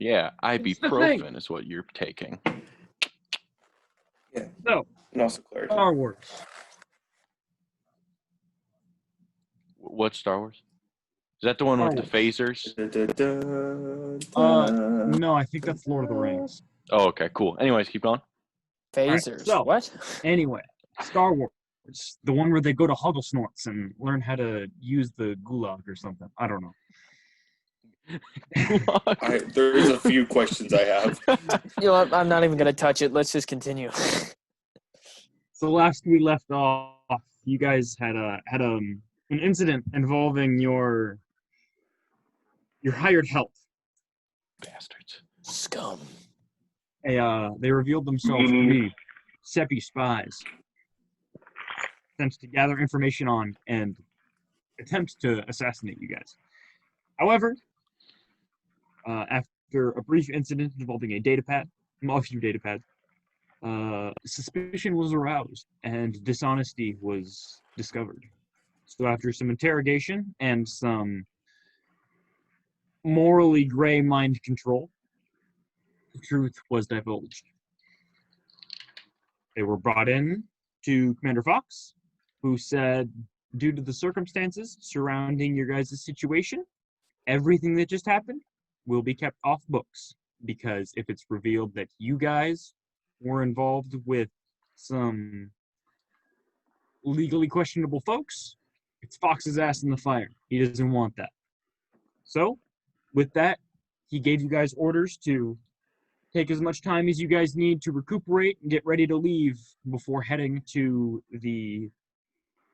Yeah, It's the thing. ibuprofen is what you're taking. Yeah. So, And also clarity. Star Wars. What Star Wars? Is that the one with the phasers? No, I think that's Lord of the Rings. Oh, okay, cool. Anyways, keep going. Phasers. Right, so- What? Anyway, Star Wars. The one where they go to Huggle Snorts and learn how to use the gulag or something. I don't know. There's a few questions I have. You know what? I'm not even gonna touch it. Let's just continue. So last we left off, you guys had an incident involving your hired help. Bastards. Scum. They revealed themselves to be Seppi spies, sent to gather information on and attempt to assassinate you guys. However, after a brief incident involving a few data pads, suspicion was aroused and dishonesty was discovered. So after some interrogation and some morally gray mind control, the truth was divulged. They were brought in to Commander Fox, who said, due to the circumstances surrounding your guys' situation, everything that just happened will be kept off books, because if it's revealed that you guys were involved with some legally questionable folks, it's Fox's ass in the fire. He doesn't want that. So, with that, he gave you guys orders to take as much time as you guys need to recuperate and get ready to leave before heading to the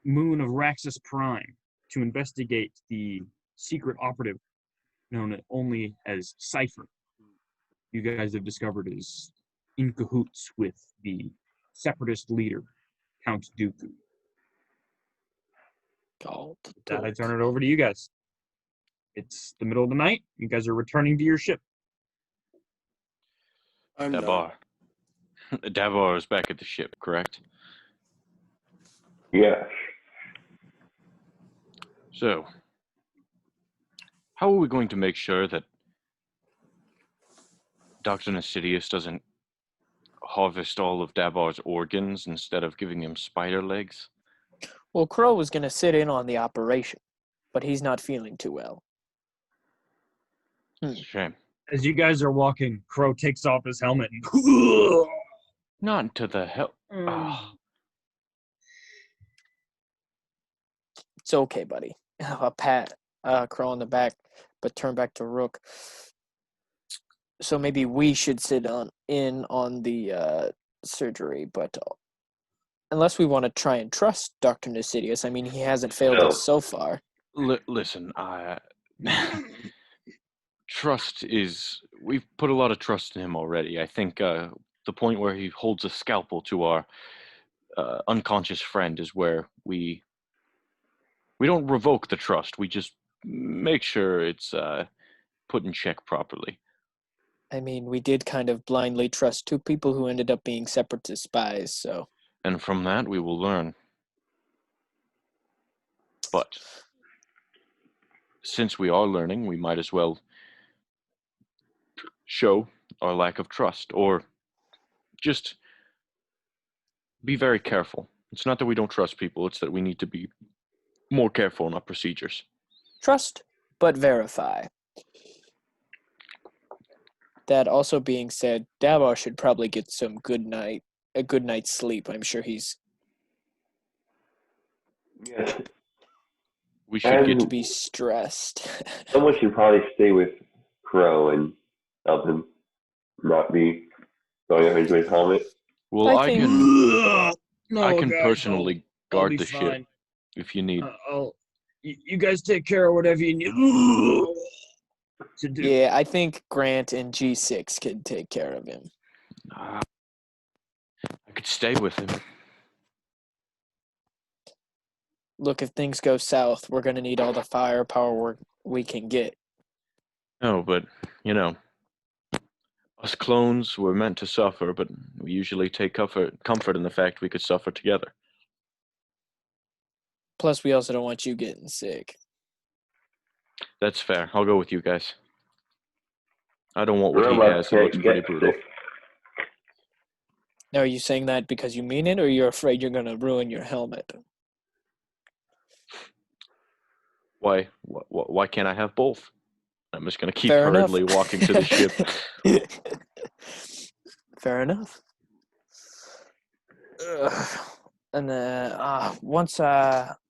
moon of Raxus Prime to investigate the secret operative known only as Cypher. You guys have discovered is in cahoots with the separatist leader, Count Dooku. That I turn it over to you guys. It's the middle of the night. You guys are returning to your ship. I'm not. Dabar. Dabar is back at the ship, correct? Yes. So, how are we going to make sure that Dr. Nasidius doesn't harvest all of Dabar's organs instead of giving him spider legs? Well, Crow was gonna sit in on the operation, but he's not feeling too well. It's a shame. As you guys are walking, Crow takes off his helmet and Not into the hell. Oh, It's okay, buddy. I'll pat Crow on the back, but turn back to Rook. So maybe we should sit in on the surgery, but unless we want to try and trust Dr. Nasidius, I mean, he hasn't failed us so far. listen, trust is... We've put a lot of trust in him already. I think the point where he holds a scalpel to our unconscious friend is where we don't revoke the trust. We just make sure it's put in check properly. I mean, we did kind of blindly trust two people who ended up being separatist spies, so... And from that, we will learn. But since we are learning, we might as well show our lack of trust, or just be very careful. It's not that we don't trust people, it's that we need to be more careful in our procedures. Trust, but verify. That also being said, Dabar should probably get a good night's sleep. I'm sure he's Yes. We should to get... be stressed. Someone should probably stay with Crow and help him not be going up into his helmet. Well, I think- I can personally I'll guard be the fine. ship if you need. You guys take care of whatever you need to do. Yeah, I think Grant and G6 can take care of him. I could stay with him. Look, if things go south, we're going to need all the firepower we can get. No, but, us clones were meant to suffer, but we usually take comfort in the fact we could suffer together. Plus, we also don't want you getting sick. That's fair. I'll go with you guys. I don't want what he Robots has. It looks can't pretty get brutal. sick. Now, are you saying that because you mean it, or you're afraid you're gonna ruin your helmet? Why can't I have both? I'm just gonna keep Fair enough. hurriedly walking to the ship. Fair enough. Ugh. And once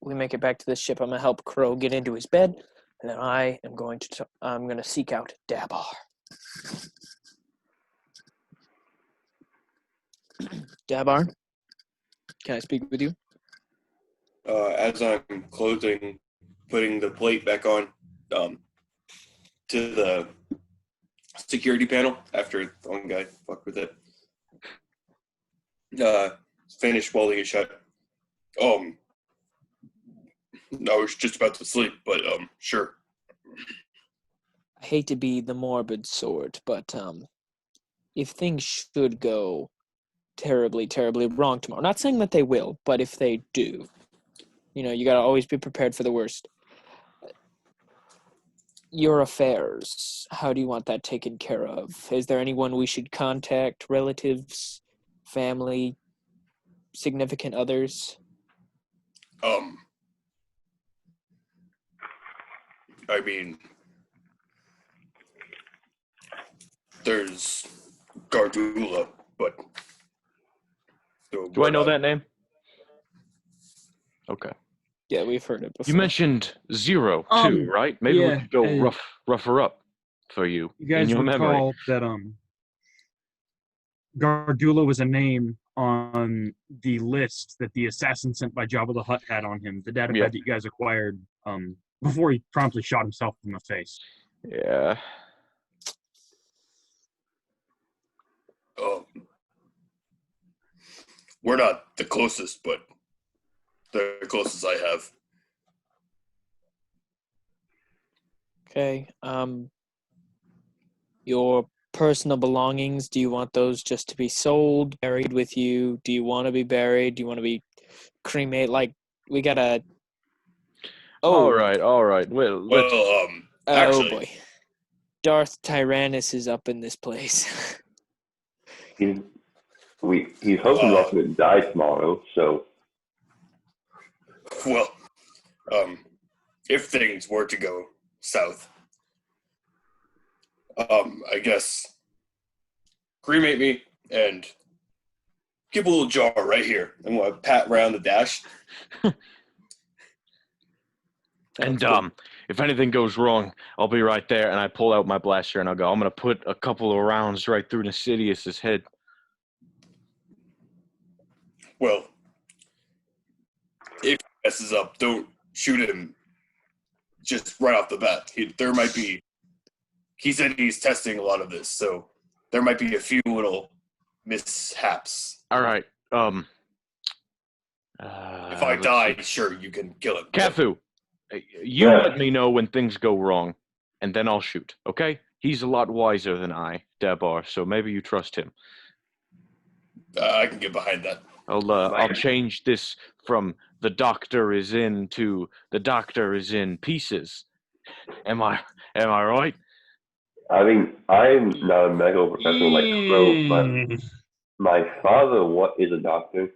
we make it back to the ship, I'm gonna help Crow get into his bed, and then I'm gonna seek out Dabar. Dabar, can I speak with you? As I'm putting the plate back on, to the security panel after the one guy fucked with it. Finish welding it shut. I was just about to sleep, but sure. I hate to be the morbid sort, but if things should go terribly, terribly wrong tomorrow, not saying that they will, but if they do, you gotta always be prepared for the worst. Your affairs, how do you want that taken care of? Is there anyone we should contact? Relatives, family, significant others? I mean, there's Gardula, but Do I know that name? Okay. Yeah, we've heard it before. You mentioned Zero too, right? Maybe we yeah, could go rougher up for you. You guys in your memory. recall that Gardula was a name on the list that the assassin sent by Jabba the Hutt had on him, the datapad Yep. that you guys acquired before he promptly shot himself in the face. Yeah. We're not the closest, but the closest I have. Okay. Your personal belongings, do you want those just to be sold, buried with you? Do you want to be buried? Do you want to be cremated? Like, we gotta... All right. Well, let's... Oh, Actually, boy. Darth Tyrannus is up in this place. He's hoping not to die tomorrow, so well, if things were to go south, I guess cremate me and keep a little jar right here. I'm gonna pat around the dash. And if anything goes wrong, I'll be right there, and I pull out my blaster and I'll go. I'm gonna put a couple of rounds right through Insidious's head. Well, if he messes up, don't shoot him just right off the bat. He said he's testing a lot of this, so there might be a few little mishaps. All right. If I die, sure, you can kill him. Cafu, you let me know when things go wrong, and then I'll shoot, okay? He's a lot wiser than I, Dabar, so maybe you trust him. I can get behind that. I'll change this from the doctor is in to the doctor is in pieces. Am I right? I mean, I'm not a medical professional like Crow, but my father is a doctor.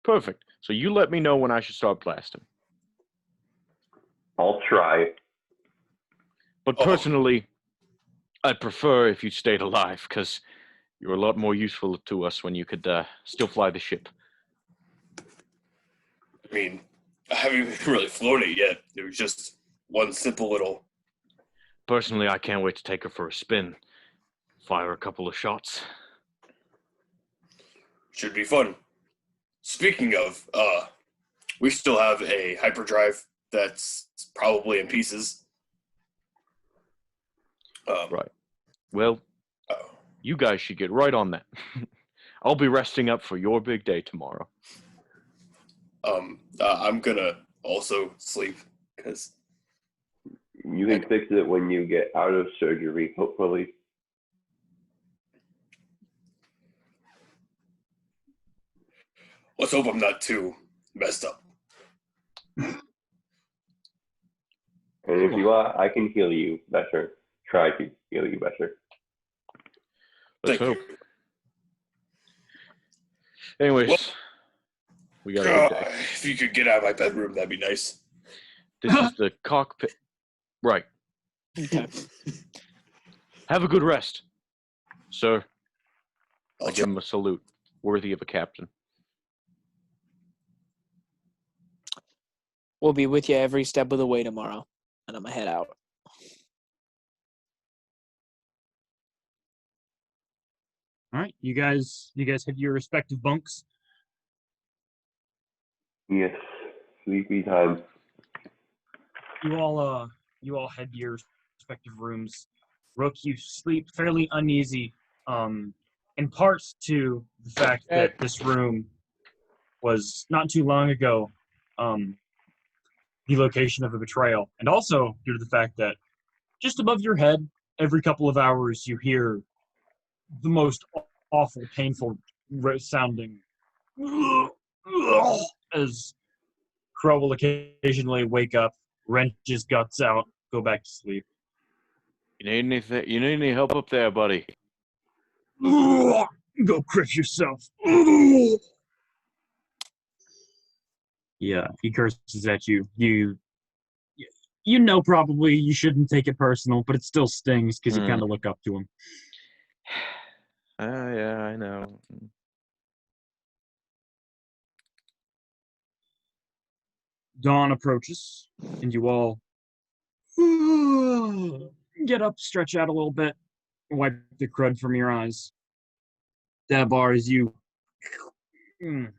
Perfect. So you let me know when I should start blasting. I'll try. But personally, I'd prefer if you stayed alive, because you're a lot more useful to us when you could still fly the ship. I mean, I haven't really flown it yet. It was just one simple little... Personally, I can't wait to take her for a spin. Fire a couple of shots. Should be fun. Speaking of, we still have a hyperdrive that's probably in pieces. Right. Well, you guys should get right on that. I'll be resting up for your big day tomorrow. I'm gonna also sleep, because... You can fix it when you get out of surgery, hopefully. Let's hope I'm not too messed up. And if you are, I can heal you better. Try to heal you better. Let's Thank hope. you. Anyways, Well, we got a good day. if you could get out of my bedroom, that'd be nice. This is the cockpit. Right. Okay. Have a good rest, sir. I I'll give him a salute, worthy of a captain. We'll be with you every step of the way tomorrow, and I'm gonna head out. All right, you guys head to your respective bunks. Yes. Sleepy time. You all head to your respective rooms. Rook, you sleep fairly uneasy, in parts to the fact that this room was not too long ago the location of a betrayal, and also due to the fact that just above your head, every couple of hours, you hear the most awful, painful sounding as Crow will occasionally wake up, wrench his guts out, go back to sleep. You need anything? You need any help up there, buddy? Go criff yourself. Yeah, he curses at you. You know probably you shouldn't take it personal, but it still stings because you kind of look up to him. Yeah, I know. Dawn approaches, and you all get up, stretch out a little bit, wipe the crud from your eyes. Dabar, as you in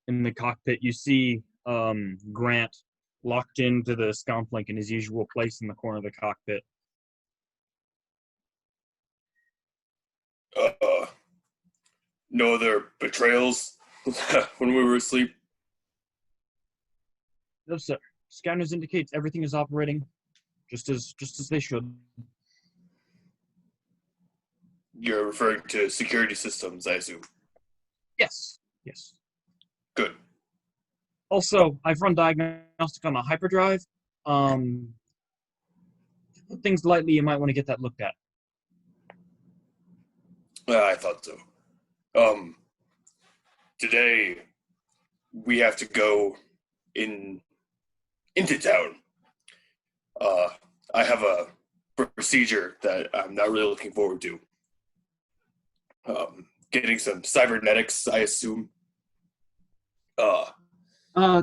the cockpit, you see Grant locked into the scomplink in his usual place in the corner of the cockpit. No other betrayals when we were asleep. No, sir. Scanners indicates everything is operating just as they should. You're referring to security systems, I assume. Yes. Good. Also, I've run diagnostic on the hyperdrive. Put things lightly, you might want to get that looked at. I thought so. Today we have to go into town. I have a procedure that I'm not really looking forward to. Getting some cybernetics, I assume.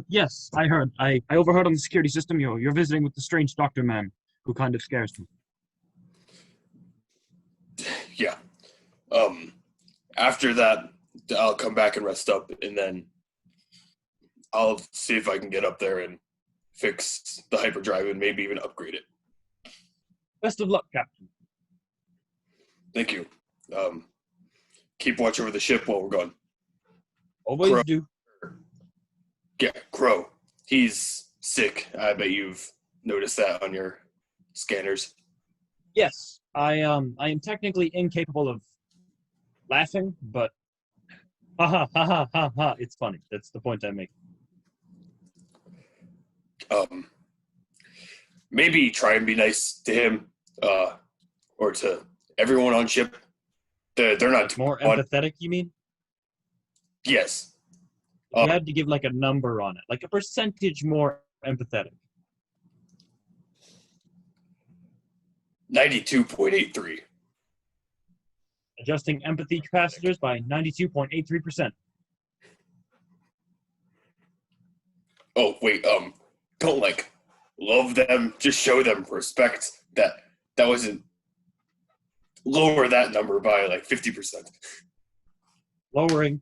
Yes, I heard. I overheard on the security system you're visiting with the strange doctor man who kind of scares me. Yeah. After that, I'll come back and rest up, and then I'll see if I can get up there and fix the hyperdrive and maybe even upgrade it. Best of luck, Captain. Thank you. Keep watch over the ship while we're gone. Always Crow. do. Yeah, Crow. He's sick. I bet you've noticed that on your scanners. Yes, I am technically incapable of laughing, but ha ha, it's funny. That's the point I make. Maybe try and be nice to him, or to everyone on ship. They're not More empathetic, you mean? Yes. If you had to give like a number on it, like a percentage more empathetic. 92.83. Adjusting empathy capacitors by 92.83%. Oh wait, don't like love them. Just show them respect. That wasn't. Lower that number by like 50%. Lowering.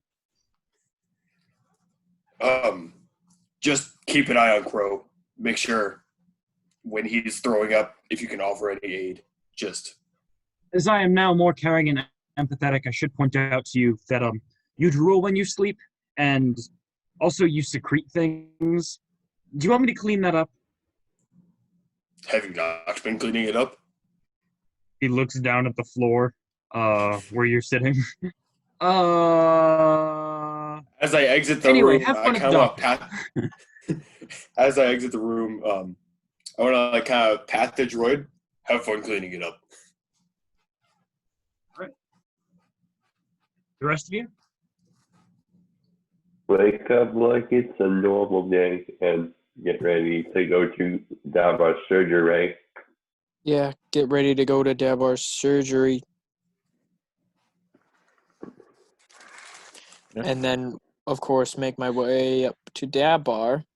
Just keep an eye on Crow. Make sure when he's throwing up, if you can offer any aid, just. As I am now more caring and empathetic, I should point out to you that you drool when you sleep, and also you secrete things. Do you want me to clean that up? Have you not been cleaning it up? He looks down at the floor, where you're sitting. As I exit the Anyway, room, have I fun at kind the of want to pat. As I exit the room, I want to like kind of pat the droid. Have fun cleaning it up. The rest of you? Wake up like it's a normal day and get ready to go to Davos surgery. Yeah, get ready to go to Dabar's surgery. Yeah. And then, of course, make my way up to Dabar.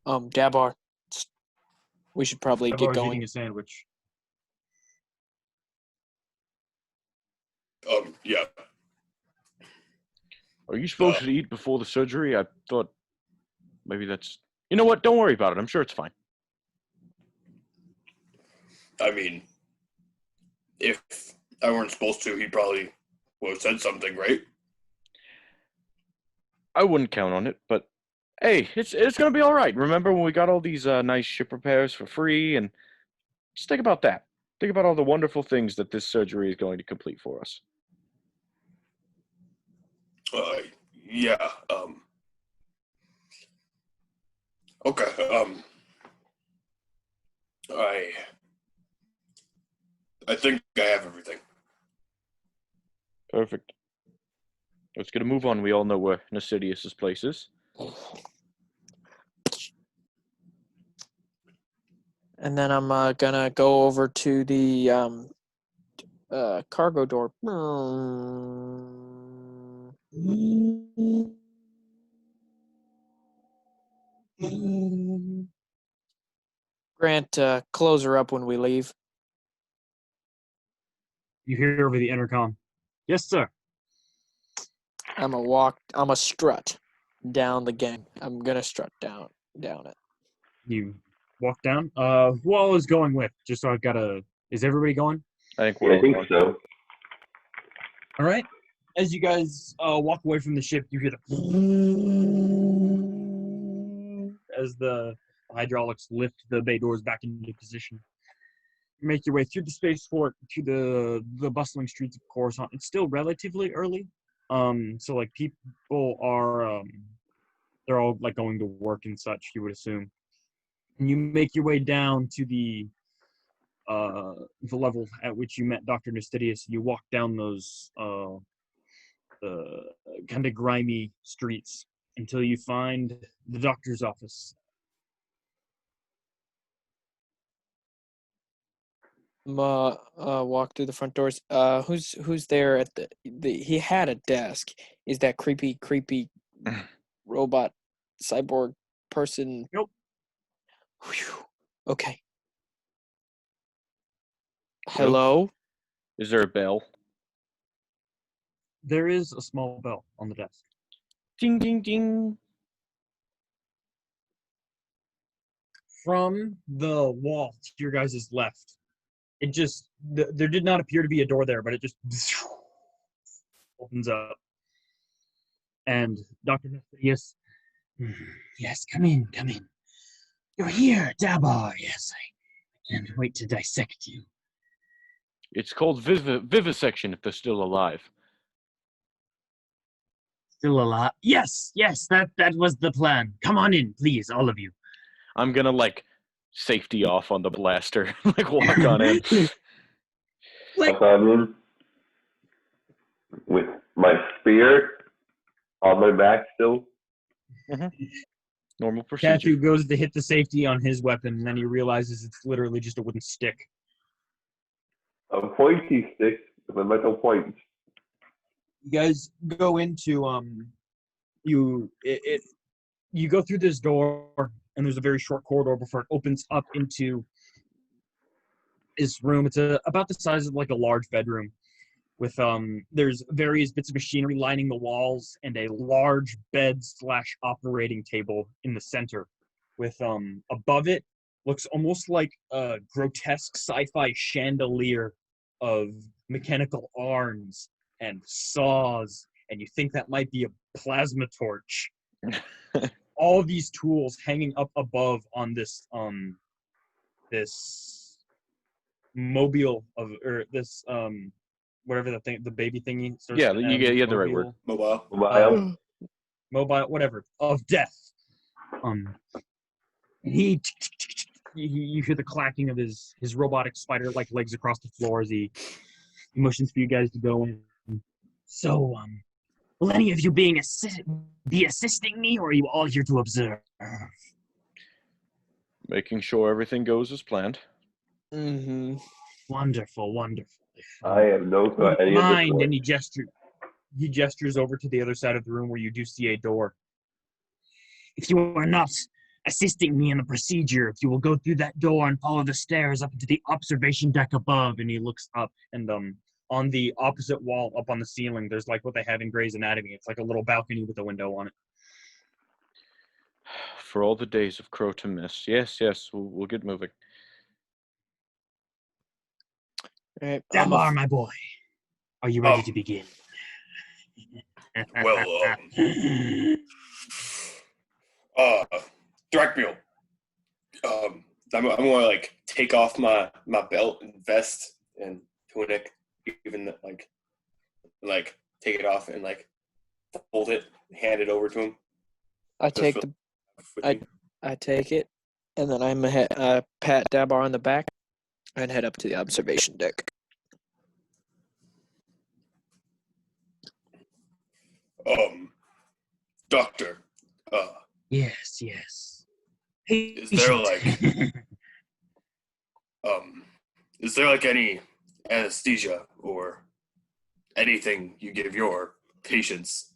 Dabar, we should probably get Dabar's eating going. a sandwich. Yeah. Are you supposed to eat before the surgery? I thought maybe that's... You know what? Don't worry about it. I'm sure it's fine. I mean, if I weren't supposed to, he probably would have said something, right? I wouldn't count on it, but hey, it's gonna be all right. Remember when we got all these nice ship repairs for free? And just think about that. Think about all the wonderful things that this surgery is going to complete for us. Yeah. Okay. I think I have everything. Perfect. Let's get a move on. We all know where Nasidius' place is. And then I'm gonna go over to the cargo door. Grant, close her up when we leave. You hear over the intercom. Yes, sir. I'm a strut down the gang. I'm gonna strut down it. You walk down. Who all is going with? Just so I've got a... Is everybody going? I think Yeah, we're I all think going. so. All right. As you guys walk away from the ship, you hear the... as the hydraulics lift the bay doors back into position. You make your way through the spaceport to the bustling streets of Coruscant. It's still relatively early. So like people are they're all like going to work and such, you would assume. And you make your way down to the level at which you met Dr. Nustidius. You walk down those kind of grimy streets until you find the doctor's office. Walk through the front doors. Who's there at the he had a desk. Is that creepy robot cyborg person? Nope. Whew. Okay. Hello? Is there a bell? There is a small bell on the desk. Ding, ding, ding. From the wall to your guys' left, it just there did not appear to be a door there, but it just opens up. And Dr. Nustidius, yes, come in. You're here, Dabar. Yes, I can't wait to dissect you. It's called vivisection if they're still alive. Still alive? Yes, that was the plan. Come on in, please, all of you. I'm gonna like safety off on the blaster, like walk on in. Walk on in with my spear on my back still. Normal procedure. Tattoo goes to hit the safety on his weapon, and then he realizes it's literally just a wooden stick. A pointy stick with a metal point. You guys go into you go through this door, and there's a very short corridor before it opens up into this room. It's about the size of like a large bedroom, with there's various bits of machinery lining the walls and a large bed / operating table in the center, with above it looks almost like a grotesque sci-fi chandelier of mechanical arms and saws, and you think that might be a plasma torch. All these tools hanging up above on this mobile of, or this whatever the thing, the baby thingy. Yeah, you get the right word. Mobile. Mobile, whatever, of death. He you hear the clacking of his robotic spider-like legs across the floor as he He motions for you guys to go in. So, will any of you be assisting me, or are you all here to observe? Making sure everything goes as planned. Mm-hmm. Wonderful, wonderful. I have no clue Wouldn't any of this mind, work. and he gestures over to the other side of the room where you do see a door. If you are not assisting me in the procedure, if you will go through that door and follow the stairs up into the observation deck above, and he looks up, and on the opposite wall, up on the ceiling, there's like what they have in Grey's Anatomy. It's like a little balcony with a window on it. For all the days of Crow to miss. Yes, we'll get moving. Right. Dabar, my boy, are you ready to begin? Well, Drakmule. I'm gonna like take off my belt and vest and tunic, even like take it off and like fold it, hand it over to him. I take it, and then I'm pat Dabar on the back and head up to the observation deck. Doctor. Yes. Is there is there like any anesthesia or anything you give your patients?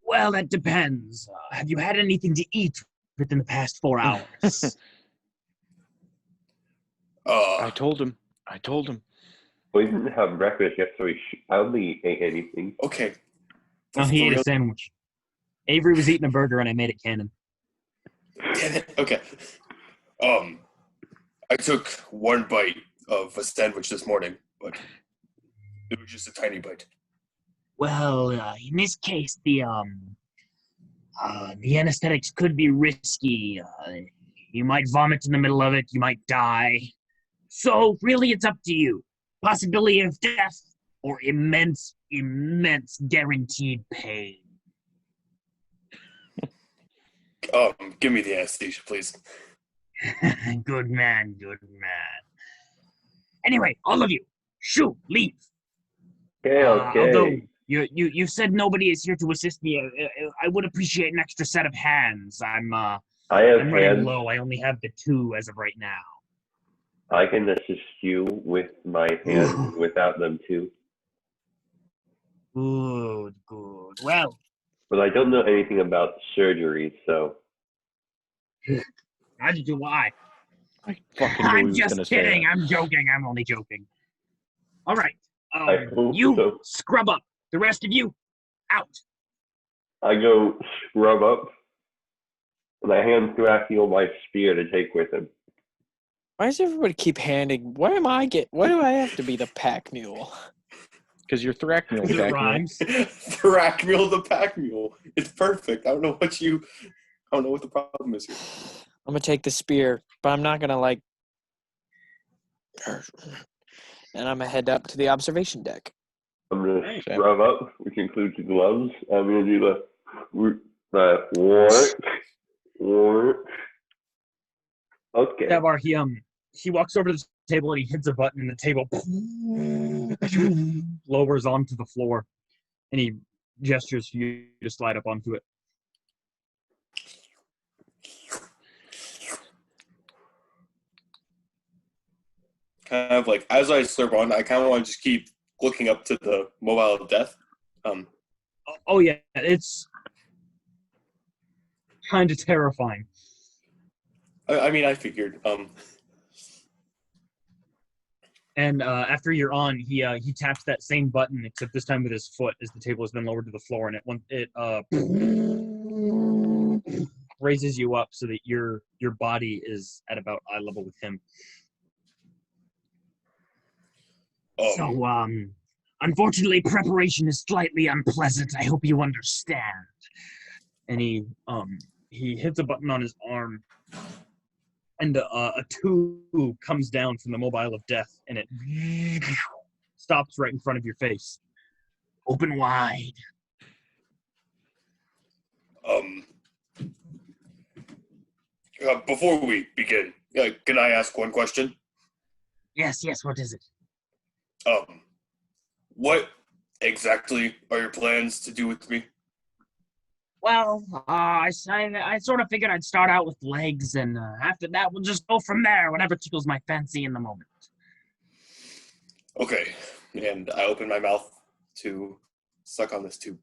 Well, that depends. Have you had anything to eat within the past 4 hours? I told him. We didn't have breakfast yesterday. I only ate anything. Okay. No, he ate a sandwich. Avery was eating a burger, and I made it canon. Damn it. Okay. I took one bite of a sandwich this morning, but it was just a tiny bite. Well, in this case, the anesthetics could be risky. You might vomit in the middle of it. You might die. So, really, it's up to you. Possibility of death or immense guaranteed pain. Give me the anesthesia, please. Good man. Anyway, all of you, shoot, leave. Okay. Although you said nobody is here to assist me, I would appreciate an extra set of hands. I'm I have running hands. low. I only have the 2 as of right now. I can assist you with my hands without them too. Good. Well, But I don't know anything about surgery, so. how did you lie? I fucking knew he I'm was just gonna say kidding. that. I'm joking. I'm only joking. All right. I hope You so. scrub up. The rest of you, out. I go scrub up, and I hand Thraciel my spear to take with him. Why does everybody keep handing? Why do I have to be the pack mule? Because you're Thrackmule, Because it Pack Mule. rhymes. Thrackmule the pack mule. It's perfect. I don't know what the problem is here. I'm gonna take the spear, but I'm not gonna like. And I'm gonna head up to the observation deck. I'm going to Right. scrub up, which includes the gloves. I'm going to do the warrant. Okay. Dabar, he walks over to the table and he hits a button and the table lowers onto the floor, and he gestures for you to slide up onto it. Kind of like as I slurp on, I kind of want to just keep looking up to the mobile of death. Oh yeah, it's kind of terrifying. I mean, I figured. And after you're on, he taps that same button, except this time with his foot, as the table has been lowered to the floor, and it raises you up so that your body is at about eye level with him. So, unfortunately, preparation is slightly unpleasant. I hope you understand. And he hits a button on his arm, and a tube comes down from the mobile of death, and it stops right in front of your face. Open wide. Before we begin, can I ask one question? Yes, what is it? What exactly are your plans to do with me? Well, I sort of figured I'd start out with legs, and after that, we'll just go from there, whatever tickles my fancy in the moment. Okay. And I open my mouth to suck on this tube.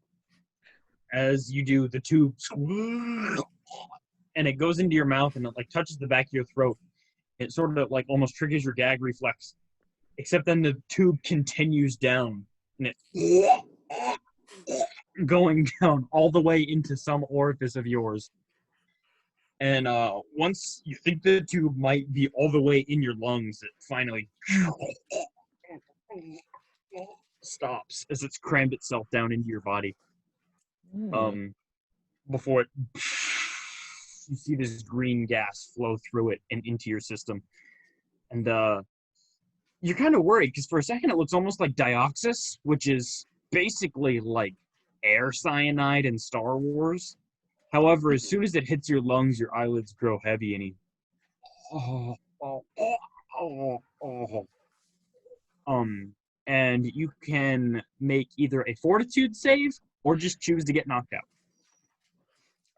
As you do, the tube, and it goes into your mouth, and it like touches the back of your throat. It sort of like almost triggers your gag reflex, except then the tube continues down, and it going down all the way into some orifice of yours. And once you think the tube might be all the way in your lungs, it finally stops as it's crammed itself down into your body. Before it, you see this green gas flow through it and into your system. And you're kind of worried because for a second it looks almost like Dioxys, which is basically like air cyanide in Star Wars. However, as soon as it hits your lungs, your eyelids grow heavy and and you can make either a fortitude save or just choose to get knocked out.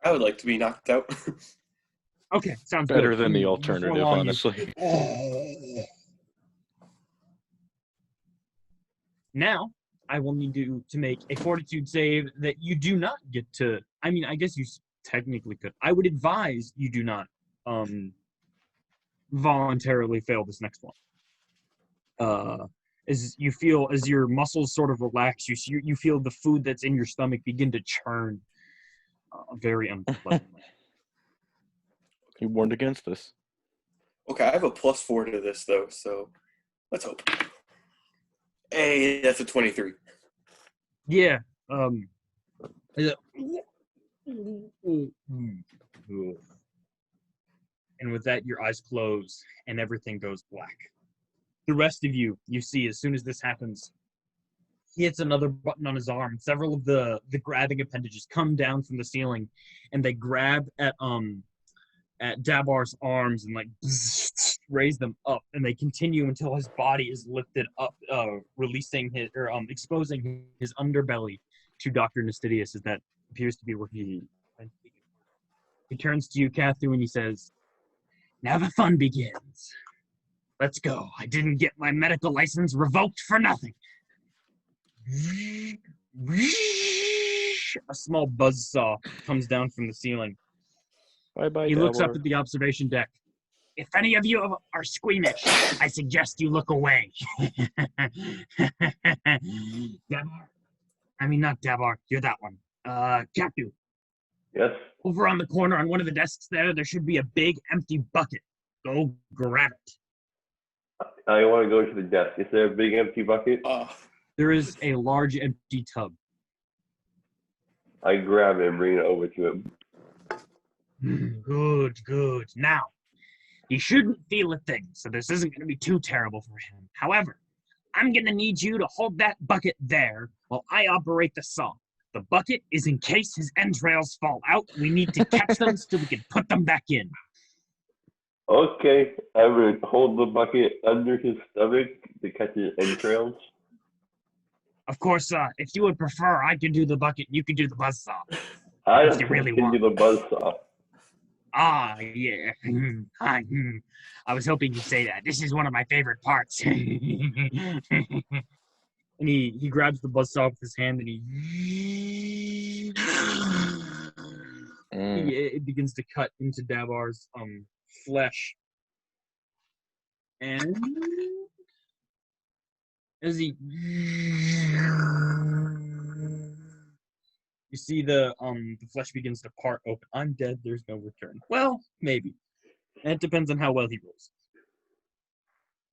I would like to be knocked out. Okay, sounds Better good. than the Before alternative, long, honestly. Now, I will need you to make a fortitude save that you do not get to. I mean, I guess you technically could. I would advise you do not voluntarily fail this next one. As you feel, as your muscles sort of relax, you feel the food that's in your stomach begin to churn very unpleasantly. He warned against this. Okay, I have a +4 to this, though, so let's hope. Hey, that's a 23. Yeah. And with that, your eyes close and everything goes black. The rest of you see as soon as this happens, he hits another button on his arm. Several of the grabbing appendages come down from the ceiling, and they grab at Dabar's arms and like raise them up, and they continue until his body is lifted up, releasing his or exposing his underbelly to Dr. Nastidius, as that appears to be where he turns to you, Kathu, and he says, "Now the fun begins. Let's go. I didn't get my medical license revoked for nothing." A small buzzsaw comes down from the ceiling. Bye-bye, He looks up Dabar. at the observation deck. "If any of you are squeamish, I suggest you look away." Dabar. I mean, not Dabar. You're that one. Kathu. Yes. Over on the corner on one of the desks there should be a big empty bucket. Go grab it. I want to go to the desk. Is there a big empty bucket? There is a large empty tub. I grab it and bring it over to him. Good. Now, he shouldn't feel a thing, so this isn't going to be too terrible for him. However, I'm going to need you to hold that bucket there while I operate the saw. The bucket is in case his entrails fall out. We need to catch them so we can put them back in. Okay, I'm going to hold the bucket under his stomach to catch his entrails. Of course, if you would prefer, I can do the bucket, you can do the buzzsaw. I If you really can do the buzzsaw. Ah, yeah. I was hoping you'd say that. This is one of my favorite parts. And he grabs the buzzsaw with his hand and it begins to cut into Dabar's flesh. And as he you see the flesh begins to part open. I'm dead, there's no return. Well, maybe. And it depends on how well he rolls.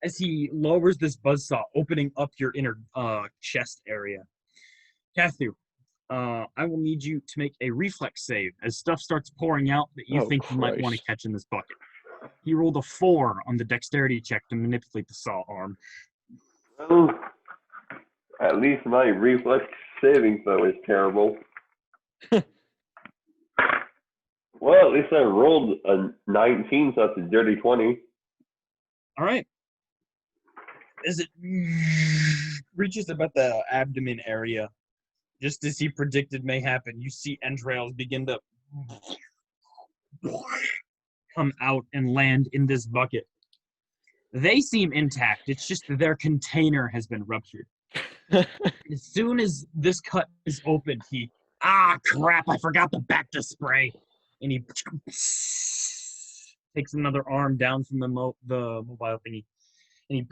As he lowers this buzzsaw, opening up your inner chest area. Kathu, I will need you to make a reflex save as stuff starts pouring out that you think you might want to catch in this bucket. He rolled a 4 on the dexterity check to manipulate the saw arm. Well, at least my reflex saving throw is terrible. Well, at least I rolled a 19, so that's a dirty 20. All right. as it reaches about the abdomen area, just as he predicted may happen, you see entrails begin to come out and land in this bucket. They seem intact. It's just that their container has been ruptured. As soon as this cut is opened, crap, I forgot the Bacta spray. And he takes another arm down from the mobile thingy. And he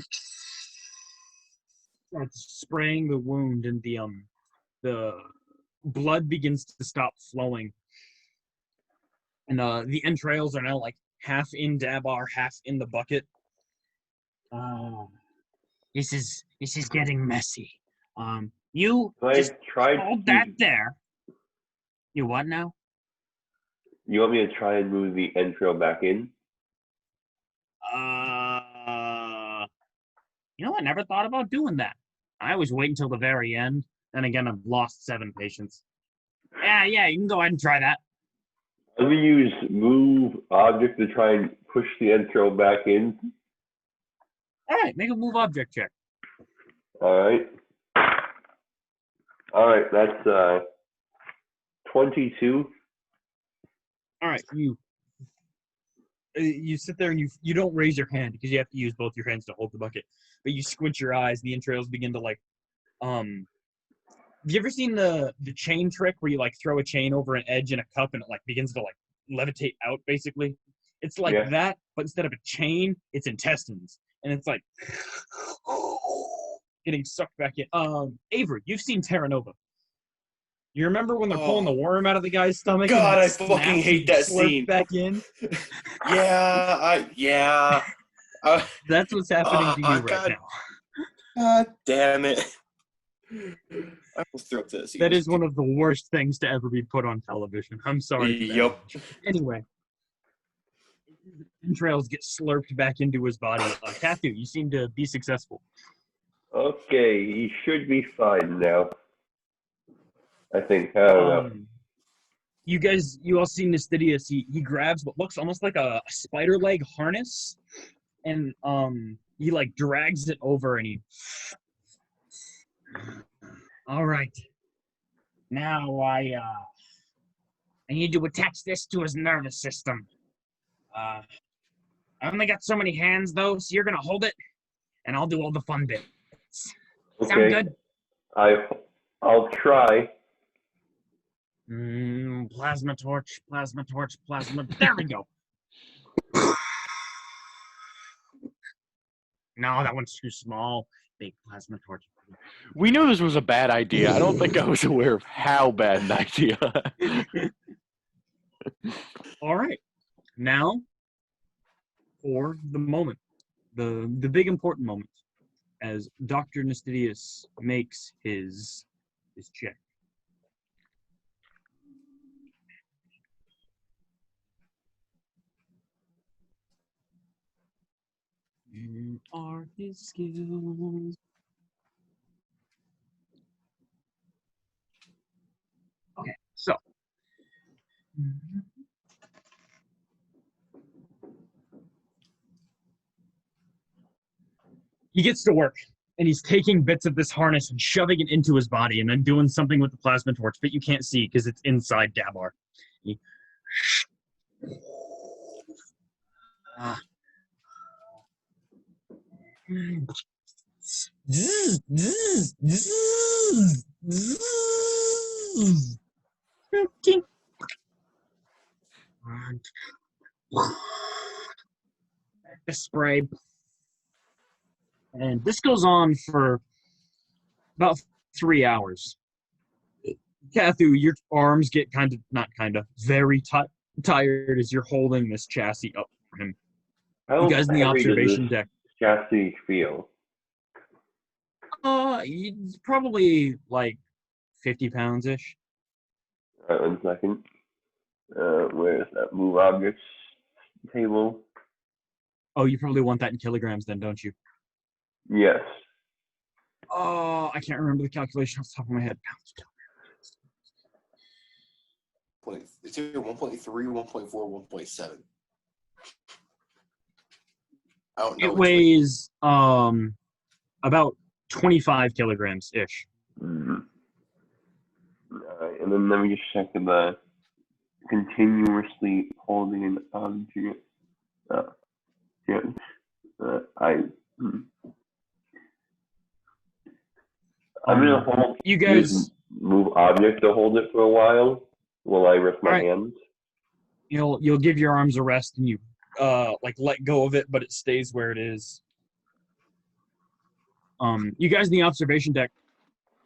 starts spraying the wound, and the blood begins to stop flowing. And the entrails are now like half in Dabar, half in the bucket. This is getting messy. You So just I tried hold to, that there. You what now? You want me to try and move the entrail back in? I never thought about doing that. I always wait until the very end. Then again, I've lost 7 patients. Yeah, you can go ahead and try that. Let me use move object to try and push the entrail back in. All right, make a move object check. All right, that's 22. All right, you sit there and you don't raise your hand because you have to use both your hands to hold the bucket. But you squint your eyes, the entrails begin to have you ever seen the chain trick where you like throw a chain over an edge in a cup and it like begins to like levitate out basically? It's like that, but instead of a chain, it's intestines. And it's like getting sucked back in. Avery, you've seen Terra Nova. You remember when they're pulling the worm out of the guy's stomach? God, and I fucking hate that scene. Back in. Yeah. That's what's happening to you right now. God damn it. I will throw up this. That is one of the worst things to ever be put on television. I'm sorry. Yep. Anyway, entrails get slurped back into his body. Kathu, you seem to be successful. Okay, he should be fine now. I think. I don't know. You all see Nistidius. He grabs what looks almost like a spider leg harness, and he like drags it over, and he. All right. Now I need to attach this to his nervous system. I only got so many hands though, so you're gonna hold it, and I'll do all the fun bits. Okay. Sound good? I'll try. Plasma torch. There we go. No, that one's too small. Big plasma torch. We knew this was a bad idea. I don't think I was aware of how bad an idea. All right. Now, for the moment, the big important moment, as Dr. Nistidius makes his check. Where are his skills? Okay, so. He gets to work, and he's taking bits of this harness and shoving it into his body and then doing something with the plasma torch, but you can't see because it's inside Dabar. The spray. And this goes on for about 3 hours. Kathu, your arms get very tired as you're holding this chassis up for him. How you guys in the heavy observation does this deck. chassis feel? It's probably like 50 pounds-ish. All right, 1 second. Where's that move objects table? Oh, you probably want that in kilograms then, don't you? Yes. Oh, I can't remember the calculation off the top of my head. It's either 1.3, 1.4, 1.7. I don't know. It weighs About 25 kilograms ish. Mm. Alright, and then let me just check the continuously holding an object. Yeah. Hmm. I'm gonna hold. You Use guys, move object to hold it for a while. While I rest my Alright. hands. you'll give your arms a rest and you like let go of it, but it stays where it is. You guys in the observation deck,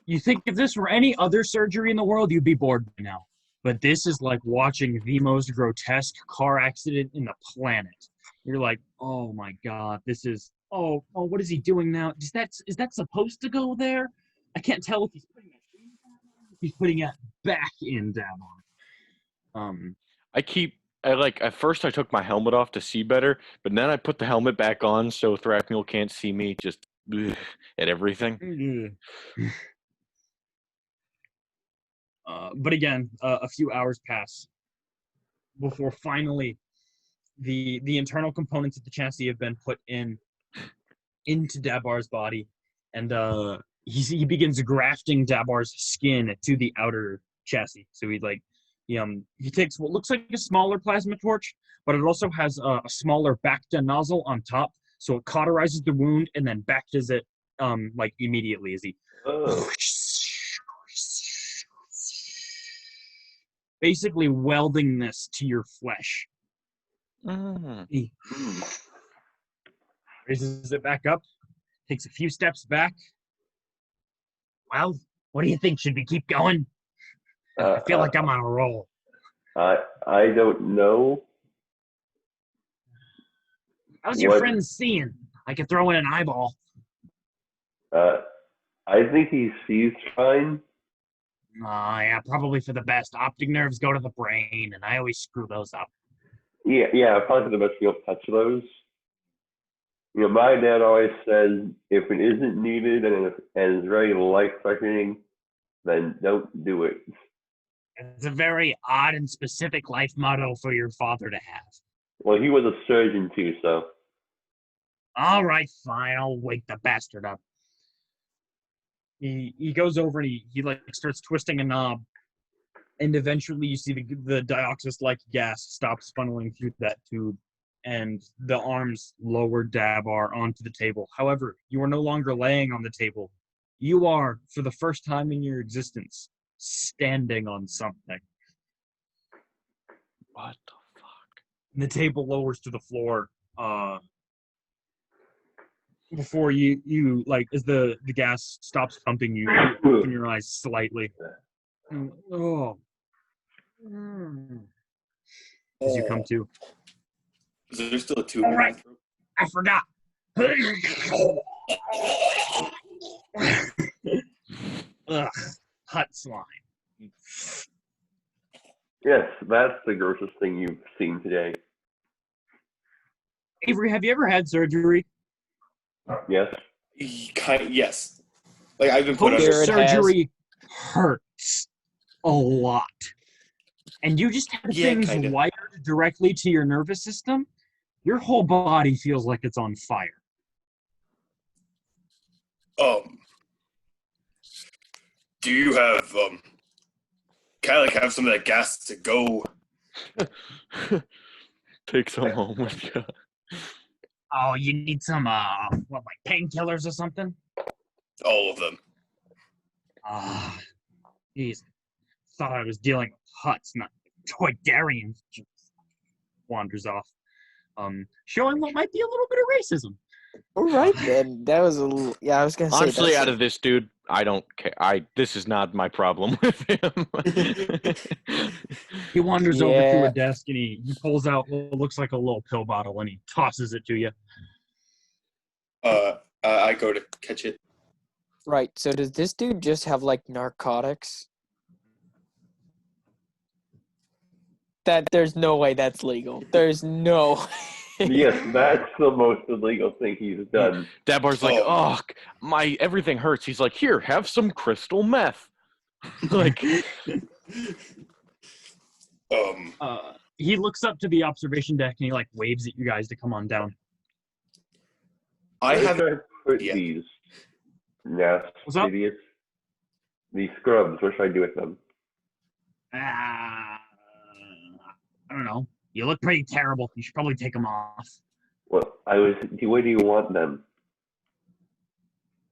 you think if this were any other surgery in the world, you'd be bored by now. But this is like watching the most grotesque car accident in the planet. You're like, oh my god, this is what is he doing now? Is that supposed to go there? I can't tell if he's putting it in down on, if he's putting it back in down on. At first I took my helmet off to see better, but then I put the helmet back on so Thrackmule can't see me just at everything. But again, a few hours pass before finally the internal components of the chassis have been put into Dabar's body, and he begins grafting Dabar's skin to the outer chassis. So he takes what looks like a smaller plasma torch, but it also has a smaller Bacta nozzle on top, so it cauterizes the wound and then Bactas it like immediately as he basically welding this to your flesh. He raises it back up, takes a few steps back. Well, what do you think? Should we keep going? I feel like I'm on a roll. I don't know. How's your friend seeing? I could throw in an eyeball. I think he sees fine. Yeah, probably for the best. Optic nerves go to the brain, and I always screw those up. Yeah, probably for the best you'll touch those. You know, my dad always says, if it isn't needed and is very life-threatening, then don't do it. It's a very odd and specific life motto for your father to have. Well, he was a surgeon too, so. All right, fine. I'll wake the bastard up. He goes over and he like starts twisting a knob, and eventually you see the dioxis-like gas stops funneling through that tube, and the arms lower Dabar onto the table. However, you are no longer laying on the table. You are, for the first time in your existence, standing on something. What the fuck? And the table lowers to the floor. Before you like, as the gas stops pumping, you open your eyes slightly. Oh. As you come to. Is there still a tube All in right. my throat? I forgot. Ugh, hot slime. Yes, that's the grossest thing you've seen today. Avery, have you ever had surgery? Yes. Yes. Like, I've been put under. Jared Surgery hurts a lot. And you just have things kinda. wired directly to your nervous system. Your whole body feels like it's on fire. Do you have can I like have some of that gas to go? Take some home with you. Oh, you need some like painkillers or something? All of them. Jeez. Thought I was dealing with Huts, not Toydarians. Wanders off. Showing what might be a little bit of racism. All right, then. That was a little... Yeah, I was going to say... Honestly, out of this dude, I don't care. This is not my problem with him. He wanders over to a desk and he pulls out what looks like a little pill bottle and he tosses it to you. I go to catch it. Right, so does this dude just have, like, narcotics? There's no way that's legal. There's no... Yes, that's the most illegal thing he's done. Dabar's like, my everything hurts. He's like, here, have some crystal meth. Like, he looks up to the observation deck and he like waves at you guys to come on down. I haven't put yet. these. What's up? idiots. These scrubs, what should I do with them? I don't know. You look pretty terrible. You should probably take them off. Well, where do you want them?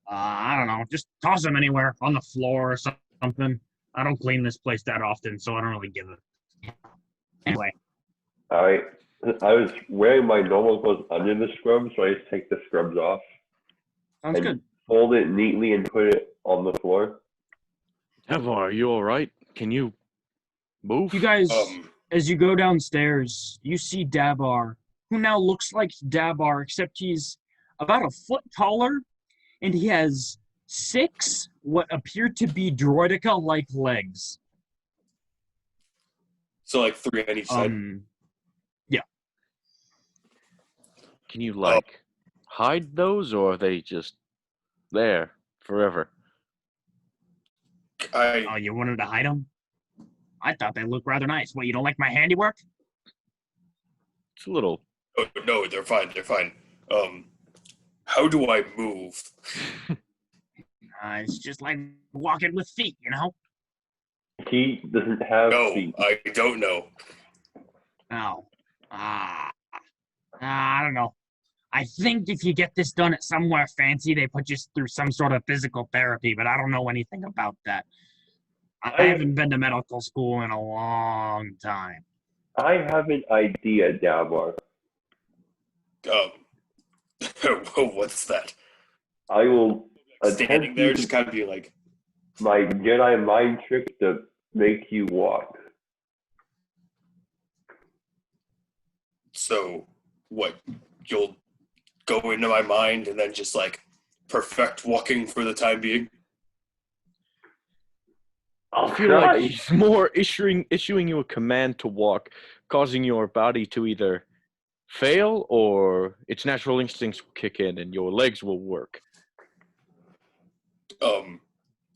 I don't know. Just toss them anywhere on the floor or something. I don't clean this place that often, so I don't really give it. Anyway. I was wearing my normal clothes under the scrubs, so I just take the scrubs off. Sounds and good. Fold it neatly and put it on the floor. Evar, are you all right? Can you move? You guys, as you go downstairs, you see Dabar, who now looks like Dabar, except he's about a foot taller, and he has 6 what appear to be droidica-like legs. So like 3 on each side. Yeah. Can you hide those, or are they just there forever? Oh, you wanted to hide them? I thought they looked rather nice. What, you don't like my handiwork? It's a little. Oh, no, they're fine. They're fine. How do I move? It's just like walking with feet, you know? He doesn't have No, feet. I don't know. Oh. I don't know. I think if you get this done at somewhere fancy, they put you through some sort of physical therapy, but I don't know anything about that. I haven't been to medical school in a long time. I have an idea, Dabar. What's that? I will Standing there, just kind of be like, my Jedi mind trick to make you walk. so what? You'll go into my mind and then just like perfect walking for the time being? I'll I feel try. like he's more issuing you a command to walk, causing your body to either fail or its natural instincts will kick in and your legs will work.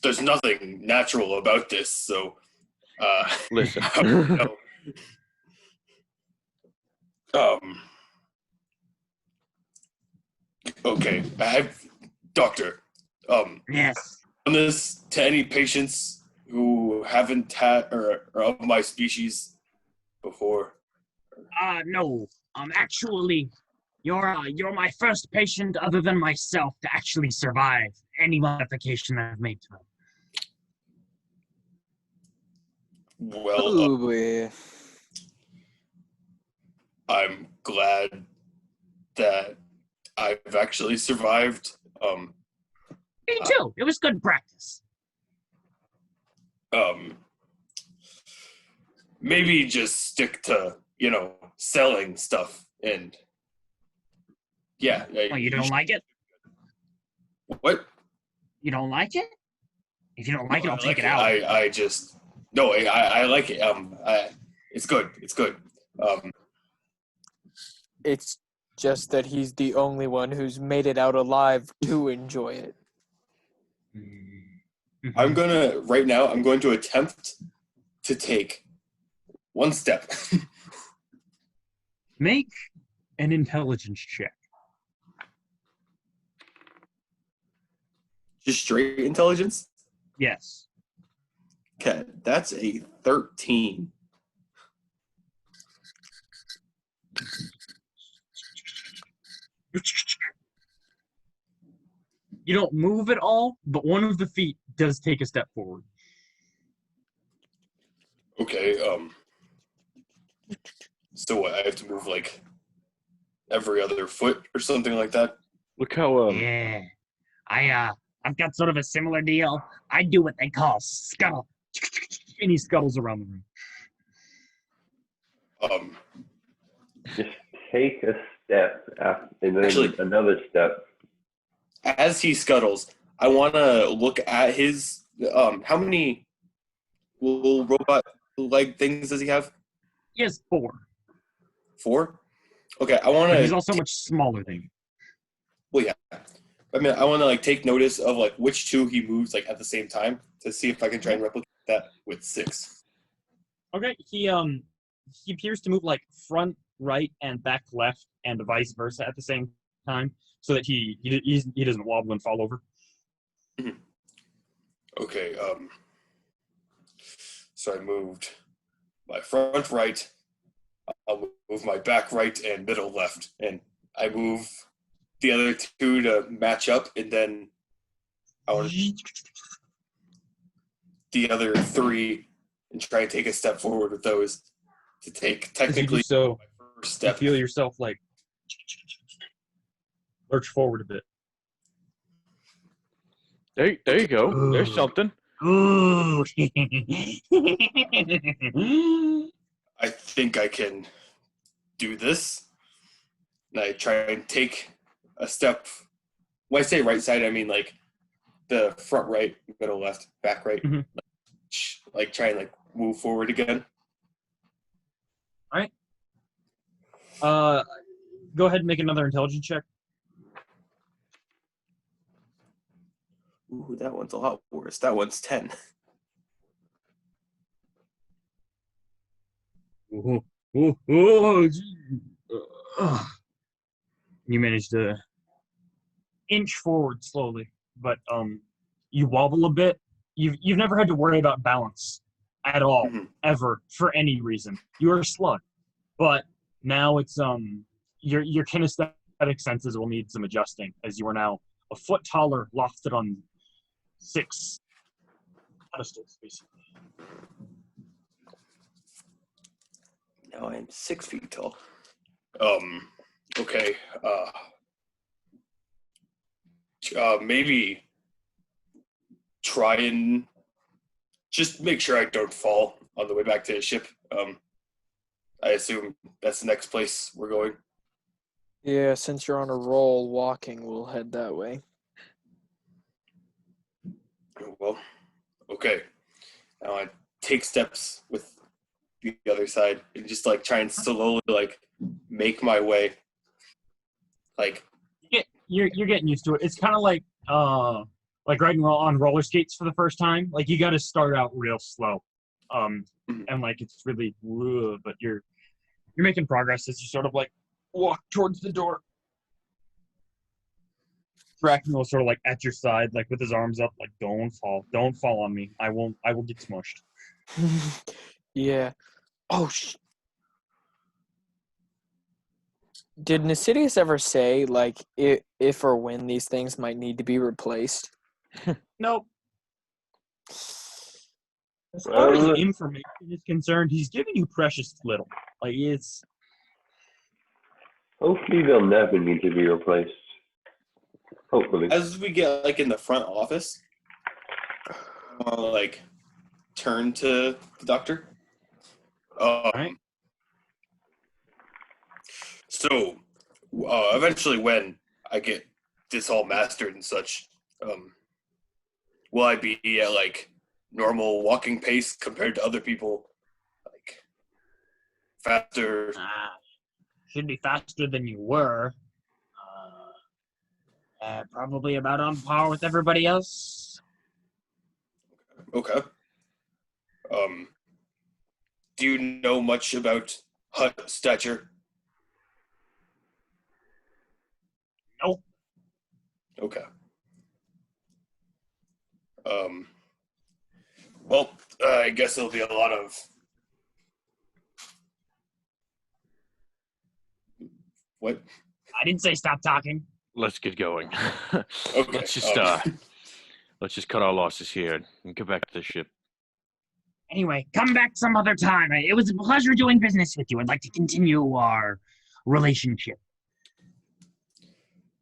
There's nothing natural about this, so Listen. no. Okay, doctor, Yes. on this to any patients who haven't had or are of my species before. No. Actually, you're my first patient other than myself to actually survive any modification that I've made to him. Well, Ooh, boy. I'm glad that I've actually survived. Me too. It was good practice. Maybe just stick to, selling stuff and yeah. Oh, you don't like it? What? You don't like it? If you don't like it, I'll I take like it out. I just no. I like it. It's good. It's good. It's just that he's the only one who's made it out alive to enjoy it. Mhm. I'm going to attempt to take one step. Make an intelligence check. Just straight intelligence. Yes. Okay, that's a 13. You don't move at all, but one of the feet does take a step forward. Okay. So what? I have to move like every other foot or something like that. Look how Yeah. I've got sort of a similar deal. I do what they call scuttle. And he scuttles around the room. Just take a step and then Actually- another step. As he scuttles, I want to look at his. How many little robot leg things does he have? He has 4. 4. Okay, I want But he's to. also much smaller than you. Well, yeah. I mean, I want to take notice of which 2 he moves at the same time to see if I can try and replicate that with 6. Okay, he appears to move front, right, and back, left, and vice versa at the same time, so that he doesn't wobble and fall over. Okay. So I moved my front right. I'll move my back right and middle left, and I move the other two to match up, and then I want the other three and try and take a step forward with those to take As you do technically so, my first you step. feel yourself like lurch forward a bit. There you go. There's something. Ooh. I think I can do this. And I try and take a step. When I say right side, I mean like the front right, middle left, back right. Mhm. Like try and like move forward again. Go ahead and make another intelligence check. Ooh, that one's a lot worse. That one's 10. Ooh, ooh, ooh, ugh. You manage to inch forward slowly, but you wobble a bit. You've never had to worry about balance at all, Mhm. ever, for any reason. You are a slug, but now it's your kinesthetic senses will need some adjusting, as you are now a foot taller, lofted on 6 pedestals, basically. Now I am 6 feet tall. Okay. Maybe try and just make sure I don't fall on the way back to the ship. I assume that's the next place we're going. Yeah, since you're on a roll, walking, we'll head that way. Well, okay. Now I take steps with the other side and just like try and slowly like make my way. Like, You're getting used to it. It's kind of like riding on roller skates for the first time. Like you got to start out real slow, and like it's really, but you're making progress as you sort of like walk towards the door. Bracken will sort of like at your side, like with his arms up, like don't fall on me. I will get smushed. Yeah. Oh, did Nasidius ever say, like, if or when these things might need to be replaced? Nope. As far as Well, information is concerned, he's giving you precious little. Like it's hopefully they'll never need to be replaced. Hopefully. as we get like in the front office, I'll like turn to the doctor. right. So, eventually, when I get this all mastered and such, will I be at like normal walking pace compared to other people? Like faster? Should be faster than you were. Probably about on par with everybody else. Okay. Do you know much about hut stature? Nope. Okay. Well, I guess it'll be a lot of. What? I didn't say stop talking. Let's get going. Okay. Let's just cut our losses here and get back to the ship. Anyway, come back some other time. It was a pleasure doing business with you. I'd like to continue our relationship.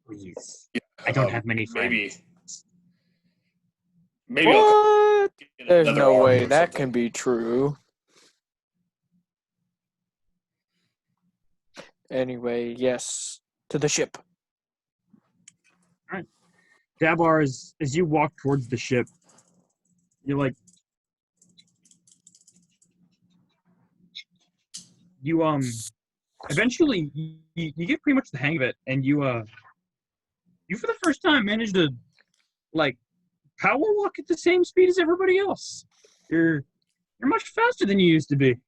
Please. I don't have many friends. Maybe I'll What? get There's another no arm way or that something. can be true. Anyway, yes, to the ship. Dabar, as you walk towards the ship, you're like, you eventually you get pretty much the hang of it, and you for the first time manage to like power walk at the same speed as everybody else. You're much faster than you used to be.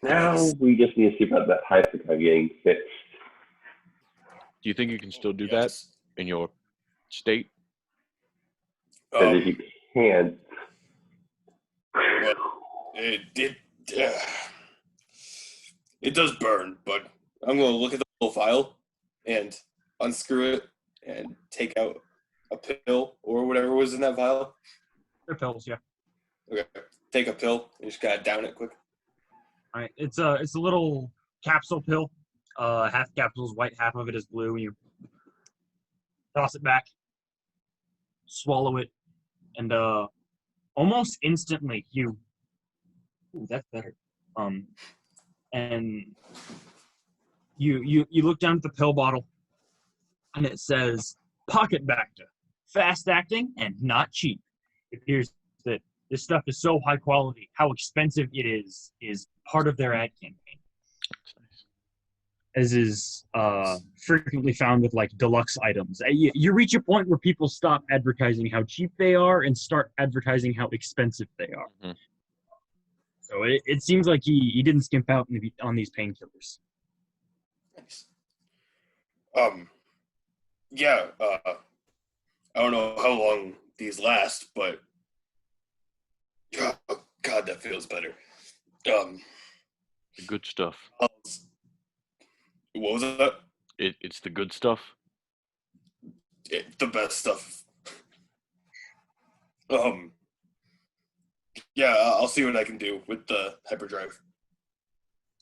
Now we just need to see about that hypercar getting fixed. Do you think you can still do that in your state? Because if you can't, Well, it does burn, but I'm going to look at the whole file and unscrew it and take out a pill or whatever was in that vial. They're pills, yeah. Okay, take a pill and just gotta down it quick. All right, it's a little capsule pill. Half capsule is white, half of it is blue. You toss it back, swallow it, and almost instantly you. Ooh, that's better. And you look down at the pill bottle, and it says Pocket Bacta, fast acting and not cheap. It appears that this stuff is so high quality. How expensive it is part of their ad campaign, as is frequently found with like deluxe items. You reach a point where people stop advertising how cheap they are and start advertising how expensive they are. Mm-hmm. So it seems like he didn't skimp out on these painkillers. Nice. Yeah. I don't know how long these last, but oh, God, that feels better. The good stuff. What was that? It's the good stuff. The best stuff. Yeah, I'll see what I can do with the hyperdrive.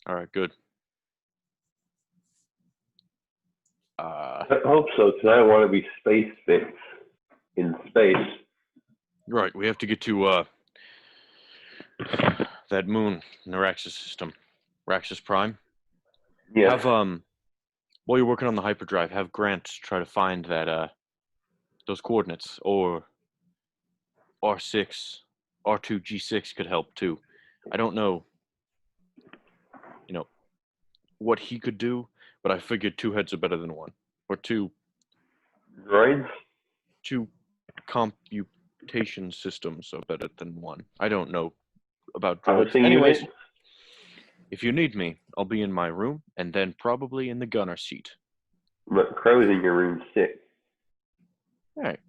All right, good. I hope so, because I want to be space fix in space. Right, we have to get to that moon in the Raxus system, Raxus Prime. Yeah. Have while you're working on the hyperdrive, have Grant try to find that those coordinates, or R6, R2, G6 could help too. I don't know, what he could do, but I figured two heads are better than one, or two Droids? computation systems are better than one. I don't know about droids. Processing Anyways, unit? if you need me, I'll be in my room, and then probably in the gunner seat. But Crow's in your room sick. All right.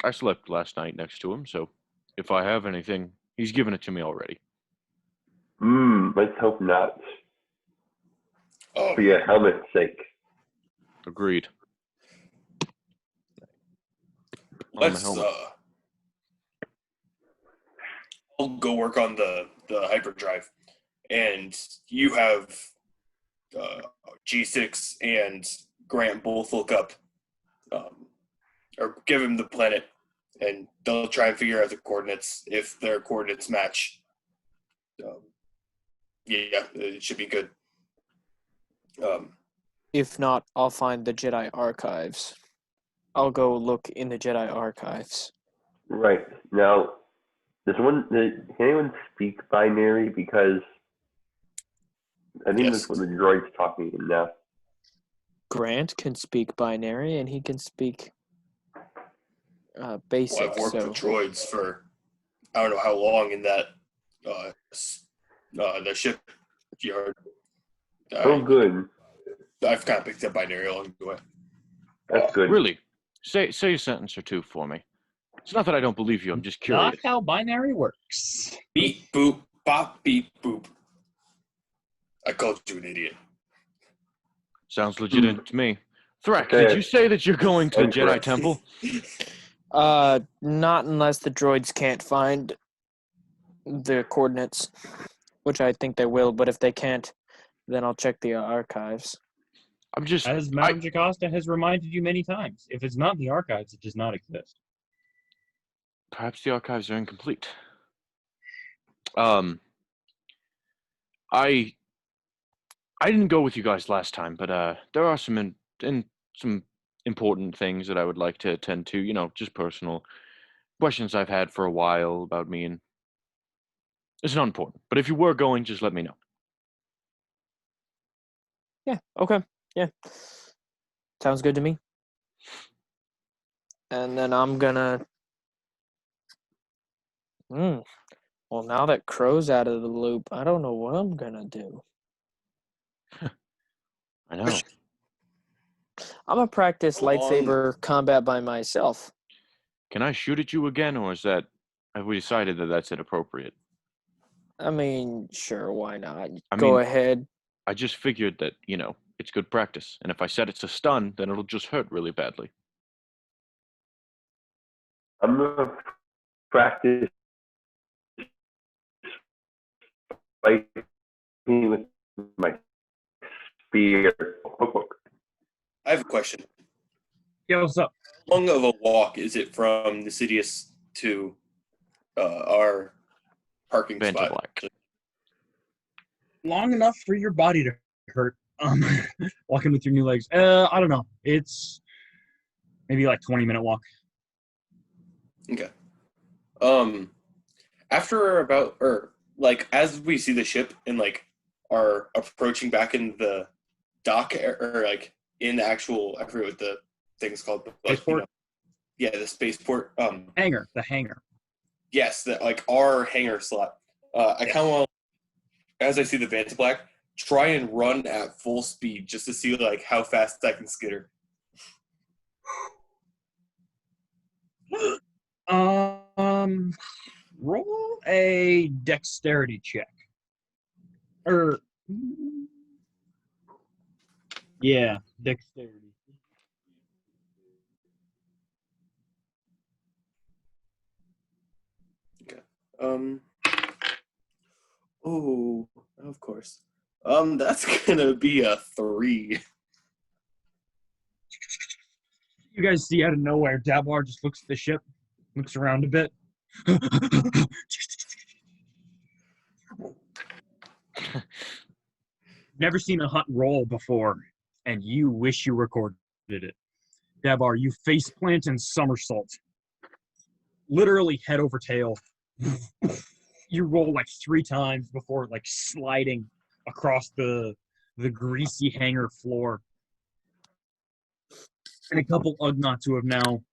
I slept last night next to him, so if I have anything, he's given it to me already. Let's hope not. Oh, For your helmet's sake. Agreed. let's. I'll go work on the hyperdrive, and you have G6 and Grant both look up, or give him the planet, and they'll try and figure out the coordinates. If their coordinates match, yeah, it should be good. If not, I'll find the Jedi archives. I'll go look in the Jedi archives. Right. Now, can anyone speak binary? Because I think Yes. that's what the droid's talking in now. Grant can speak binary, and he can speak basic. Well, I've worked with droids for I don't know how long in that the shipyard. Oh, good. I've kind of picked up binary along the way. That's good. Really? Say a sentence or two for me. It's not that I don't believe you. I'm just curious. Not how binary works. Beep boop bop beep boop. I called you an idiot. Sounds legitimate to me. Thrak, Okay. did you say that you're going to the Jedi Incorrect. Temple? Not unless the droids can't find the coordinates, which I think they will. But if they can't, then I'll check the archives. I'm just. As Madame Jocasta has reminded you many times, if it's not in the archives, it does not exist. Perhaps the archives are incomplete. I didn't go with you guys last time, but there are some some important things that I would like to attend to. Just personal questions I've had for a while about me, and it's not important. But if you were going, just let me know. Yeah. Okay. Yeah. Sounds good to me. And then I'm gonna. Well, now that Crow's out of the loop, I don't know what I'm gonna do. I know. I'm gonna practice How long- lightsaber combat by myself. Can I shoot at you again, or have we decided that that's inappropriate? I mean, sure, why not? I Go mean- ahead. I just figured that, it's good practice. And if I said it's a stun, then it'll just hurt really badly. I'm gonna practice fighting with my spear. I have a question. Yeah, what's up? How long of a walk is it from Nisidius to our parking Vanta spot? Black. Long enough for your body to hurt. Walking with your new legs. I don't know. It's maybe like 20-minute walk. Okay. After as we see the ship and are approaching back in the dock or in the actual, I forget what the thing's called, but Spaceport? Yeah, the spaceport. The hangar. Yes, our hangar slot. I kind of want, as I see the Vanta Black, try and run at full speed just to see how fast I can skitter. Roll a dexterity check. Yeah, dexterity. Oh, of course. That's gonna be a 3. You guys see out of nowhere, Dabar just looks at the ship, looks around a bit. Never seen a hunt roll before, and you wish you recorded it. Dabar, you face plant and somersault. Literally head over tail. You roll 3 times before sliding across the greasy hangar floor. And a couple Ugnaughts who have now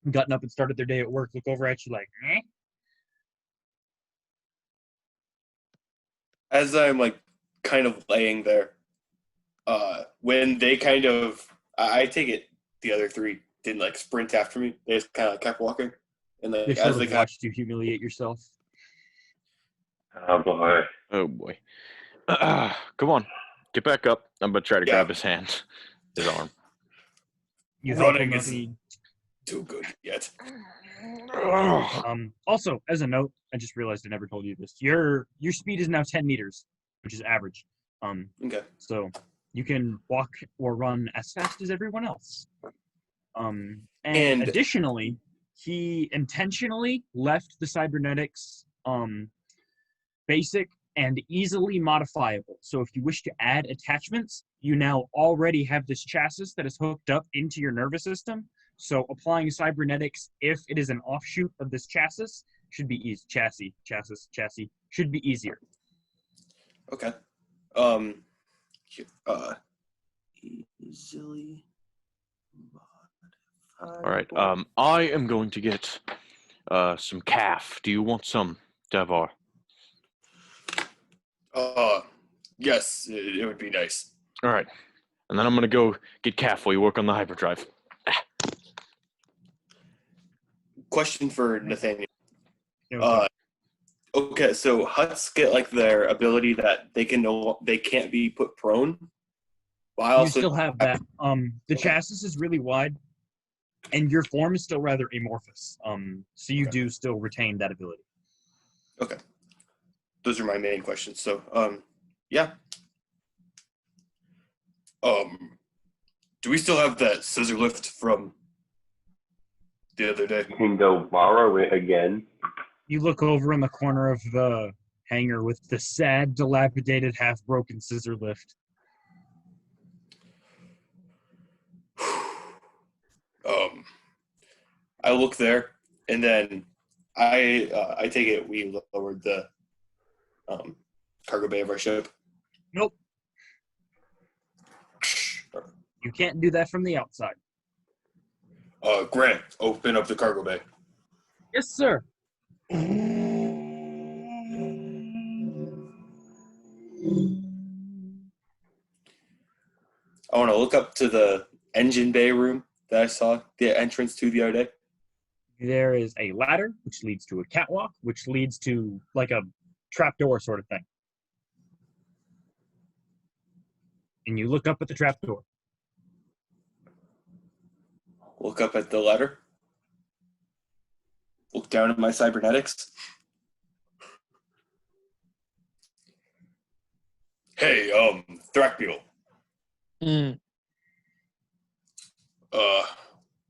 gotten up and started their day at work look over at you like, eh? As I'm kind of laying there, when they kind of, I take it the other 3 didn't sprint after me. They just kind of kept walking, and They as sort they of watched you humiliate yourself. Oh boy. Oh, boy. Come on. Get back up. I'm going to try to grab his hand, his arm. You help Running him up. is too good yet. Also, as a note, I just realized I never told you this. Your speed is now 10 meters, which is average. Okay. So you can walk or run as fast as everyone else. And additionally, he intentionally left the cybernetics basic and easily modifiable. So if you wish to add attachments, you now already have this chassis that is hooked up into your nervous system. So applying cybernetics, if it is an offshoot of this chassis, should be easy. Chassis should be easier. Okay. Easily modified. All right. I am going to get some calf. Do you want some, Davar? Yes, it would be nice. All right. And then I'm going to go get calf while you work on the hyperdrive. Question for Nathaniel. Okay. Okay, so huts get their ability that they can't be put prone. While You still have that. The chassis is really wide, and your form is still rather amorphous. So you do still retain that ability. Okay. Those are my main questions. So, yeah. Do we still have that scissor lift from the other day? You can go borrow it again. You look over in the corner of the hangar with the sad, dilapidated, half-broken scissor lift. I look there, and then I take it we lowered the cargo bay of our ship. Nope. You can't do that from the outside. Grant, open up the cargo bay. Yes, sir. I want to look up to the engine bay room that I saw the entrance to the other day? There is a ladder, which leads to a catwalk, which leads to like a trapdoor sort of thing. And you look up at the trapdoor. Look up at the ladder. Look down at my cybernetics. Hey, Thrakbiel. Mm.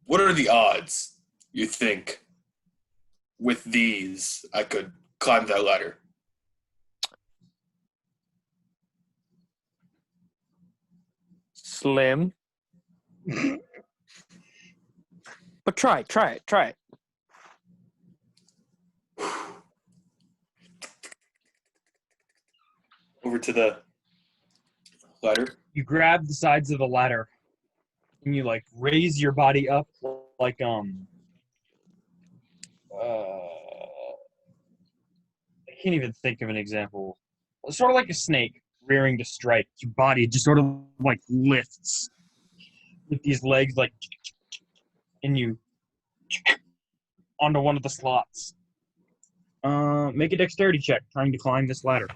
What are the odds, you think, with these I could climb that ladder? Slim. But try it. Over to the ladder. You grab the sides of the ladder and you like raise your body up like I can't even think of an example. Sort of like a snake rearing to strike. Your body just sort of like lifts with these legs like, and you onto one of the slots. Make a dexterity check trying to climb this ladder.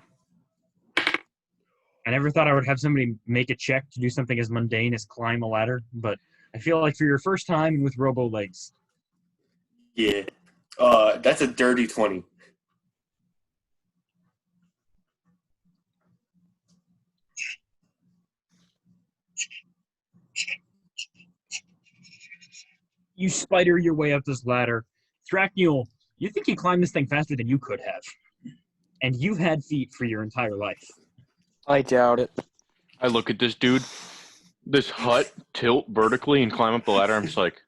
I never thought I would have somebody make a check to do something as mundane as climb a ladder, but I feel like for your first time with robo legs. Yeah. That's a dirty 20. You spider your way up this ladder. Thrakniel, you think you climbed this thing faster than you could have. And you've had feet for your entire life. I doubt it. I look at this dude, this hut tilt vertically and climb up the ladder. I'm just like,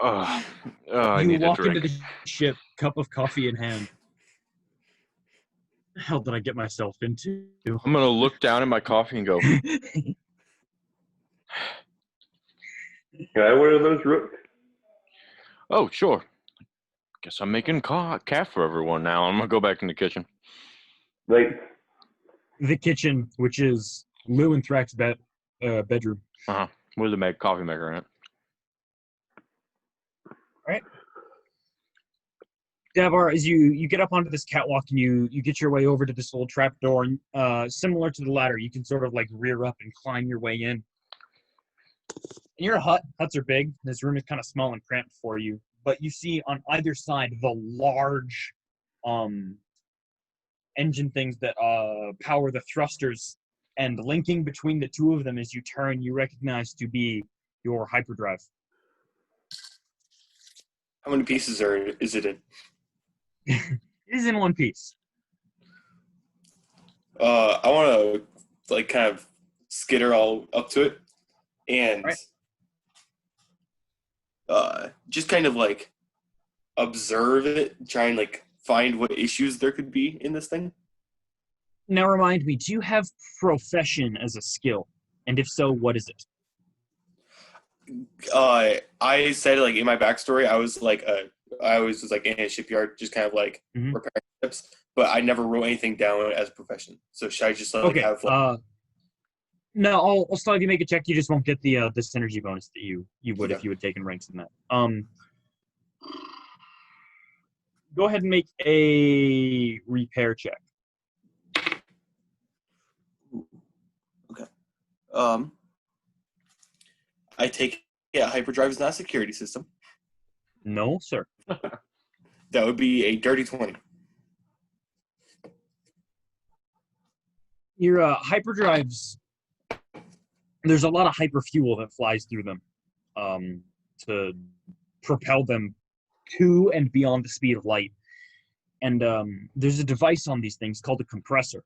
I You need a walk drink. into the ship, cup of coffee in hand. The hell did I get myself into? I'm gonna look down at my coffee and go, Can I have one of those, Rook? oh, sure. Guess I'm making calf for everyone now. I'm gonna go back in the kitchen. Like, The kitchen, which is Lou and Thrak's bedroom. With the coffee maker in it. Davar, as you get up onto this catwalk and you get your way over to this little trap door, similar to the ladder, you can sort of like rear up and climb your way in. And you're a hut. Huts are big. This room is kind of small and cramped for you. But you see on either side the large engine things that power the thrusters. And linking between the two of them as you turn, you recognize to be your hyperdrive. How many pieces is it in? It is in one piece. I want to like kind of skitter all up to it and just kind of like observe it, try and like find what issues there could be in this thing. Now remind me, do you have profession as a skill? And if so, what is it? I said like in my backstory, I was like in a shipyard, just kind of like repairing ships, but I never wrote anything down as a profession. So should I just like have like? No, I'll still have you make a check. You just won't get the synergy bonus that you would if you had taken ranks in that. Go ahead and make a repair check. Okay. I take hyperdrive is not a security system. No, sir. That would be a dirty 20. Your hyperdrives, there's a lot of hyperfuel that flies through them to propel them to and beyond the speed of light. And there's a device on these things called a compressor.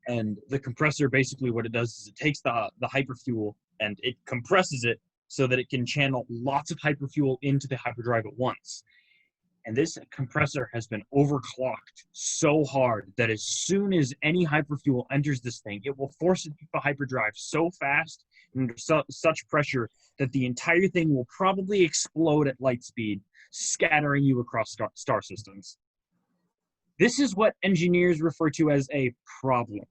And the compressor, basically what it does is it takes the hyperfuel and it compresses it so that it can channel lots of hyperfuel into the hyperdrive at once. And this compressor has been overclocked so hard that as soon as any hyperfuel enters this thing, it will force it through the hyperdrive so fast and under such pressure that the entire thing will probably explode at light speed, scattering you across star systems. This is what engineers refer to as a problem.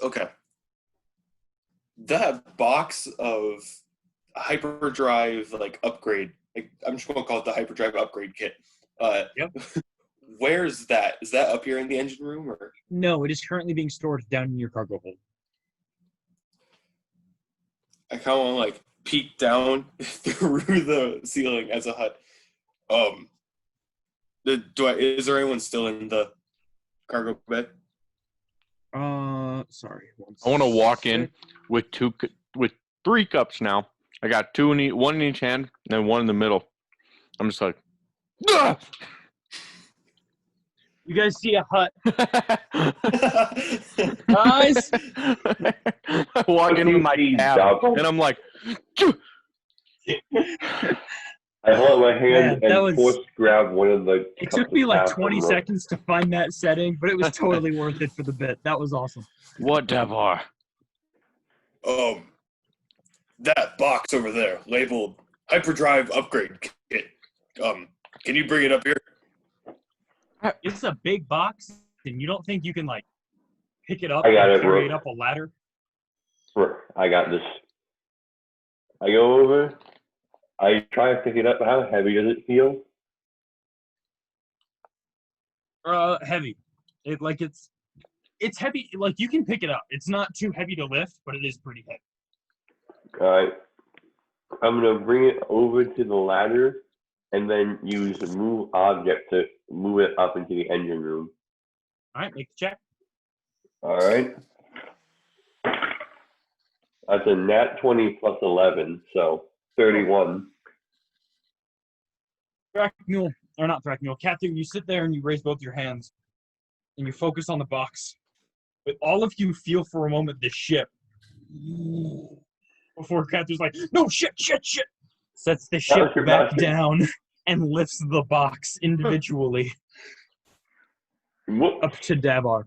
Okay. That box of hyperdrive like upgrade. Like, I'm just gonna call it the hyperdrive upgrade kit. Yep. Where's that? Is that up here in the engine room or? No, it is currently being stored down in your cargo hold. I kind of want to like peek down through the ceiling as a hut. Is there anyone still in the cargo bay? Sorry. I want to walk in with with 3 cups now. I got 2 one in each hand, and then 1 in the middle. I'm just like, "Ugh!" You guys see a hut. Guys! I walk in with my cap, and I'm like, I hold my hand Man, and force grab one of the. It cups took me of like half 20 from Rook. seconds to find that setting, but it was totally worth it for the bit. That was awesome. "What, Devar?" That box over there labeled hyperdrive upgrade kit. Can you bring it up here? It's a big box, and you don't think you can like pick it up I got and it, carry Rook. it up a ladder? I got this. I go over. I try to pick it up. How heavy does it feel? Heavy. It's heavy. Like you can pick it up. It's not too heavy to lift, but it is pretty heavy. All right. I'm gonna bring it over to the ladder, and then use move object to move it up into the engine room. All right, make the check. All right. That's a nat 20 plus 11, so 31. Thrackmule, or not Thrackmule, Cathu, you sit there and you raise both your hands, and you focus on the box. But all of you feel for a moment the ship. Before Cathu's like, no, shit. Sets the ship your back basket. down and lifts the box individually Whoops. up to Davar.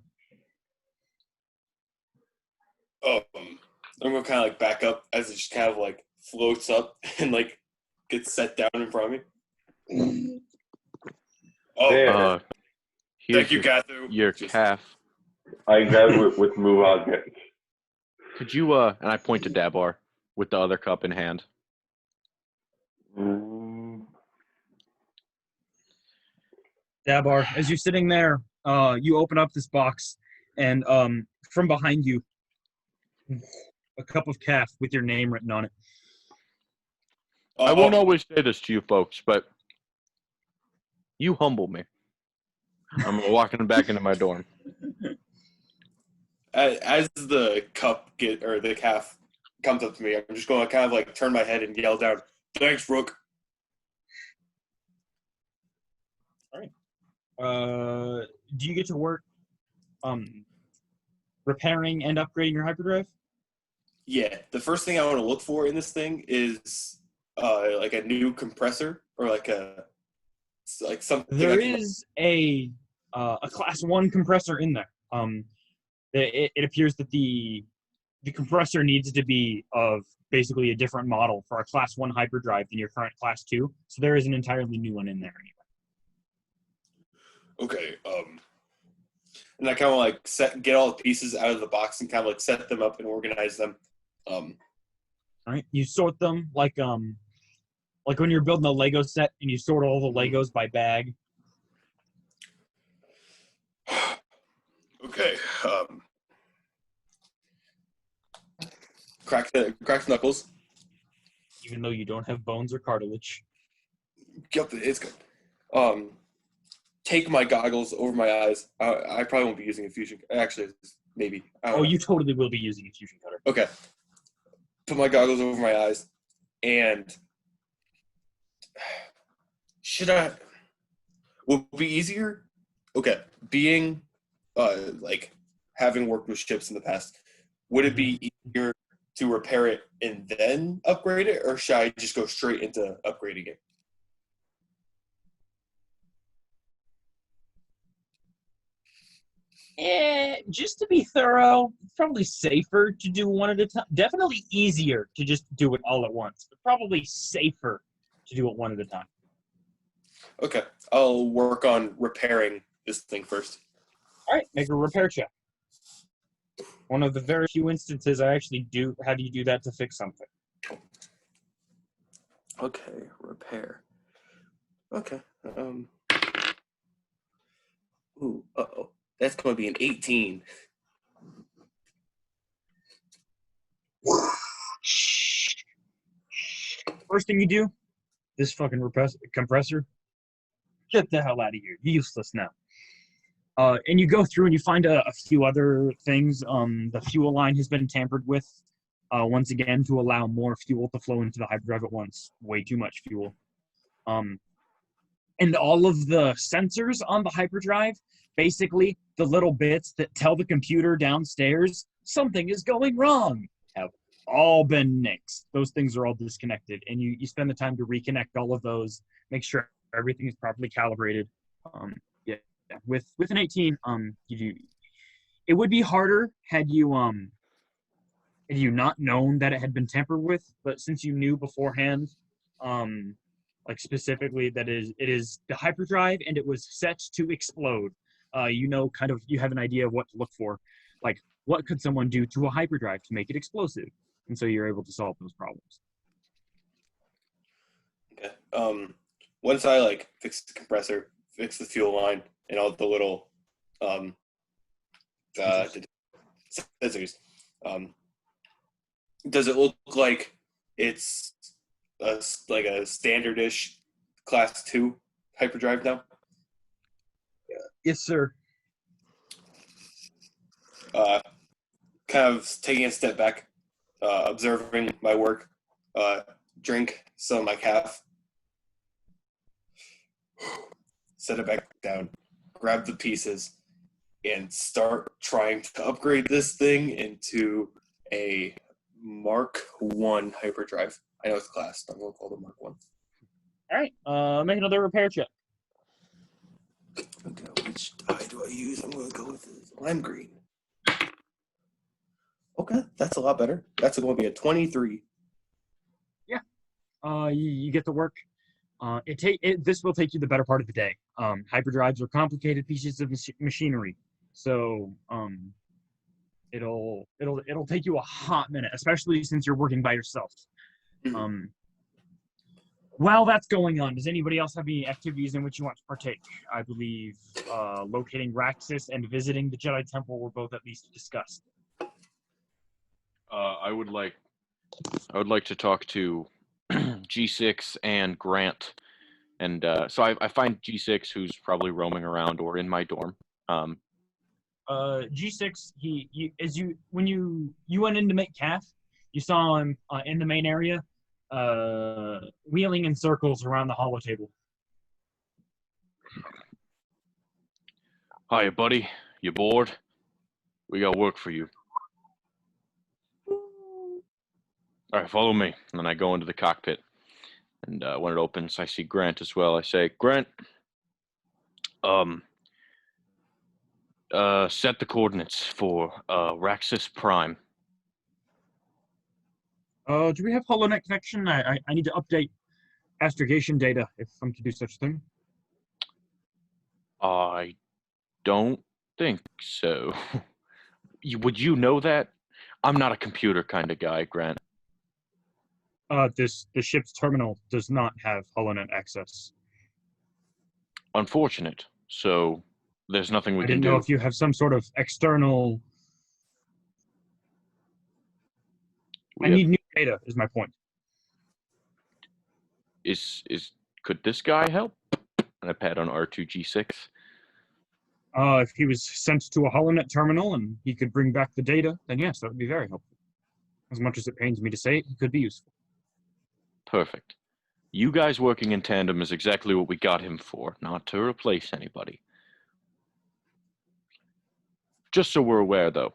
I'm gonna kind of like back up as it just kind of like floats up and like gets set down in front of me. There. Thank you, Kathu. Your Just- calf. I grab it with move object. Could you, and I point to Dabar with the other cup in hand. Dabar, as you're sitting there, you open up this box, and from behind you, a cup of calf with your name written on it. I won't always say this to you folks, but you humble me. I'm walking back into my dorm. As the the calf comes up to me, I'm just going to kind of like turn my head and yell down, "Thanks, Rook." All right. Do you get to work repairing and upgrading your hyperdrive? Yeah, the first thing I want to look for in this thing is like a new compressor or like something. There is a class 1 compressor in there. It appears that the compressor needs to be of basically a different model for a class 1 hyperdrive than your current class 2. So there is an entirely new one in there anyway. Okay. And I kind of like get all the pieces out of the box and kind of like set them up and organize them. All right. You sort them like when you're building a Lego set and you sort all the Legos by bag. Okay. Crack knuckles. Even though you don't have bones or cartilage. Yep, it's good. Take my goggles over my eyes. I probably won't be using a fusion. Actually, maybe. You totally will be using a fusion cutter. Okay. Put my goggles over my eyes, and will it be easier? Okay, being like having worked with ships in the past, would it be easier to repair it and then upgrade it, or should I just go straight into upgrading it? Just to be thorough, it's probably safer to do one at a time. Definitely easier to just do it all at once, but probably safer to do it one at a time. Okay, I'll work on repairing this thing first. All right, make a repair check. One of the very few instances I actually had you do that to fix something. Okay, repair. Okay. Ooh, uh-oh. That's going to be an 18. First thing you do, this fucking compressor, get the hell out of here. You're useless now. And you go through and you find a few other things. The fuel line has been tampered with once again to allow more fuel to flow into the hyperdrive at once. Way too much fuel. And all of the sensors on the hyperdrive, basically the little bits that tell the computer downstairs something is going wrong, have all been nixed. Those things are all disconnected, and you spend the time to reconnect all of those, make sure everything is properly calibrated. Yeah, with an 18, it would be harder had you not known that it had been tampered with, but since you knew beforehand, like specifically that it is the hyperdrive and it was set to explode. You have an idea of what to look for. Like, what could someone do to a hyperdrive to make it explosive? And so you're able to solve those problems. Okay. Once I fix the compressor, fix the fuel line, and all the little sensors, does it look like it's a standardish class 2 hyperdrive now? Yes, sir. Kind of taking a step back, observing my work, drink some of my calf, set it back down, grab the pieces, and start trying to upgrade this thing into a Mark 1 hyperdrive. I know it's class, I'm going to call it Mark 1. All right, make another repair check. Okay, which die do I use? I'm going to go with lime green. Okay, that's a lot better. That's going to be a 23. Yeah, you get to work. This will take you the better part of the day. Hyperdrives are complicated pieces of machinery, so it'll take you a hot minute, especially since you're working by yourself. While that's going on, does anybody else have any activities in which you want to partake? I believe locating Raxus and visiting the Jedi Temple were both at least discussed. I would like to talk to G6 and Grant, and so I find G6, who's probably roaming around or in my dorm. G6, when you went in to make calf, you saw him in the main area, wheeling in circles around the hollow table. Hiya, buddy. You bored? We got work for you. All right, follow me. And then I go into the cockpit. And when it opens, I see Grant as well. I say, Grant, set the coordinates for Raxus Prime. Do we have HoloNet connection? I need to update astrogation data if I'm to do such a thing. I don't think so. Would you know that? I'm not a computer kind of guy, Grant. The ship's terminal does not have HoloNet access. Unfortunate. So there's nothing we can do. I didn't know if you have some sort of external. I need new data. Is my point. Could this guy help? And I pat on R2G6. If he was sent to a HoloNet terminal and he could bring back the data, then yes, that would be very helpful. As much as it pains me to say it, he could be useful. Perfect. You guys working in tandem is exactly what we got him for, not to replace anybody. Just so we're aware, though,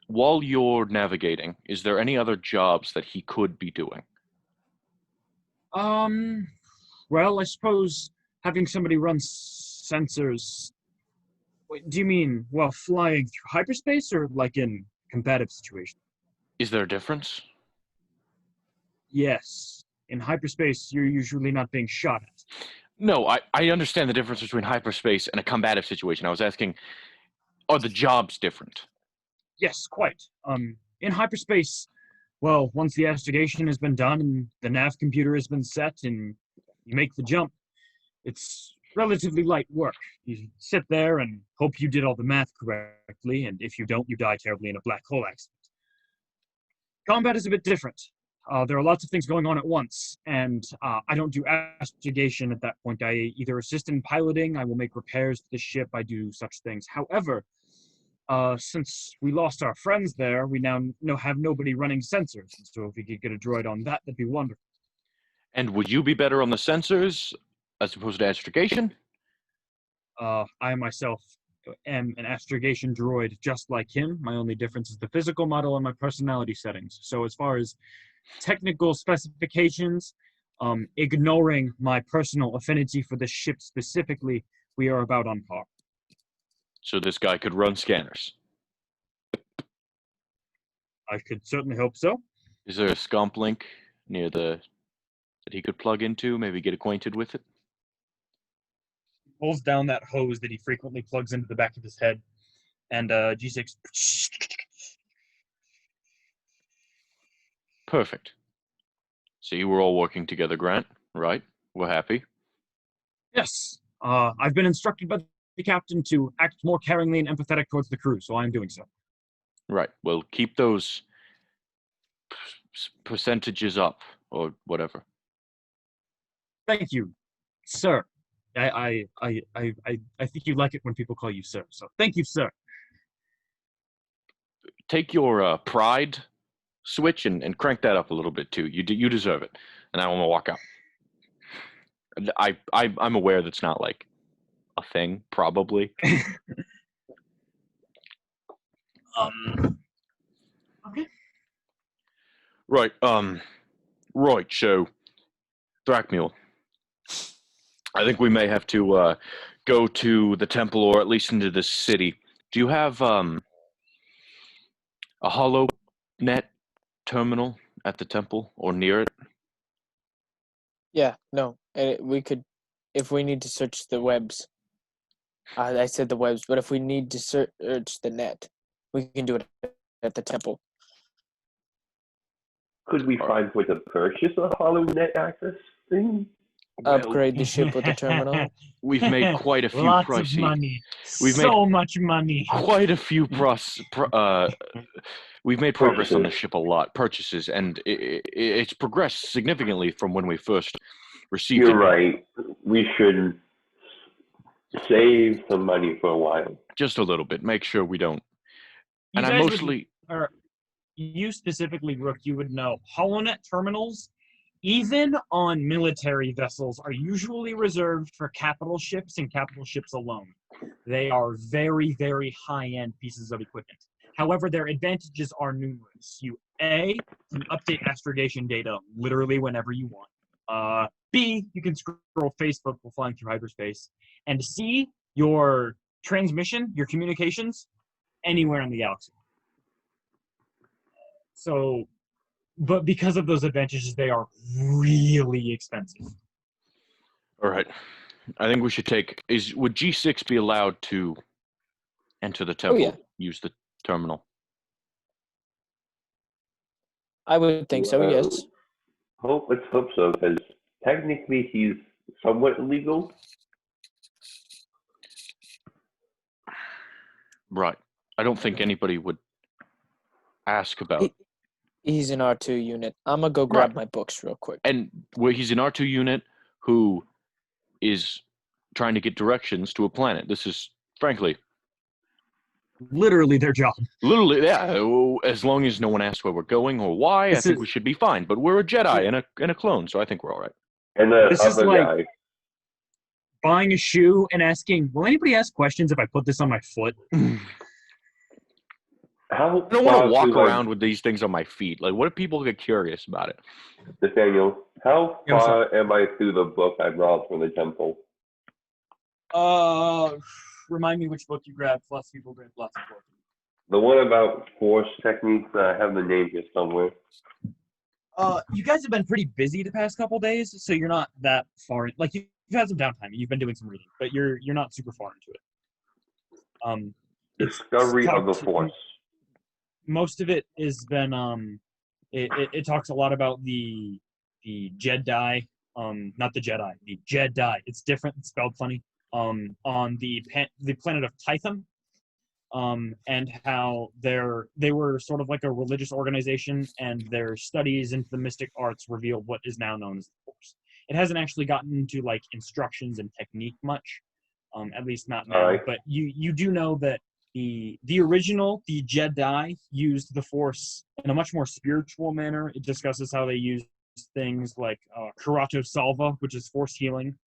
while you're navigating, is there any other jobs that he could be doing? Well, I suppose having somebody run sensors. Wait, do you mean while flying through hyperspace or like in combative situation? Is there a difference? Yes. In hyperspace, you're usually not being shot at. No, I understand the difference between hyperspace and a combative situation. I was asking, Are the jobs different? Yes, quite. In hyperspace, well, once the astrogation has been done and the nav computer has been set and you make the jump, it's relatively light work. You sit there and hope you did all the math correctly, and if you don't, you die terribly in a black hole accident. Combat is a bit different. There are lots of things going on at once, and I don't do astrogation at that point. I either assist in piloting, I will make repairs to the ship, I do such things. However, since we lost our friends there, we now have nobody running sensors. So if we could get a droid on that, that'd be wonderful. And would you be better on the sensors as opposed to astrogation? I myself am an astrogation droid just like him. My only difference is the physical model and my personality settings. So as far as technical specifications, ignoring my personal affinity for the ship specifically, we are about on par. So this guy could run scanners. I could certainly hope so. Is there a scomp link near that he could plug into, maybe get acquainted with it? Pulls down that hose that he frequently plugs into the back of his head, and G6. Perfect. See, we're all working together, Grant, right? We're happy. Yes, I've been instructed by the captain to act more caringly and empathetic towards the crew, so I am doing so. Right. Well, keep those percentages up, or whatever. Thank you, sir. I think you like it when people call you sir, so thank you, sir. Take your pride switch and crank that up a little bit too. You deserve it. And I want to walk out. I'm aware that's not like a thing, probably. Okay. Right. Right. So, Thrakmule, I think we may have to go to the temple, or at least into this city. Do you have a hollow net terminal at the temple or near it? Yeah, no, we could, if we need to search the webs. I said the webs, but if we need to search the net, we can do it at the temple. Could we find where to purchase a hollow net access thing? Upgrade the ship with the terminal. We've made quite a few Lots pricey. of money. We've so much money. Quite a few we've made progress on the Purchases. ship a lot, purchases, and it's progressed significantly from when we first received it. You're right. We should save some money for a while. Just a little bit. Make sure we don't. You And I guys would- mostly or you specifically, Rook, you would know HoloNet terminals, even on military vessels, are usually reserved for capital ships and capital ships alone. They are very, very high-end pieces of equipment. However, their advantages are numerous. You, A, can update astrogation data literally whenever you want. B, you can scroll Facebook while flying through hyperspace. And C, your transmission, your communications, anywhere in the galaxy. So, but because of those advantages, they are really expensive. all right. I think we should would G6 be allowed to enter the temple, yeah. use the terminal? I would think so, yes. Let's hope so, because technically he's somewhat illegal. Right. I don't think anybody would ask about. He's an R2 unit. I'm going to go grab my books real quick. And he's an R2 unit who is trying to get directions to a planet. This is, frankly, Literally their job. literally, yeah. As long as no one asks where we're going or why, I think we should be fine. But we're a Jedi and a clone, so I think we're all right. And the This is other like- guy. Buying a shoe and asking, will anybody ask questions if I put this on my foot? How I don't want to walk far do around with these things on my feet. Like, what if people get curious about it? Nathaniel, how Yeah, what's far am I through the book I brought from the temple? Remind me which book you grabbed. Lots of people grab lots of books. The one about force techniques, I have the name here somewhere. You guys have been pretty busy the past couple days, so you're not that far. Like you've had some downtime. You've been doing some reading, but you're not super far into it. Discovery of the Force. Most of it has been it talks a lot about the Jedi, not the Jedi, the Jedi. It's different, it's spelled funny. On the planet of Tythum, and how they were sort of like a religious organization, and their studies into the mystic arts revealed what is now known as the Force. It hasn't actually gotten into like instructions and technique much, at least not now. Alright. But you do know that the Jedi used the Force in a much more spiritual manner. It discusses how they use things like Karato Salva, which is Force healing,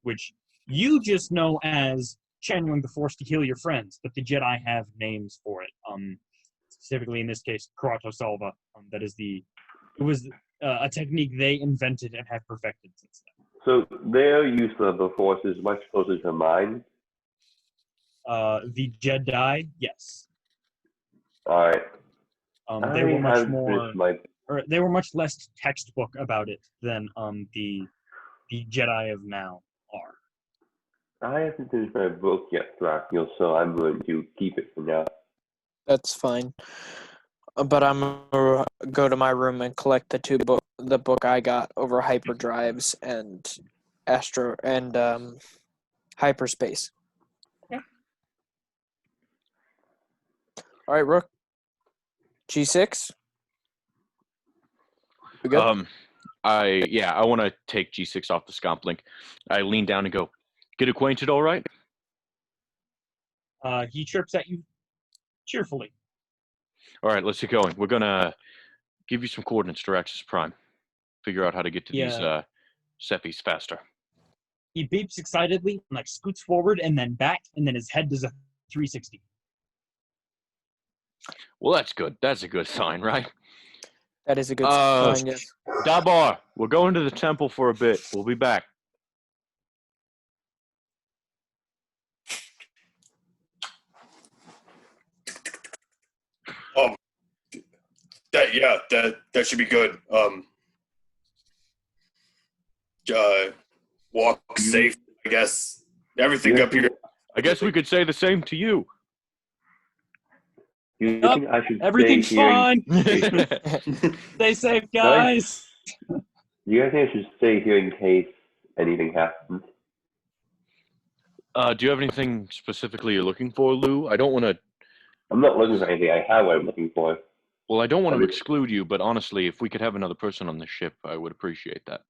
which you just know as channeling the Force to heal your friends, but the Jedi have names for it. Specifically in this case, Karato Salva. It was a technique they invented and have perfected since then. So their use of the Force is much closer to mine. The Jedi, yes. All right. They were much haven't more, finished my. or they were much less textbook about it than the Jedi of now are. I haven't finished my book yet, Thrakiel, so I'm going to keep it for now. That's fine. But I'm gonna go to my room and collect the book I got over hyperdrives and hyperspace. Yeah. All right, Rook. G6. We good? I want to take G6 off the scomp link. I lean down and go, "Get acquainted, all right?" He chirps at you cheerfully. All right, let's get going. We're gonna give you some coordinates to Axis Prime. Figure out how to get to these Seppies faster. He beeps excitedly and like scoots forward and then back, and then his head does a 360. Well, that's good. That's a good sign, right? That is a good sign, yes. Dabar, we're going to the temple for a bit. We'll be back. That should be good. Walk safe, I guess. Everything up here. I guess we could say the same to you. You think I should Everything's stay here? fine. Stay safe, guys. You guys think I should stay here in case anything happens? Do you have anything specifically you're looking for, Lou? I don't want to. I'm not looking for anything. I have what I'm looking for. Well, I don't want to exclude you, but honestly, if we could have another person on the ship, I would appreciate that.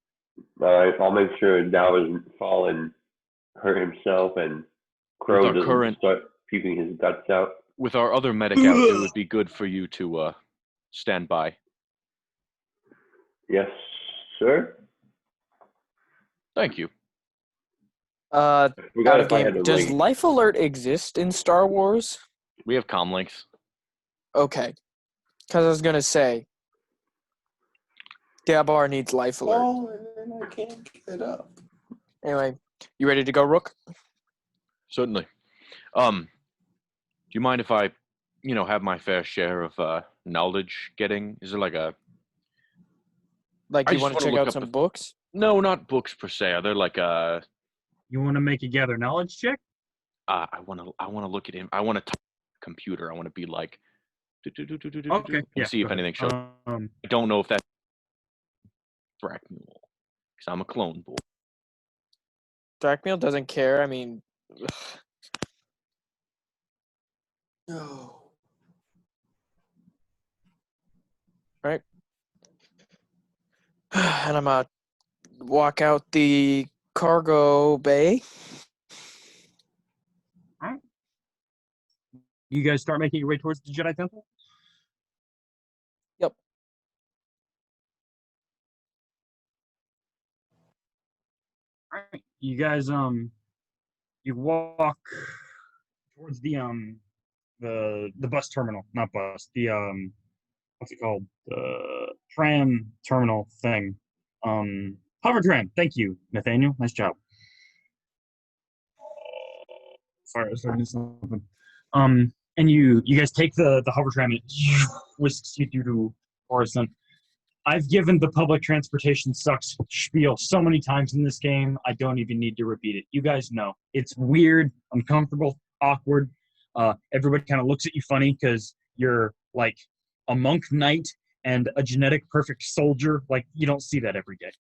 All right, I'll make sure Dow doesn't fall and hurt himself, and Crow doesn't start puking his guts out. With our other medic out, it would be good for you to stand by. Yes, sir. Thank you. Out of game. Does Life Alert exist in Star Wars? We have comm links. Okay. Because I was going to say, Dabar needs Life Alert. Oh, and then I can't get up. Anyway, you ready to go, Rook? Certainly. Do you mind if I, have my fair share of knowledge getting? Is there like a... Like you want to check out some books? No, not books per se. Are there like a... You want to make a gather knowledge check? I want to look at him. I want to talk to the computer. I want to be like... Okay. And see if anything shows. I don't know if that's... Thrackmule. Because I'm a clone boy. Thrackmule doesn't care. I mean... No. Right. And I'm going to walk out the cargo bay. All right. You guys start making your way towards the Jedi Temple? Yep. All right. You guys you walk towards the bus terminal, not bus, the what's it called? The tram terminal thing. Hover tram. Thank you, Nathaniel. Nice job. Sorry, I was starting to something. And you guys take the hover tram and it whisks you through to Coruscant. I've given the public transportation sucks spiel so many times in this game, I don't even need to repeat it. You guys know. It's weird, uncomfortable, awkward. Everybody kind of looks at you funny because you're like a monk knight and a genetic perfect soldier. Like, you don't see that every day.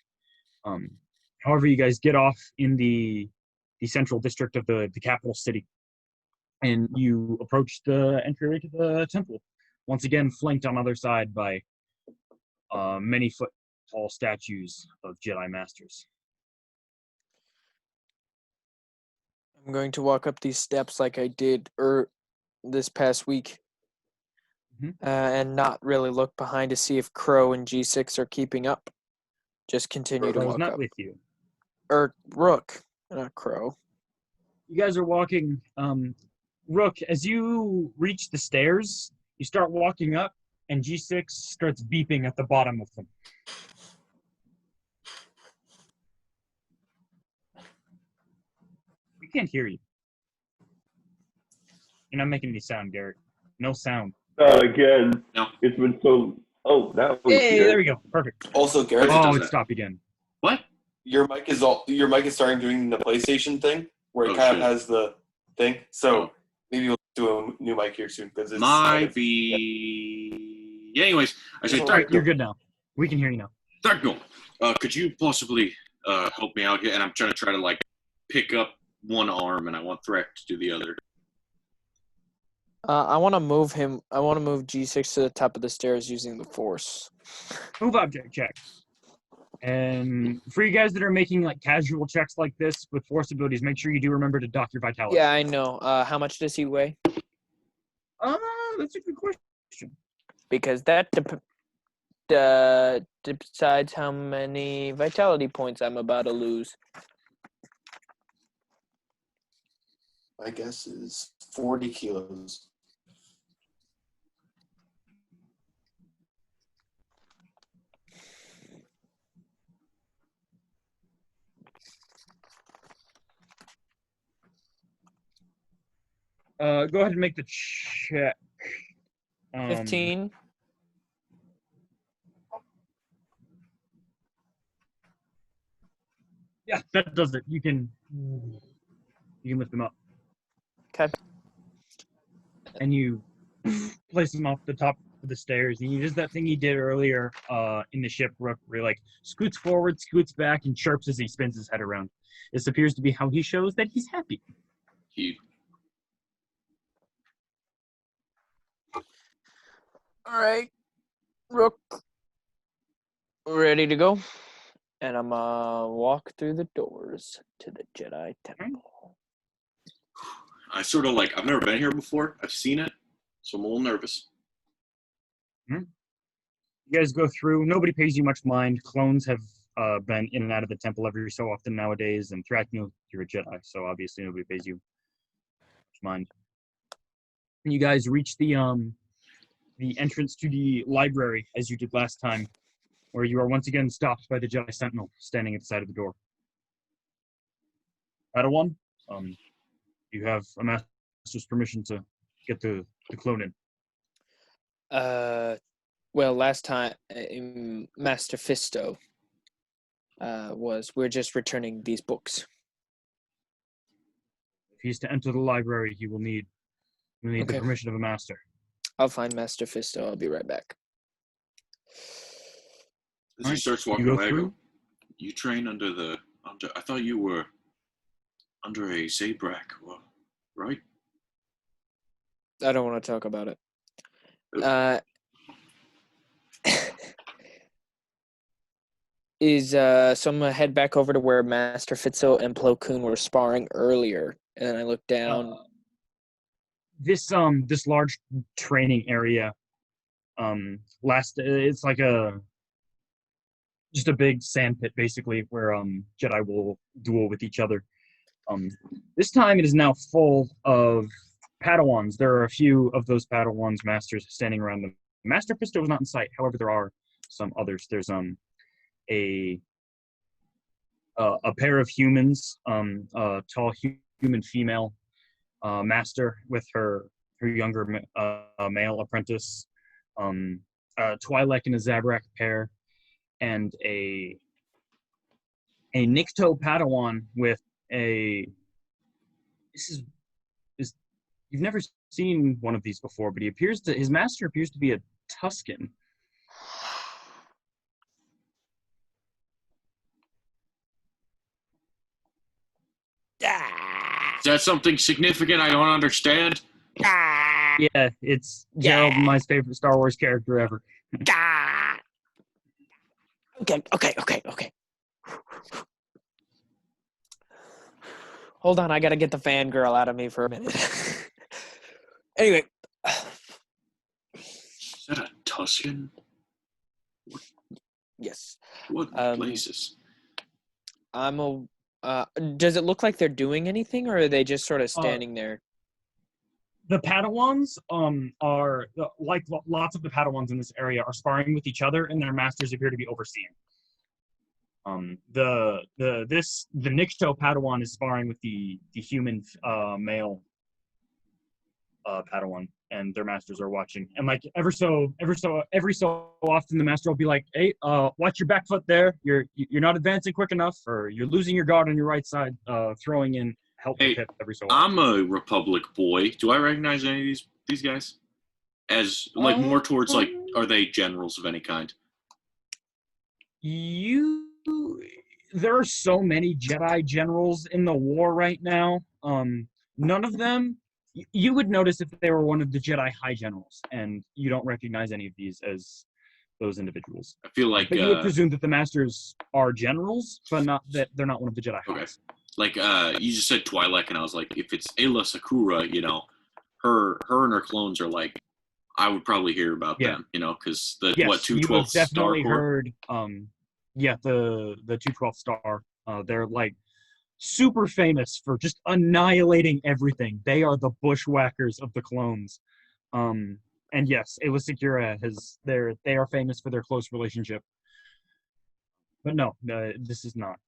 However, you guys get off in the central district of the capital city, and you approach the entryway to the temple. Once again, flanked on either side by many foot tall statues of Jedi Masters. I'm going to walk up these steps like I did this past week, and not really look behind to see if Crow and G6 are keeping up. Just continue to Crow's walk not up. with you. Or Rook, not Crow. You guys are walking. Rook, as you reach the stairs, you start walking up, and G6 starts beeping at the bottom of them. We can't hear you. You're not making any sound, Garrett. No sound. Again. No. It's been so. Oh, that was Hey, here. there we go. Perfect. Also, Garrett, Does Oh, that? it stopped again. What? your mic is starting doing the PlayStation thing where it Oh, kind shit. of has the thing. So Oh. maybe we'll do a new mic here soon because it's Might kind of, be. Yeah, anyways, I say, All All right, start, you're good now. We can hear you now. start going. Could you possibly help me out here? And I'm trying to like pick up one arm, and I want Threk to do the other. I want to move him. I want to move G6 to the top of the stairs using the Force. Move object check. And for you guys that are making like casual checks like this with force abilities, make sure you do remember to dock your vitality. Yeah, I know. How much does he weigh? That's a good question. Because that decides how many vitality points I'm about to lose. my guess is 40 kilos. Go ahead and make the check. 15. Yeah, that does it. You can lift them up. Okay. And you place them off the top of the stairs. And he does that thing he did earlier in the ship where he like scoots forward, scoots back, and chirps as he spins his head around. This appears to be how he shows that he's happy. All right. Rook. Ready to go? And I'm walk through the doors to the Jedi Temple. I sort of like, I've never been here before. I've seen it, so I'm a little nervous. You guys go through. Nobody pays you much mind. Clones have been in and out of the temple every so often nowadays, and Thrak, you're a Jedi, so obviously nobody pays you much mind. And you guys reach the entrance to the library as you did last time, where you are once again stopped by the Jedi Sentinel standing at the side of the door. Padawan, you have a master's permission to get the clone in. Well, last time Master Fisto we're just returning these books. If he's to enter the library, he will need the Okay. permission of a master. I'll find Master Fisto. I'll be right back. As he Alright, starts you walking go away, I through? go, you train under I thought you were under a Zabrak, right? I don't want to talk about it. So I'm gonna head back over to where Master Fitzo and Plo Koon were sparring earlier, and then I look down. This large training area, it's like just a big sand pit basically where Jedi will duel with each other. This time it is now full of Padawans. There are a few of those Padawans masters standing around them. Master Fisto is not in sight. However, there are some others. There's a pair of humans, a tall human female master with her younger male apprentice, a Twi'lek and a Zabrak pair, and a Nikto Padawan with a this You've never seen one of these before, but his master appears to be a Tuscan. Is that something significant I don't understand? Yeah, it's Gerald, my favorite Star Wars character ever. Okay. Hold on, I gotta get the fangirl out of me for a minute. Anyway. Is that a Tuscan? Yes. What places? Does it look like they're doing anything, or are they just sort of standing there? The Padawans are like lots of the Padawans in this area are sparring with each other, and their masters appear to be overseeing. The Nikto Padawan is sparring with the human male Padawan, and their masters are watching. And like every so often, the master will be like, "Hey, watch your back foot there. You're not advancing quick enough, or you're losing your guard on your right side." Throwing in help Hey, hip every so often. I'm a Republic boy. Do I recognize any of these guys? As like more towards like, are they generals of any kind? There are so many Jedi generals in the war right now. None of them you would notice if they were one of the Jedi High Generals, and you don't recognize any of these as those individuals. I feel like But you would presume that the masters are generals, but not that they're not one of the Jedi Highs. Like you just said Twi'lek, and I was like, if it's Ayla Sakura, her and her clones are like, I would probably hear about them, because the Yes, 212th Star definitely Corps. heard. The 212th Star. They're like super famous for just annihilating everything. They are the bushwhackers of the clones. And yes, Ayla Sakura they are famous for their close relationship. But no, this is not.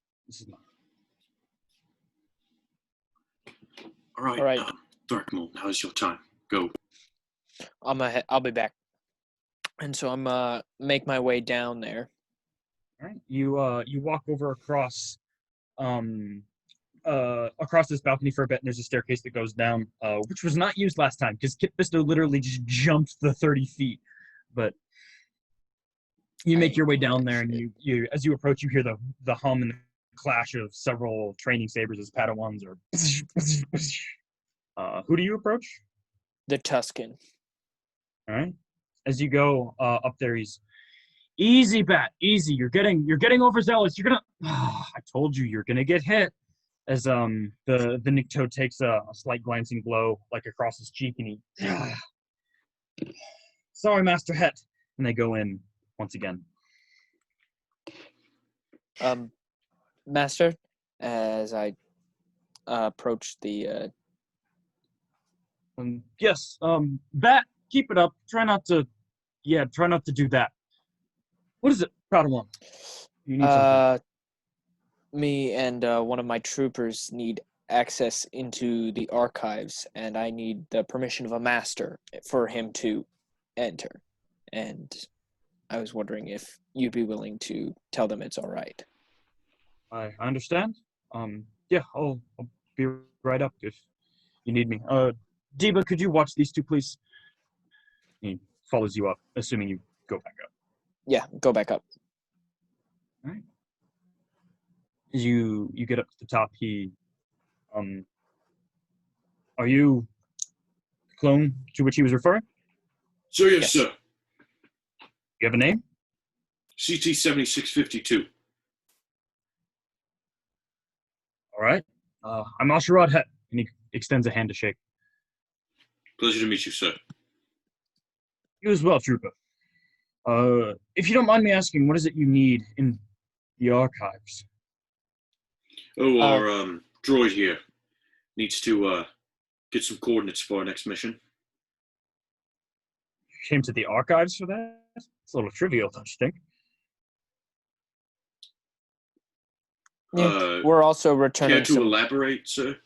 All right. Dark Moon, now is your time. Go. I'll be back. And so I'm make my way down there. All right. You walk over across this balcony for a bit, and there's a staircase that goes down, which was not used last time because Kit Fisto literally just jumped the 30 feet. But you make your way down there, and you as you approach, you hear the hum and the clash of several training sabers as Padawans are. Who do you approach? The Tuscan. All right. As you go up there, he's easy, Bat, easy. You're getting overzealous. You're gonna. I told you, you're gonna get hit. As the Nikto takes a slight glancing blow like across his cheek, and he. Sorry, Master Het. And they go in once again. Master, as I approach the. Yes, Bat, keep it up. Try not to do that. What is it, Padawan? You need something. Me and one of my troopers need access into the archives, and I need the permission of a master for him to enter. And I was wondering if you'd be willing to tell them it's all right. I understand. Yeah, I'll be right up if you need me. Deba, could you watch these two, please? He follows you up, assuming you go back up. Yeah, go back up. All right. As you get up to the top, are you the clone to which he was referring? So yes, sir. You have a name? CT-7652. All right. I'm Asherad Het, and he extends a hand to shake. Pleasure to meet you, sir. You as well, Trooper. If you don't mind me asking, what is it you need in the archives? Oh, our droid here needs to get some coordinates for our next mission. You came to the archives for that? It's a little trivial, don't you think? Yeah, we're also returning. Care to elaborate, sir?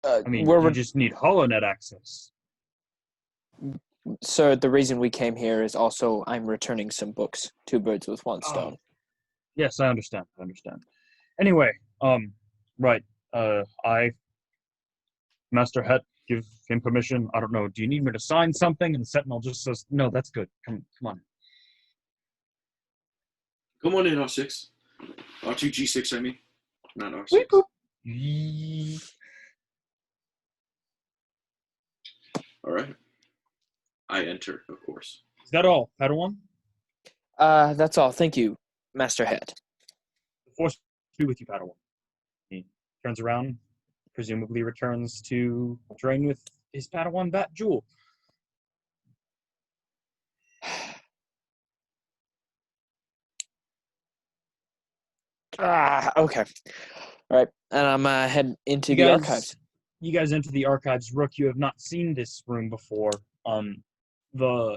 I mean, you just need HoloNet access. Sir, the reason we came here is also I'm returning some books. Two birds with one stone. Yes, I understand. Anyway, right. I, Master Het, give him permission. I don't know. Do you need me to sign something? And the Sentinel just says, no, that's good. Come on. Come on in, R6. R2G6, I mean. Not R6. Weep, boop. All right. I enter, of course. Is that all, Padawan? That's all. Thank you, Master Head. The Force be with you, Padawan. He turns around, presumably returns to train with his Padawan Bat Jewel. Okay. All right. And I'm heading into the archives. You guys enter the archives. Rook, you have not seen this room before.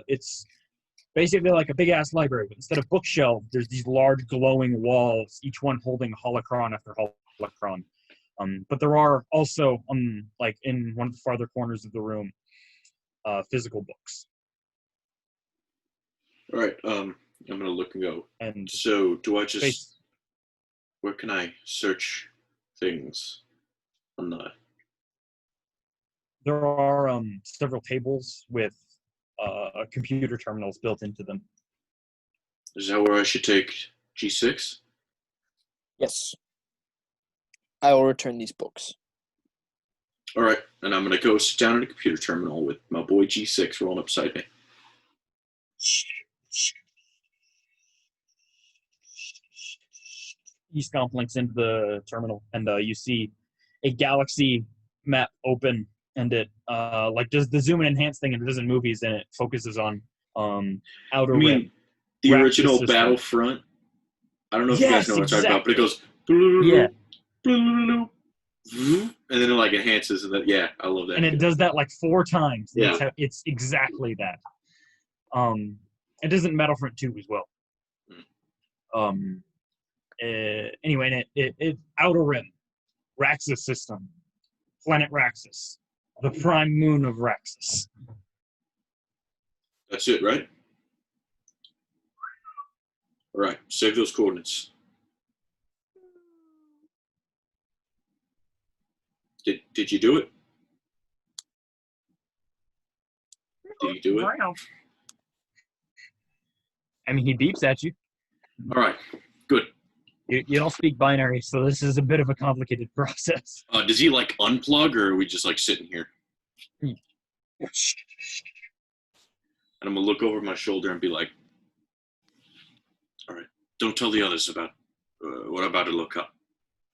It's basically like a big-ass library, but instead of bookshelves, there's these large glowing walls, each one holding holocron after holocron. But there are also, like in one of the farther corners of the room, physical books. All right. I'm gonna look and go. And so, do I just? Where can I search things on the? There are several tables with computer terminals built into them. Is that where I should take G6? Yes. I will return these books. All right, and I'm gonna go sit down at a computer terminal with my boy G6 rolling up beside me. E-Scomp links into the terminal, and you see a galaxy map open, and it like does the zoom and enhance thing it does in movies, and it focuses on outer rim. The original system. Battlefront. I don't know if you guys know what I'm talking about, but it goes and then it like enhances, and then I love that. And it does that like 4 times. Yeah, it's exactly that. It does it in Battlefront 2 as well. Anyway, it outer rim, Raxus system, planet Raxus, the prime moon of Raxus. That's it, right? All right, save those coordinates. Did you do it? Did you do it? I mean, he beeps at you. All right, good. You don't speak binary, so this is a bit of a complicated process. Does he like unplug, or are we just like sitting here? And I'm gonna look over my shoulder and be like, "All right, don't tell the others about what I'm about to look up."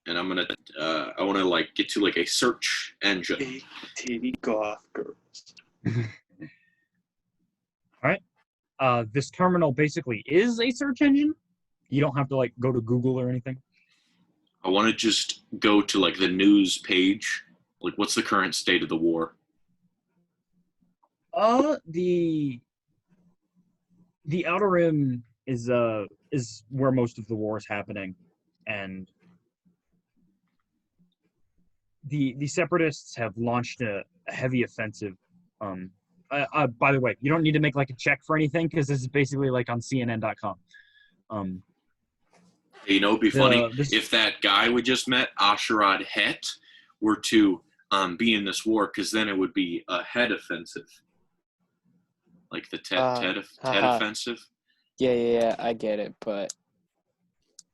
And I'm gonna, I want to like get to like a search engine. Big titty goth girls. All right. This terminal basically is a search engine. You don't have to like go to Google or anything. I want to just go to like the news page. Like, what's the current state of the war? The Outer Rim is where most of the war is happening, and the Separatists have launched a heavy offensive. By the way, you don't need to make like a check for anything because this is basically like on CNN.com. You know, it'd be funny if that guy we just met, Asherad Het, were to be in this war, because then it would be a head offensive. Like the Ted offensive. Yeah, I get it, but...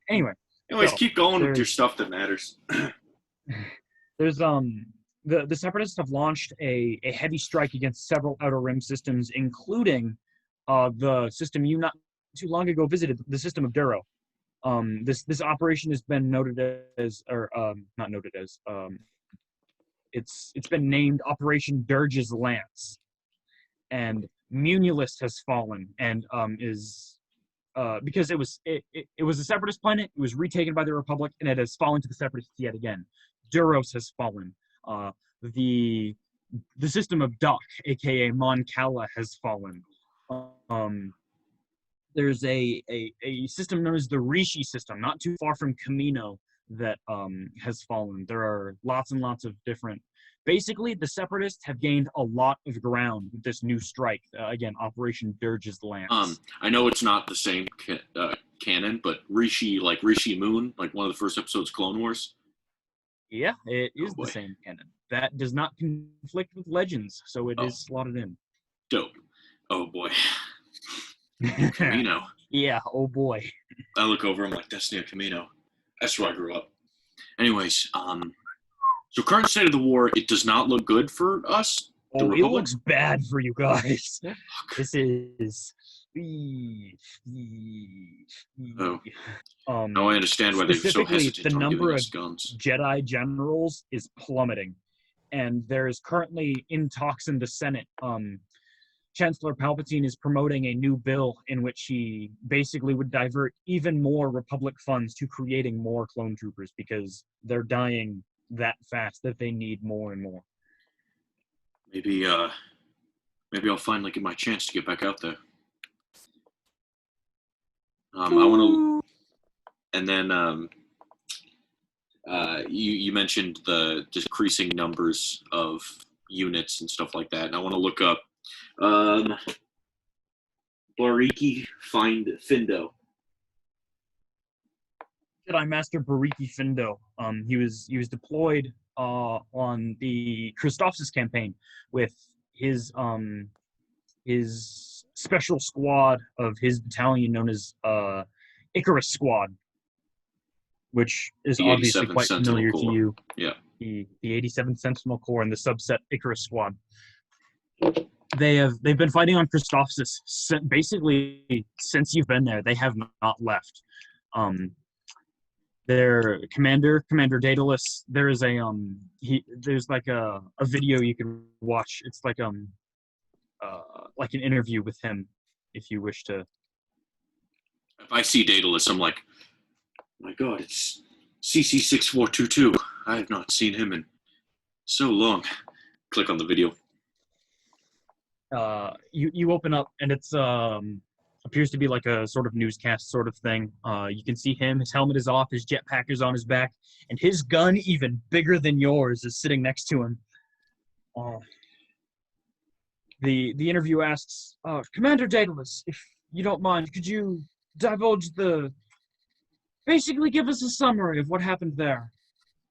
Anyways, so, keep going with your stuff that matters. There's, the Separatists have launched a heavy strike against several Outer Rim systems, including the system you not too long ago visited, the system of Duro. This operation has been noted as, or not noted as, it's been named Operation Dirge's Lance, and Munulist has fallen, and is because it was a Separatist planet, it was retaken by the Republic, and it has fallen to the Separatists yet again. Duros has fallen. The system of Doc, aka Mon Cala, has fallen. There's a system known as the Rishi system, not too far from Camino, that has fallen. There are lots and lots of different... Basically, the Separatists have gained a lot of ground with this new strike. Again, Operation Dirge's Lance. I know it's not the same canon, but Rishi, like Rishi Moon, like one of the first episodes of Clone Wars. Yeah, it Oh is the boy. same canon. That does not conflict with Legends, so it Oh. is slotted in. Dope. Oh boy. Camino. Yeah, oh boy. I look over, I'm like, that's near Camino. That's where I grew up. Anyways, so current state of the war, it does not look good for us. The Oh, it Republic. looks bad for you guys. This is. Oh. Now I understand why they're so Specifically, hesitant the on number giving of us guns. Jedi generals is plummeting, and there is currently in talks in the Senate. Chancellor Palpatine is promoting a new bill in which he basically would divert even more Republic funds to creating more clone troopers because they're dying that fast that they need more and more. Maybe I'll finally get my chance to get back out there. I want to, and then you mentioned the decreasing numbers of units and stuff like that, and I want to look up Bariki Findo. Jedi Master Bariki Findo. He was deployed on the Christophsis campaign with his special squad of his battalion known as Icarus Squad, which is The obviously 87th quite Sentinel familiar Corps. to you. Yeah. The 87th Sentinel Corps and the subset Icarus Squad. They've been fighting on Christophsis basically since you've been there. They have not left. Their Commander Daedalus. There is there's like a video you can watch. It's like an interview with him, if you wish to. If I see Daedalus, I'm like, my God, it's CC6422. I have not seen him in so long. Click on the video. You open up and it's appears to be like a sort of newscast sort of thing. You can see him, his helmet is off, his jetpack is on his back, and his gun, even bigger than yours, is sitting next to him. The interview asks, Commander Daedalus, if you don't mind, could you divulge basically give us a summary of what happened there?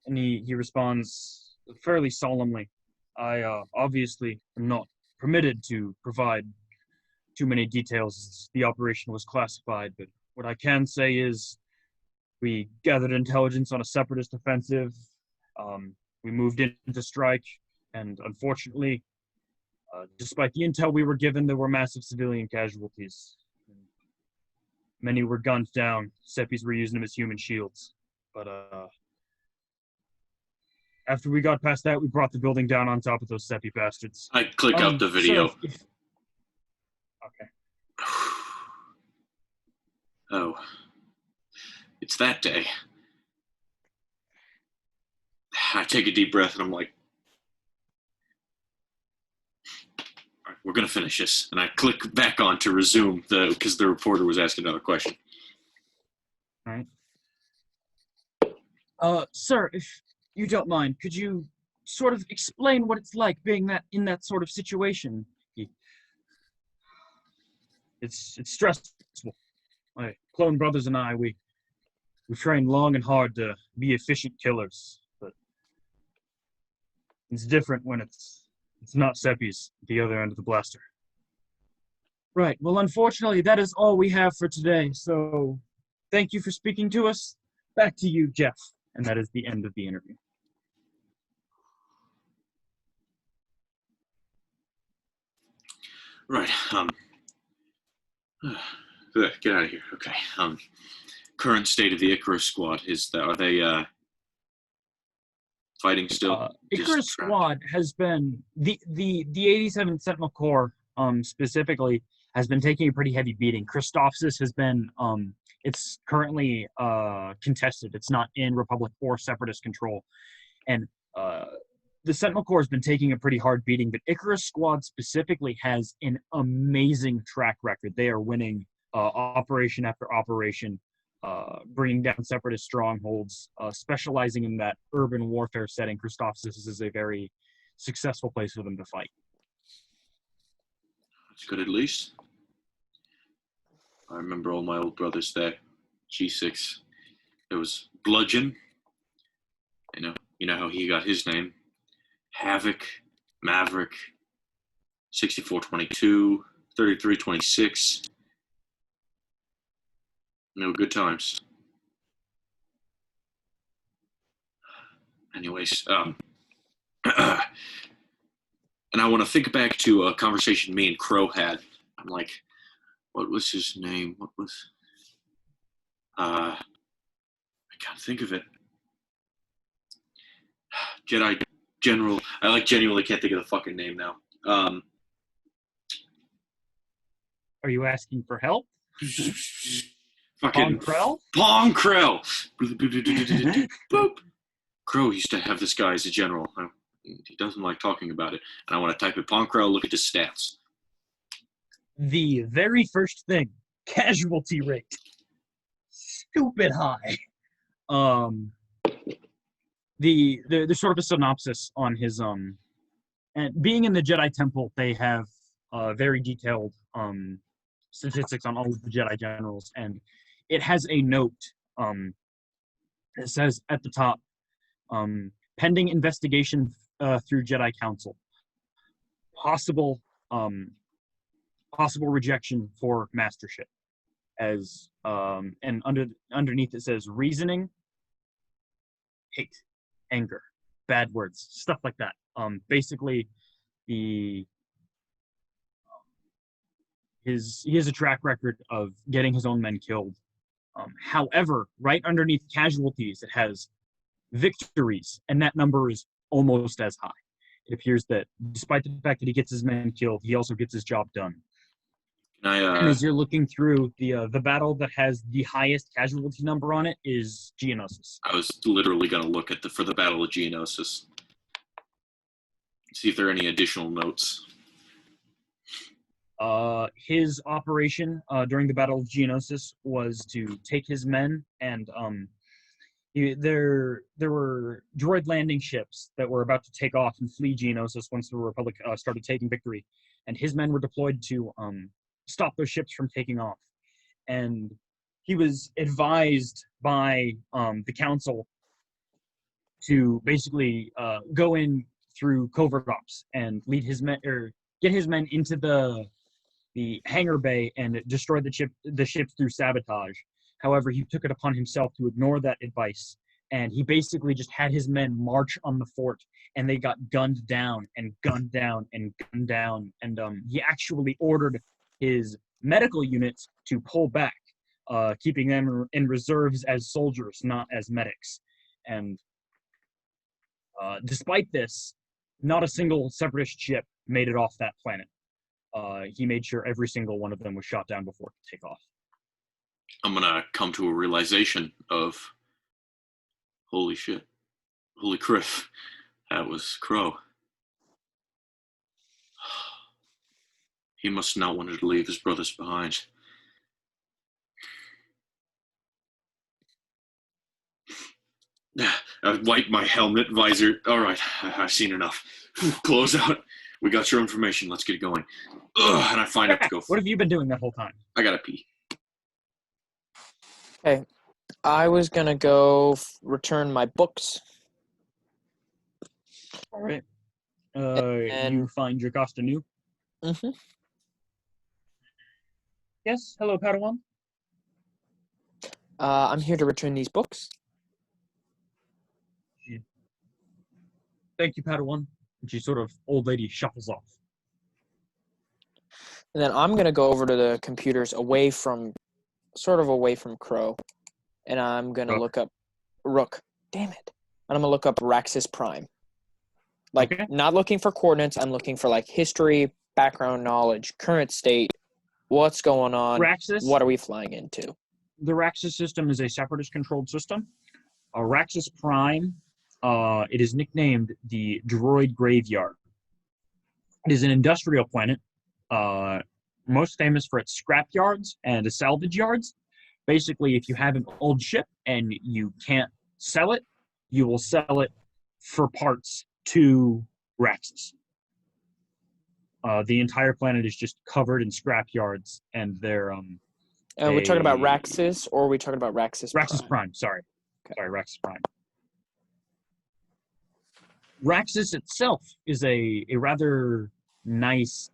And he responds fairly solemnly, I obviously am not permitted to provide too many details. The operation was classified, but what I can say is we gathered intelligence on a separatist offensive. We moved in to strike, and unfortunately, despite the intel we were given, there were massive civilian casualties. Many were gunned down. Seppies were using them as human shields. But after we got past that, we brought the building down on top of those Seppi bastards. I click up the video. Sir, okay. Oh. It's that day. I take a deep breath and I'm like, all right, we're going to finish this. And I click back on to resume because the reporter was asking another question. All right. Sir, if you don't mind, could you sort of explain what it's like being in that sort of situation? It's stressful. My clone brothers and I, we trained long and hard to be efficient killers, but it's different when it's not Seppies at the other end of the blaster. Right. Well, unfortunately, that is all we have for today. So, thank you for speaking to us. Back to you, Jeff. And that is the end of the interview. Right. Get out of here. Okay. Current state of the Icarus Squad are they fighting still? Icarus Squad has been the 87th Sentinel Corps specifically has been taking a pretty heavy beating. Christophsis has been it's currently contested. It's not in Republic or Separatist control, and the Sentinel Corps has been taking a pretty hard beating. But Icarus Squad specifically has an amazing track record. They are winning operation after operation, bringing down Separatist strongholds, specializing in that urban warfare setting. Christophsis is a very successful place for them to fight. That's good, at least. I remember all my old brothers there. G6. It was bludgeon. You know, You know how he got his name? Havoc, Maverick, 6422, 3326. No good times. Anyways, and I want to think back to a conversation me and Crow had. I'm like, what was his name? What was... I can't think of it. Jedi General. I genuinely can't think of the fucking name now. Are you asking for help? Fucking Krell? Pong Krell. Boop. Crow used to have this guy as a general. He doesn't like talking about it. And I want to type it Pong Krell, look at his stats. The very first thing, casualty rate. Stupid high. There's sort of a synopsis on his and being in the Jedi Temple, they have very detailed statistics on all of the Jedi generals, and it has a note. It says at the top, pending investigation through Jedi Council, possible rejection for mastership, as and underneath it says reasoning, hate, anger, bad words, stuff like that. Basically, he has a track record of getting his own men killed. However, right underneath casualties, it has victories, and that number is almost as high. It appears that despite the fact that he gets his men killed, he also gets his job done. And as you're looking through, the battle that has the highest casualty number on it is Geonosis. I was literally going to look at for the Battle of Geonosis. See if there are any additional notes. His operation during the Battle of Geonosis was to take his men, and there were droid landing ships that were about to take off and flee Geonosis once the Republic started taking victory, and his men were deployed to stop those ships from taking off. And he was advised by the council to basically go in through covert ops and lead his men, or get his men into the hangar bay and destroy the ships through sabotage. However, he took it upon himself to ignore that advice, and he basically just had his men march on the fort, and they got gunned down and gunned down and gunned down. And he actually ordered his medical units to pull back, keeping them in reserves as soldiers, not as medics. And despite this, not a single Separatist ship made it off that planet. He made sure every single one of them was shot down before takeoff. I'm going to come to a realization of, holy shit, holy criff, that was Crow. He must not wanted to leave his brothers behind. I wiped my helmet, visor. All right, I've seen enough. Close out. We got your information. Let's get going. Ugh, and I find out to go. What have you been doing that whole time? I gotta pee. Okay, I was gonna go return my books. All right. You find your costume. Mm-hmm. Yes. Hello, Padawan. I'm here to return these books. Thank you, Padawan. And she sort of, old lady, shuffles off. And then I'm going to go over to the computers away from Crow. And I'm going to look up Rook. Damn it. And I'm going to look up Raxus Prime. Not looking for coordinates. I'm looking for, history, background knowledge, current state, what's going on, Raxus? What are we flying into? The Raxus system is a Separatist-controlled system. Raxus Prime, it is nicknamed the Droid Graveyard. It is an industrial planet, most famous for its scrap yards and salvage yards. Basically, if you have an old ship and you can't sell it, you will sell it for parts to Raxus. The entire planet is just covered in scrap yards, and they're Are we talking about Raxus, or are we talking about Raxus Prime? Raxus Prime, sorry. Okay. Sorry, Raxus Prime. Raxus itself is a rather nice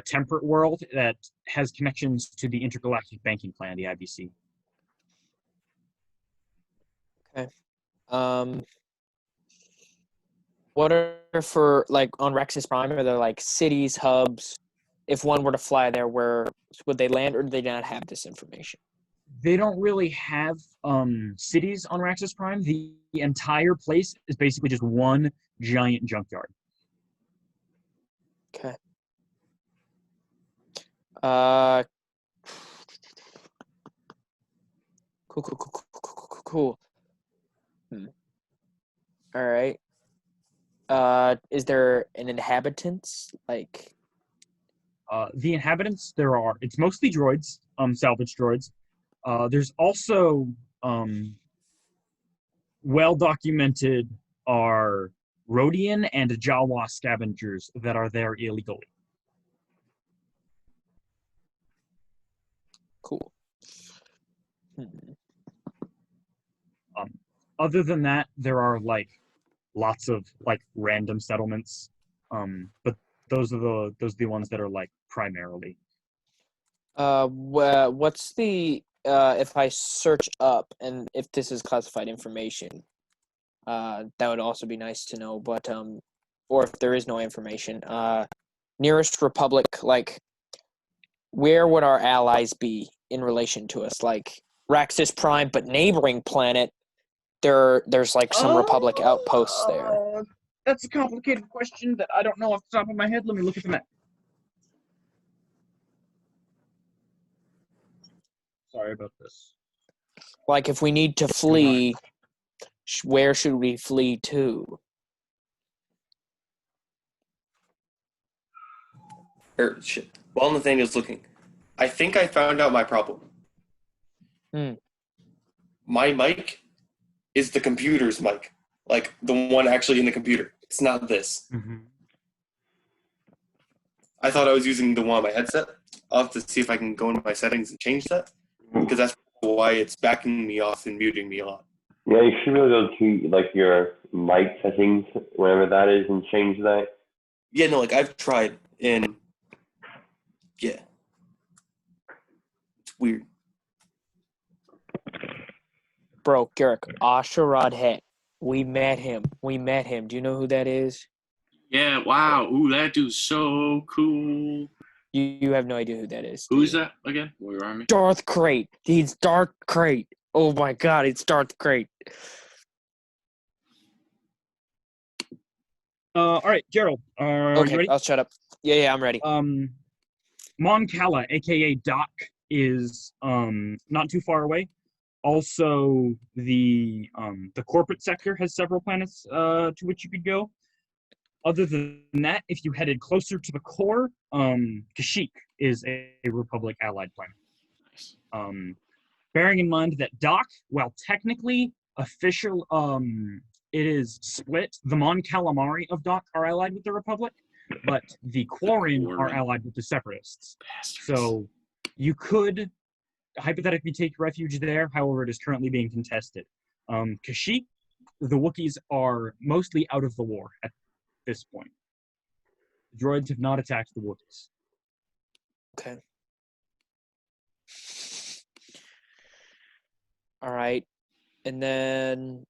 temperate world that has connections to the Intergalactic Banking Plan, the IBC. Okay. What are for like on Rexus Prime? Are there like cities, hubs? If one were to fly there, where would they land, or do they not have this information? They don't really have cities on Raxus Prime. The entire place is basically just one giant junkyard. Okay. Cool. All right. Is there an inhabitants like? The inhabitants, it's mostly droids, salvage droids. There's also well-documented are Rhodian and Jawa scavengers that are there illegally. Cool. Other than that, there are like lots of like random settlements, but those are the ones that are like primarily. What's the if I search up, and if this is classified information, that would also be nice to know. But or if there is no information, nearest republic, like where would our allies be in relation to us? Like Raxus Prime, but neighboring planet. There's like some republic outposts there. That's a complicated question that I don't know off the top of my head. Let me look at the map. Sorry about this. Like if we need to flee, where should we flee to? Shit. While Nathaniel's looking, I think I found out my problem. My mic is the computer's mic, like the one actually in the computer. It's not this. Mm-hmm. I thought I was using the one on my headset. I'll have to see if I can go into my settings and change that, because that's why it's backing me off and muting me a lot. Yeah, you should be able to go to like your mic settings, whatever that is, and change that. Yeah, no, like I've tried, and yeah, it's weird. Bro, Garrick, Asharad Het. We met him. Do you know who that is? Yeah, wow. Ooh, that dude's so cool. You have no idea who that is. Who is that again? Where are me? Darth Crate. He's Darth Crate. Oh my god, it's Darth Crate. All right, Gerald. Okay, you ready? I'll shut up. Yeah, I'm ready. Mon Cala, aka Doc, is not too far away. Also, the corporate sector has several planets to which you could go. Other than that, if you headed closer to the core, Kashyyyk is a Republic allied planet. Bearing in mind that Doc, while technically official, it is split. The Mon Calamari of Doc are allied with the Republic, but the Quarren are allied with the Separatists. Bastards. So you could hypothetically take refuge there. However, it is currently being contested. Kashyyyk, the Wookiees are mostly out of the war at this point. The droids have not attacked the Wookiees. Okay. All right. And then,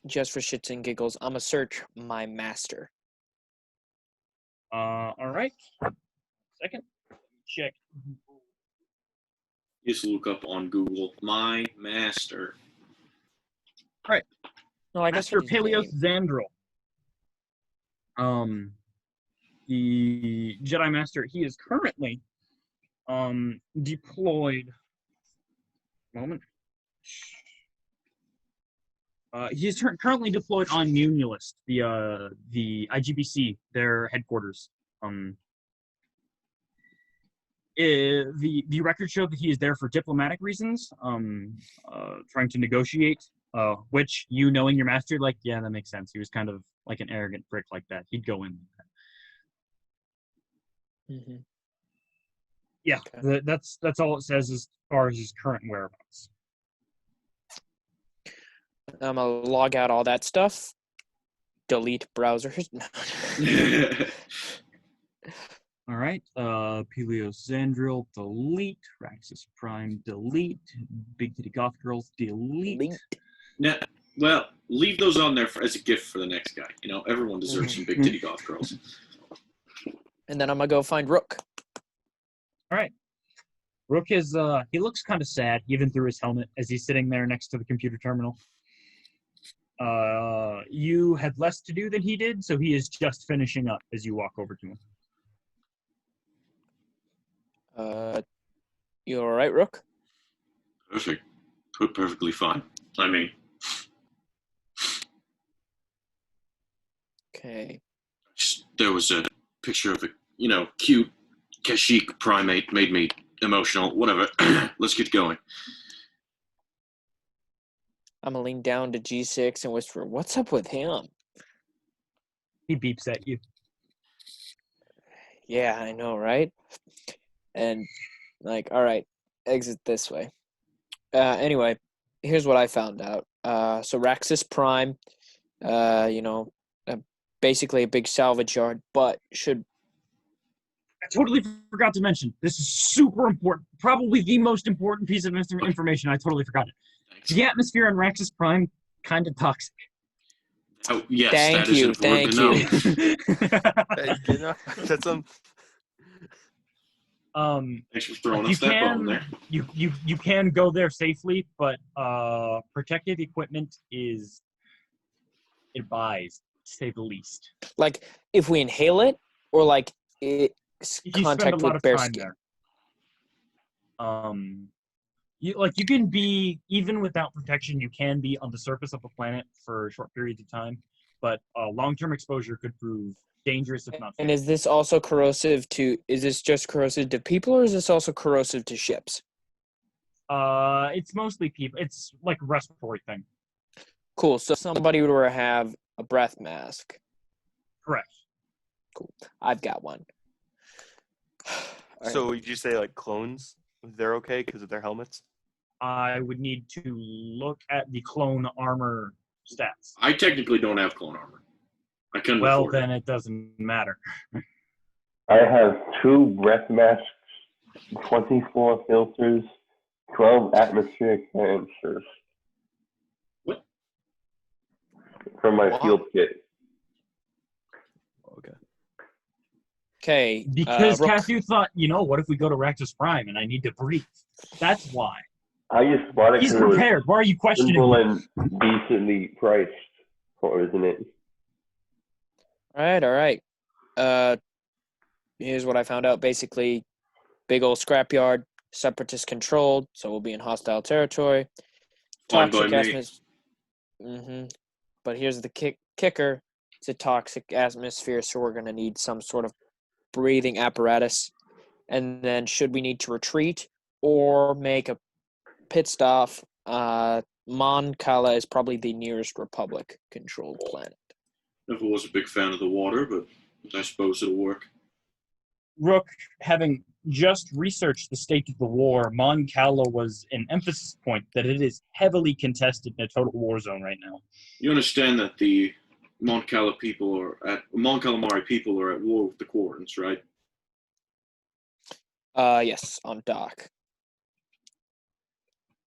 just for shits and giggles, I'm going to search my master. All right. Second. Check. Just look up on Google, my master. All right. No, I guess Master Peleos Zandril. The Jedi Master, he is currently deployed. Moment. He is currently deployed on Munulist, the IGBC, their headquarters. The records show that he is there for diplomatic reasons, trying to negotiate. Which, you knowing your master, like, yeah, that makes sense. He was kind of like an arrogant prick like that. He'd go in. Mm-hmm. Yeah, okay. That's all it says as far as his current whereabouts. I'm gonna log out all that stuff, delete browser. All right. Peleosandril, delete. Raxus Prime, delete. Big Titty Goth Girls, delete. Delete. Now, well, leave those on there as a gift for the next guy. You know, everyone deserves some big titty goth girls. And then I'm gonna go find Rook. All right. Rook is, he looks kind of sad, even through his helmet, as he's sitting there next to the computer terminal. You had less to do than he did, so he is just finishing up as you walk over to him. You all right, Rook? Perfect. Perfectly fine. I mean, Okay. there was a picture of a, cute Kashyyyk primate made me emotional. Whatever. Let's get going. I'm gonna lean down to G6 and whisper, "What's up with him?" He beeps at you. Yeah, I know, right? And like, all right, exit this way. Anyway, here's what I found out. So Raxus Prime, basically a big salvage yard, but should. I totally forgot to mention, this is super important. Probably the most important piece of information. I totally forgot it. Thanks. The atmosphere on Raxus Prime, kind of toxic. Oh, yes, Thank that is you, important to know. That's Thanks for throwing us that bone there. You can go there safely, but protective equipment is advised, to say the least. Like, if we inhale it, or like it's You spend a contact lot with of bear time skin. there. You can be, even without protection, you can be on the surface of a planet for short periods of time, but long-term exposure could prove dangerous if not fatal. And is this also corrosive to? Is this just corrosive to people, or is this also corrosive to ships? It's mostly people. It's like a respiratory thing. Cool. So somebody would have a breath mask. Correct. Cool. I've got one. So would you say like clones? They're okay because of their helmets? I would need to look at the clone armor stats. I technically don't have clone armor. I couldn't Well, afford then it doesn't matter. I have 2 breath masks, 24 filters, 12 atmospheric canisters. What? From my Wow. field kit. Okay. Okay. Because Rook. Cashew thought, what if we go to Raxus Prime and I need to breathe? That's why. I just bought it He's because it was prepared. Why are you questioning simple me? and decently priced, isn't it? All right. Here's what I found out. Basically, big old scrapyard, separatist controlled, so we'll be in hostile territory. Fine by Toxic me. atmosphere. But here's the kicker. It's a toxic atmosphere, so we're going to need some sort of breathing apparatus. And then should we need to retreat or make a pit stop, Mon Cala is probably the nearest Republic-controlled planet. Never was a big fan of the water, but I suppose it'll work. Rook, having just researched the state of the war, Mon Cala was an emphasis point that it is heavily contested in a total war zone right now. You understand that the Mon Calamari people are at war with the Quarrens, right? Yes, on dock.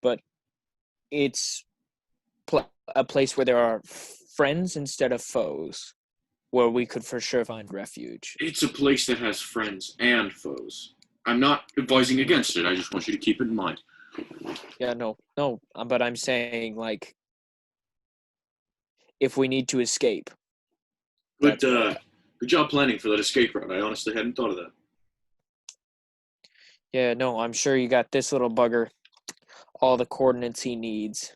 But it's a place where there are friends instead of foes, where we could for sure find refuge. It's a place that has friends and foes. I'm not advising against it. I just want you to keep it in mind. Yeah, no. But I'm saying, like, if we need to escape. Good job planning for that escape route. I honestly hadn't thought of that. Yeah, no, I'm sure you got this little bugger all the coordinates he needs.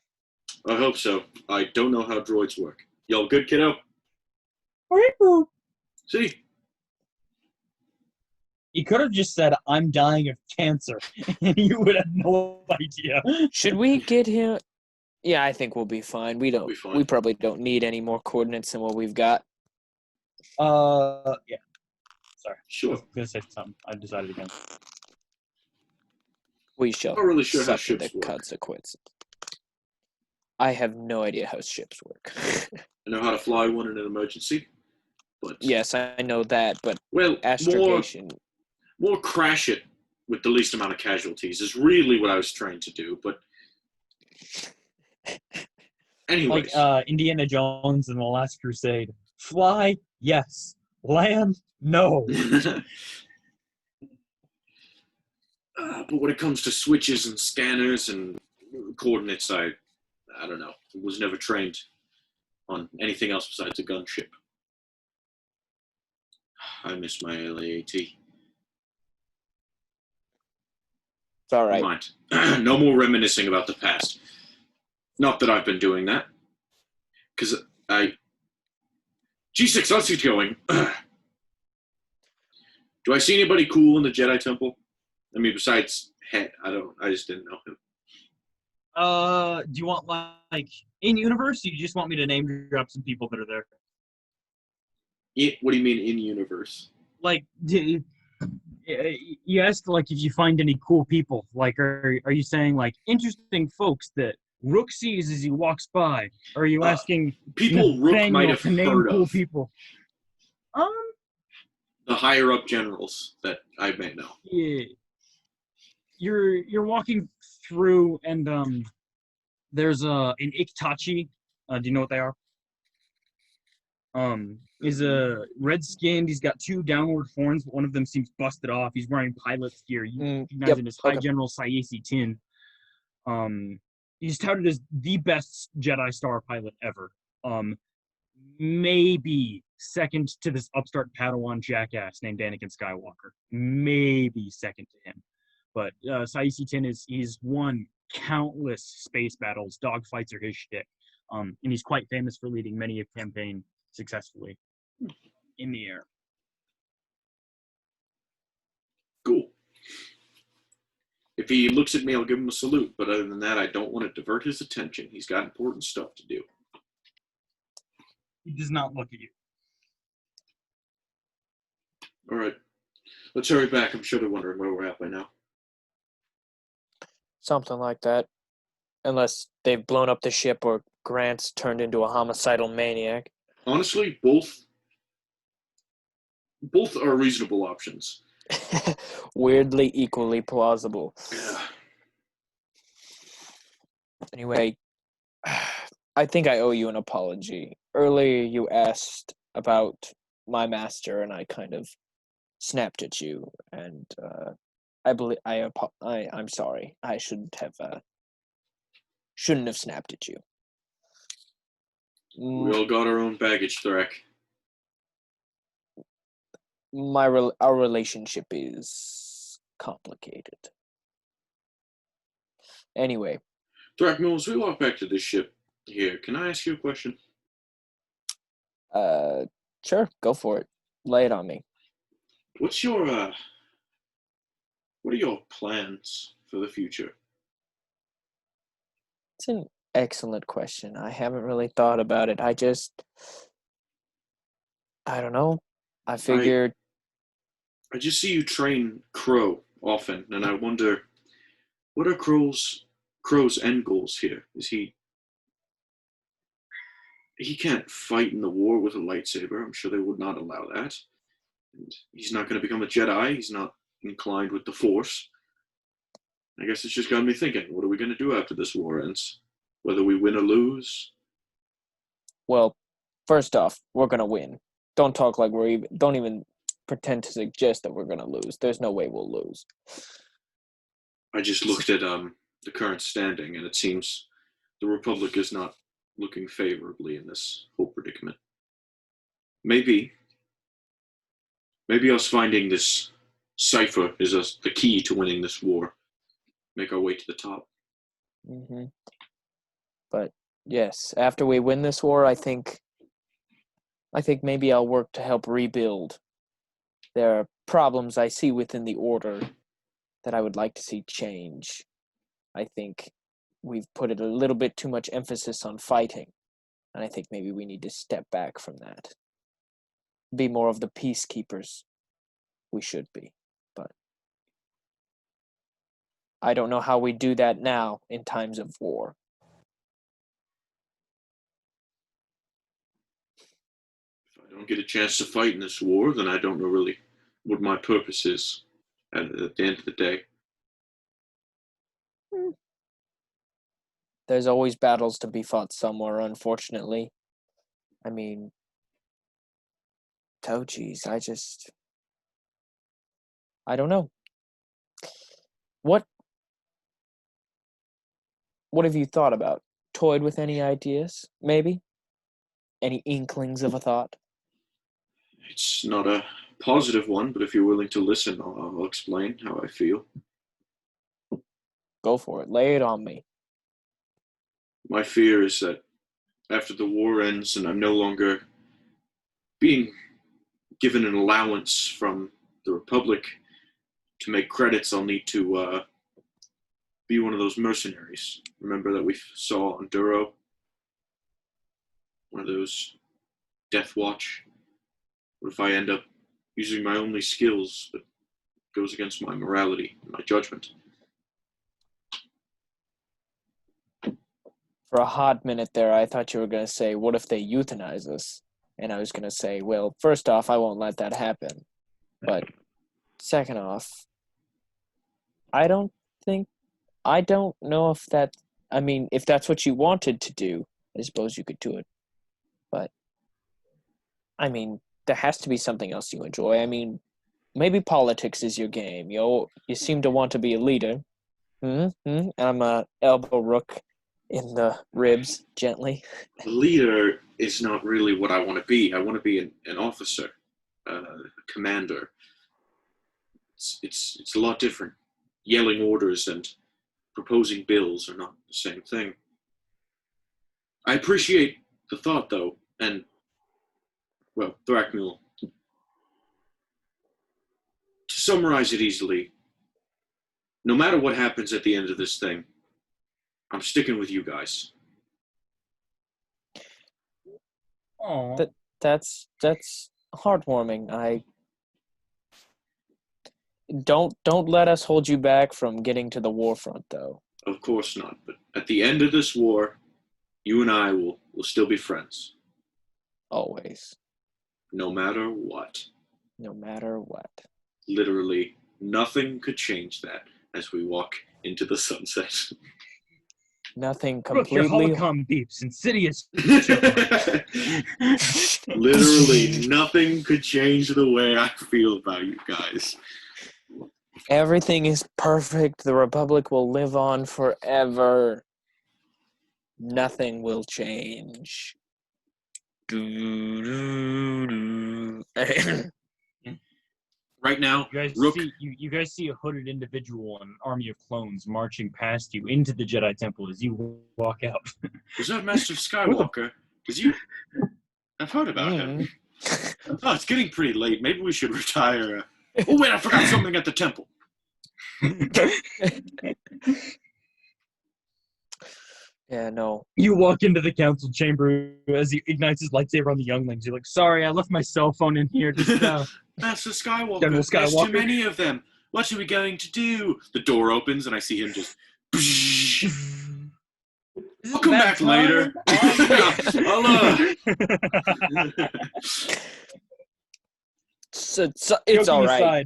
I hope so. I don't know how droids work. Y'all good, kiddo? See? He could have just said, "I'm dying of cancer," and you would have no idea. Should we get him? Yeah, I think we'll be fine. We fine. probably don't need any more coordinates than what we've got. Yeah. Sorry. I Sure. was gonna say something. I decided again. We shall Not really sure how suffer the ships work. consequences. I have no idea how ships work. I know how to fly one in an emergency, but Yes, I know that, but well, astrogation. more crash it with the least amount of casualties is really what I was trying to do. But anyways, Indiana Jones in the Last Crusade. Fly, yes. Land, no. but when it comes to switches and scanners and coordinates, I don't know. I was never trained on anything else besides a gunship. I miss my LAAT. It's all right. Never mind. No more reminiscing about the past. Not that I've been doing that. Because G6, how's it going? Do I see anybody cool in the Jedi Temple? I mean, besides Het, I just didn't know him. Do you want like in universe? Or you just want me to name drop some people that are there? What do you mean in universe? Like, you asked like if you find any cool people. Like, are you saying like interesting folks that Rook sees as he walks by? Or are you asking people Rook might have to name heard cool of? People? The higher up generals that I may know. Yeah. You're walking through and there's an Iktachi. Do you know what they are? Is a red skinned. He's got two downward horns, but one of them seems busted off. He's wearing pilot's gear. You recognize him as High General Sayesi Tin. He's touted as the best Jedi Star pilot ever. Maybe second to this upstart Padawan jackass named Anakin Skywalker. Maybe second to him. But Sayesi Tin he's won countless space battles. Dogfights are his shtick. And he's quite famous for leading many a campaign successfully in the air. Cool. If he looks at me, I'll give him a salute. But other than that, I don't want to divert his attention. He's got important stuff to do. He does not look at you. All right. Let's hurry back. I'm sure they're wondering where we're at by now. Something like that. Unless they've blown up the ship or Grant's turned into a homicidal maniac. Honestly, both are reasonable options. Weirdly equally plausible. Yeah. Anyway, I think I owe you an apology. Earlier you asked about my master and I kind of snapped at you, and I'm sorry. I shouldn't have snapped at you. We all got our own baggage, Threk. Our relationship is complicated. Anyway. Threk, as we walk back to this ship here, can I ask you a question? Sure, go for it. Lay it on me. What are your plans for the future? It's an excellent question. I haven't really thought about it. I don't know. I figured... I just see you train Crow often, and I wonder, what are Crow's end goals here? Is he can't fight in the war with a lightsaber. I'm sure they would not allow that. And he's not going to become a Jedi. He's not inclined with the Force. I guess it's just got me thinking, what are we going to do after this war ends? Whether we win or lose? Well, first off, we're going to win. Don't talk like don't even pretend to suggest that we're going to lose. There's no way we'll lose. I just looked at the current standing, and it seems the Republic is not looking favorably in this whole predicament. Maybe us finding this cipher is the key to winning this war. Make our way to the top. Mm-hmm. But yes, after we win this war, I think maybe I'll work to help rebuild. There are problems I see within the Order that I would like to see change. I think we've put a little bit too much emphasis on fighting, and I think maybe we need to step back from that. Be more of the peacekeepers we should be, but I don't know how we do that now in times of war. don't get a chance to fight in this war, then I don't know really what my purpose is at the end of the day. There's always battles to be fought somewhere, unfortunately. I mean, oh geez, I don't know. What have you thought about? Toyed with any ideas, maybe? Any inklings of a thought? It's not a positive one, but if you're willing to listen, I'll explain how I feel. Go for it. Lay it on me. My fear is that after the war ends and I'm no longer being given an allowance from the Republic to make credits, I'll need to be one of those mercenaries. Remember that we saw on Duro? One of those Death Watch? What if I end up using my only skills that goes against my morality and my judgment? For a hot minute there, I thought you were going to say, what if they euthanize us? And I was going to say, well, first off, I won't let that happen. But second off, I don't know if that, I mean, if that's what you wanted to do, I suppose you could do it. But, I mean, there has to be something else you enjoy. I mean, maybe politics is your game. You seem to want to be a leader. And I'm a elbow Rook in the ribs, gently. A leader is not really what I want to be. I want to be an officer, a commander. It's a lot different. Yelling orders and proposing bills are not the same thing. I appreciate the thought, though, and, well, Thrakmul, to summarize it easily, no matter what happens at the end of this thing, I'm sticking with you guys. Oh, That's heartwarming. I don't let us hold you back from getting to the war front, though. Of course not, but at the end of this war, you and I will still be friends. Always. No matter what. No matter what. Literally, nothing could change that as we walk into the sunset. Nothing Rook, your completely. holocom beeps. Insidious. Literally, nothing could change the way I feel about you guys. Everything is perfect. The Republic will live on forever. Nothing will change. Right now, You guys Rook. you guys see a hooded individual and an army of clones marching past you into the Jedi Temple as you walk out. Was that Master Skywalker? I've heard about him. Oh, it's getting pretty late. Maybe we should retire. Oh, wait, I forgot something at the temple. Yeah, no. You walk into the council chamber as he ignites his lightsaber on the younglings. You're like, sorry, I left my cell phone in here. Just Master Skywalker. General There's Skywalker. too many of them. What are we going to do? The door opens and I see him just. I'll come back later. It's all right.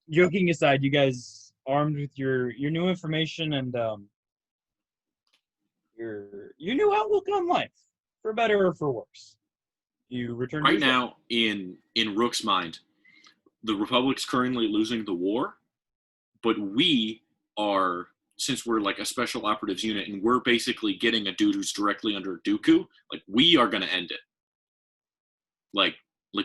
Joking aside, you guys armed with your new information and your new outlook on life, for better or for worse. You return right now in Rook's mind, the Republic's currently losing the war, but we are, since we're like a special operatives unit and we're basically getting a dude who's directly under Dooku, like we are going to end it. Like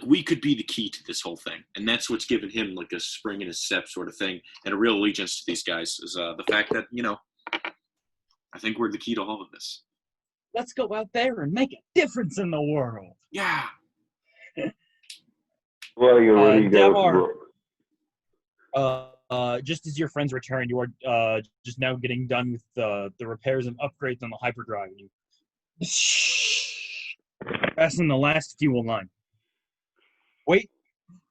we could be the key to this whole thing, and that's what's given him like a spring in his step sort of thing, and a real allegiance to these guys is the fact that I think we're the key to all of this. Let's go out there and make a difference in the world. Yeah. Well, you're ready to go. Just as your friends return, you are just now getting done with the repairs and upgrades on the hyperdrive. You fasten the last fuel line. Wait,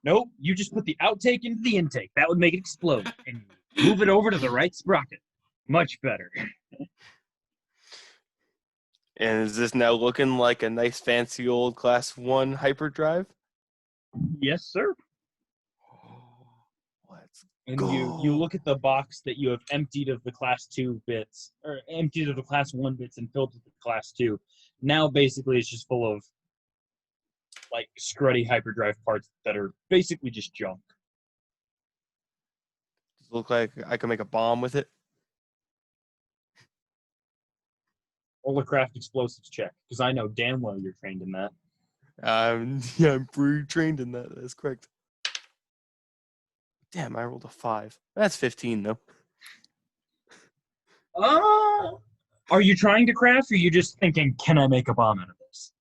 nope, you just put the outtake into the intake. That would make it explode. And move it over to the right sprocket. Much better. And is this now looking like a nice fancy old Class 1 hyperdrive? Yes, sir. Let's And go. you look at the box that you have emptied of the Class 2 bits, or emptied of the Class 1 bits and filled with the Class 2. Now, basically, it's just full of, like, scruddy hyperdrive parts that are basically just junk. Does it look like I can make a bomb with it? Roll a craft explosives check, because I know damn well you're trained in that. Yeah, I'm pretty trained in that. That's correct. Damn, I rolled a 5. That's 15, though. Are you trying to craft, or are you just thinking, can I make a bomb out of this?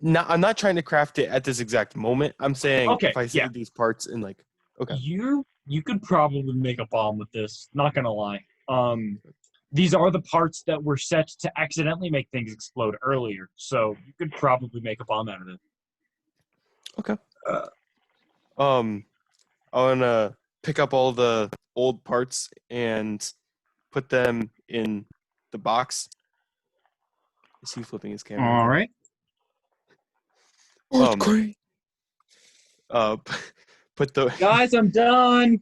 No, I'm not trying to craft it at this exact moment. I'm saying Okay, if I see these parts in like, okay. You could probably make a bomb with this, not gonna lie. These are the parts that were set to accidentally make things explode earlier, so you could probably make a bomb out of it. Okay. I want to pick up all the old parts and put them in the box. Is he flipping his camera? All again? right. Great. Put the Guys, I'm done.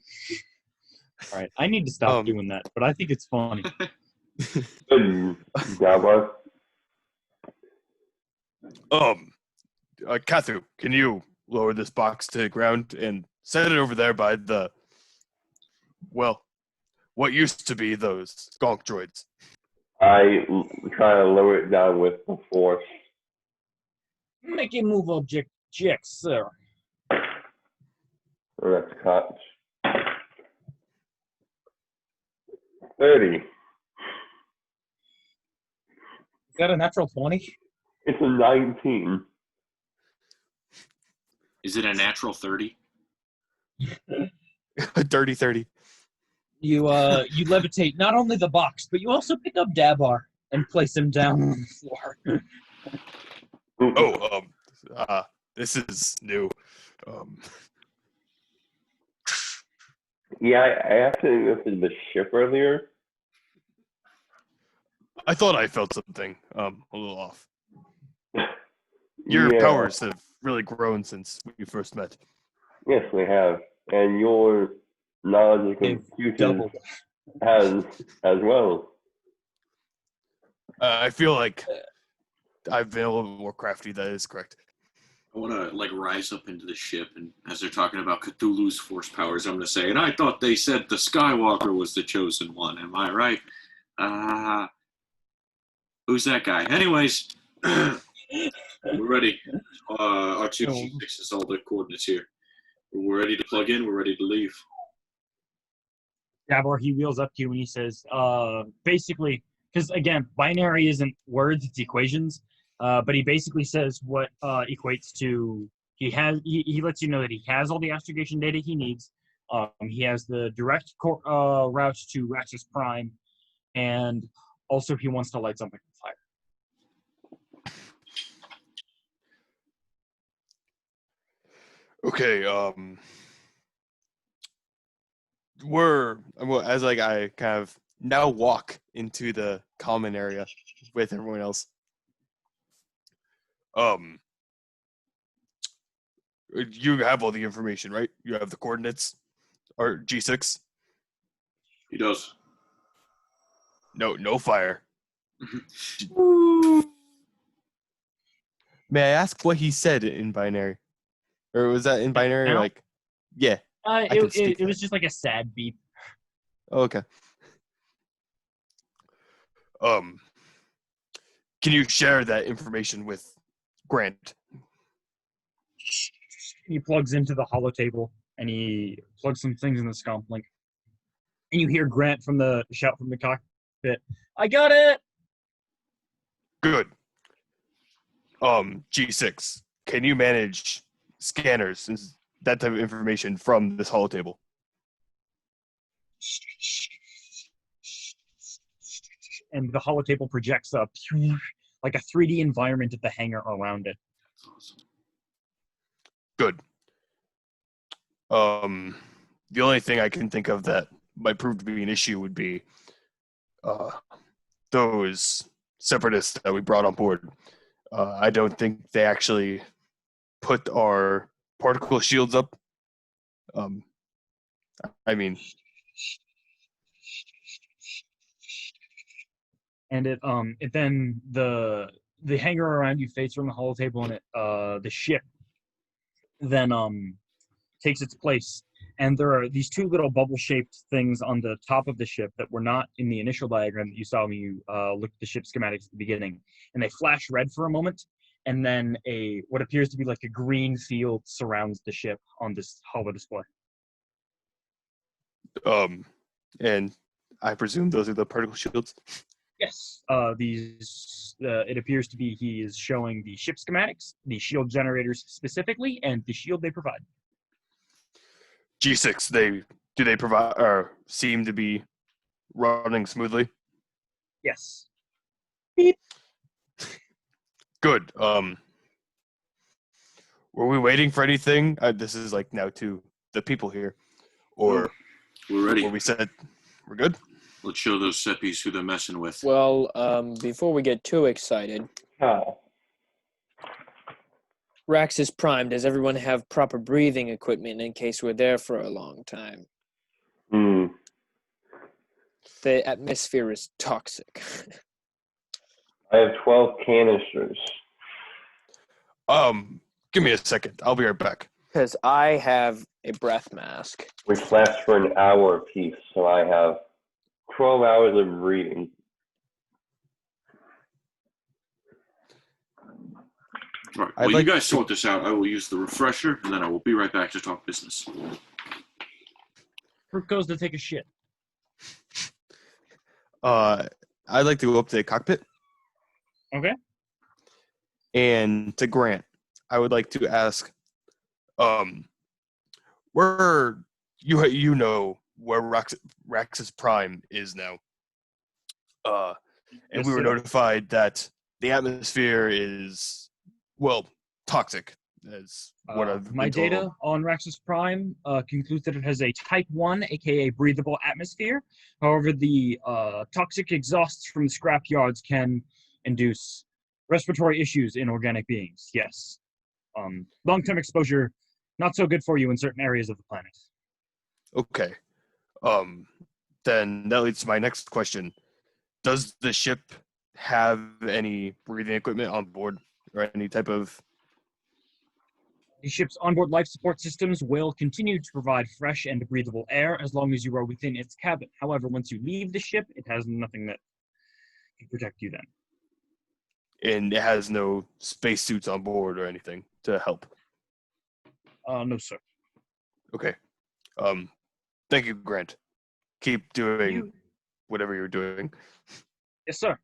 All right, I need to stop doing that, but I think it's funny. Good job, Kathu, can you lower this box to the ground and set it over there by the, well, what used to be those gonk droids? I try to lower it down with the force. Make a move object check, sir. So that's cut. 30. Is that a natural 20? It's a 19. Is it a natural 30? A dirty 30. You levitate not only the box, but you also pick up Dabar and place him down on the floor. This is new. Yeah, I actually lifted the ship earlier. I thought I felt something a little off. Your Yeah. powers have really grown since we first met. Yes, we have. And your knowledge of computers Doubled. has as well. I feel like I've been a little bit more crafty. That is correct. I want to like rise up into the ship, and as they're talking about Cthulhu's force powers, I'm going to say, and I thought they said the Skywalker was the chosen one. Am I right? Who's that guy? Anyways, we're ready. R2D6 is all the coordinates here. We're ready to plug in. We're ready to leave. Dabar, he wheels up to you and he says, basically, because again, binary isn't words, it's equations. But he basically says what equates to he lets you know that he has all the astrogation data he needs. He has the direct route to Axis Prime, and also he wants to light something on fire. Okay. As like I kind of now walk into the common area with everyone else. You have all the information, right? You have the coordinates, or G6. He does. No fire. May I ask what he said in binary, or was that in binary? Now? Like, yeah. It was just like a sad beep. Oh, okay. Can you share that information with Grant? He plugs into the holo table and he plugs some things in the scomp link. And you hear Grant shout from the cockpit, "I got it!" Good. G6, can you manage scanners and that type of information from this holo table? And the holo table projects up like a 3D environment of the hangar around it. That's awesome. Good. The only thing I can think of that might prove to be an issue would be those separatists that we brought on board. I don't think they actually put our particle shields up. I mean, and it then the hangar around you fades from the hollow table, and the ship then takes its place. And there are these two little bubble-shaped things on the top of the ship that were not in the initial diagram that you saw when you looked at the ship schematics at the beginning. And they flash red for a moment, and then what appears to be like a green field surrounds the ship on this holo display. And I presume those are the particle shields? Yes. It appears to be he is showing the ship schematics, the shield generators specifically, and the shield they provide. G6, do they provide or seem to be running smoothly? Yes. Beep. Good. Were we waiting for anything? This is like now to the people here, or we're ready. Were we said we're good? Let's show those seppies who they're messing with. Well, before we get too excited, Raxus Prime, does everyone have proper breathing equipment in case we're there for a long time? The atmosphere is toxic. I have 12 canisters. Give me a second. I'll be right back. Because I have a breath mask. Which lasts for an hour apiece, so I have 12 hours of breathing. All right. Well, you guys sort this out. I will use the refresher, and then I will be right back to talk business. Fruit goes to take a shit. I'd like to go up to the cockpit. Okay. And to Grant, I would like to ask, where you know where Raxus Prime is now. And Yes, we were sir. notified that the atmosphere is, well, toxic, as what I've been My told. data on Raxus Prime concludes that it has a Type 1, aka breathable atmosphere. However, the toxic exhausts from the scrapyards can induce respiratory issues in organic beings. Yes. Long-term exposure, not so good for you in certain areas of the planet. Okay. Then that leads to my next question. Does the ship have any breathing equipment on board or any type of... The ship's onboard life support systems will continue to provide fresh and breathable air as long as you are within its cabin. However, once you leave the ship, it has nothing that can protect you then. And it has no spacesuits on board or anything to help? No, sir. Okay. Thank you, Grant. Keep doing whatever you're doing. Yes, sir.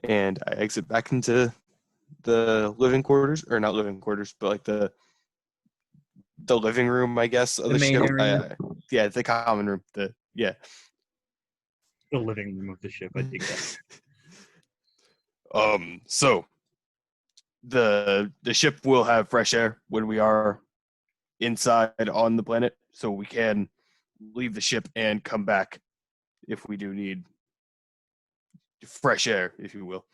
And I exit back into the living quarters, or not living quarters, but like the living room, I guess, of the main ship. area. Yeah, the common room. The living room of the ship, I think that. So the ship will have fresh air when we are inside on the planet, so we can leave the ship and come back if we do need fresh air, if you will.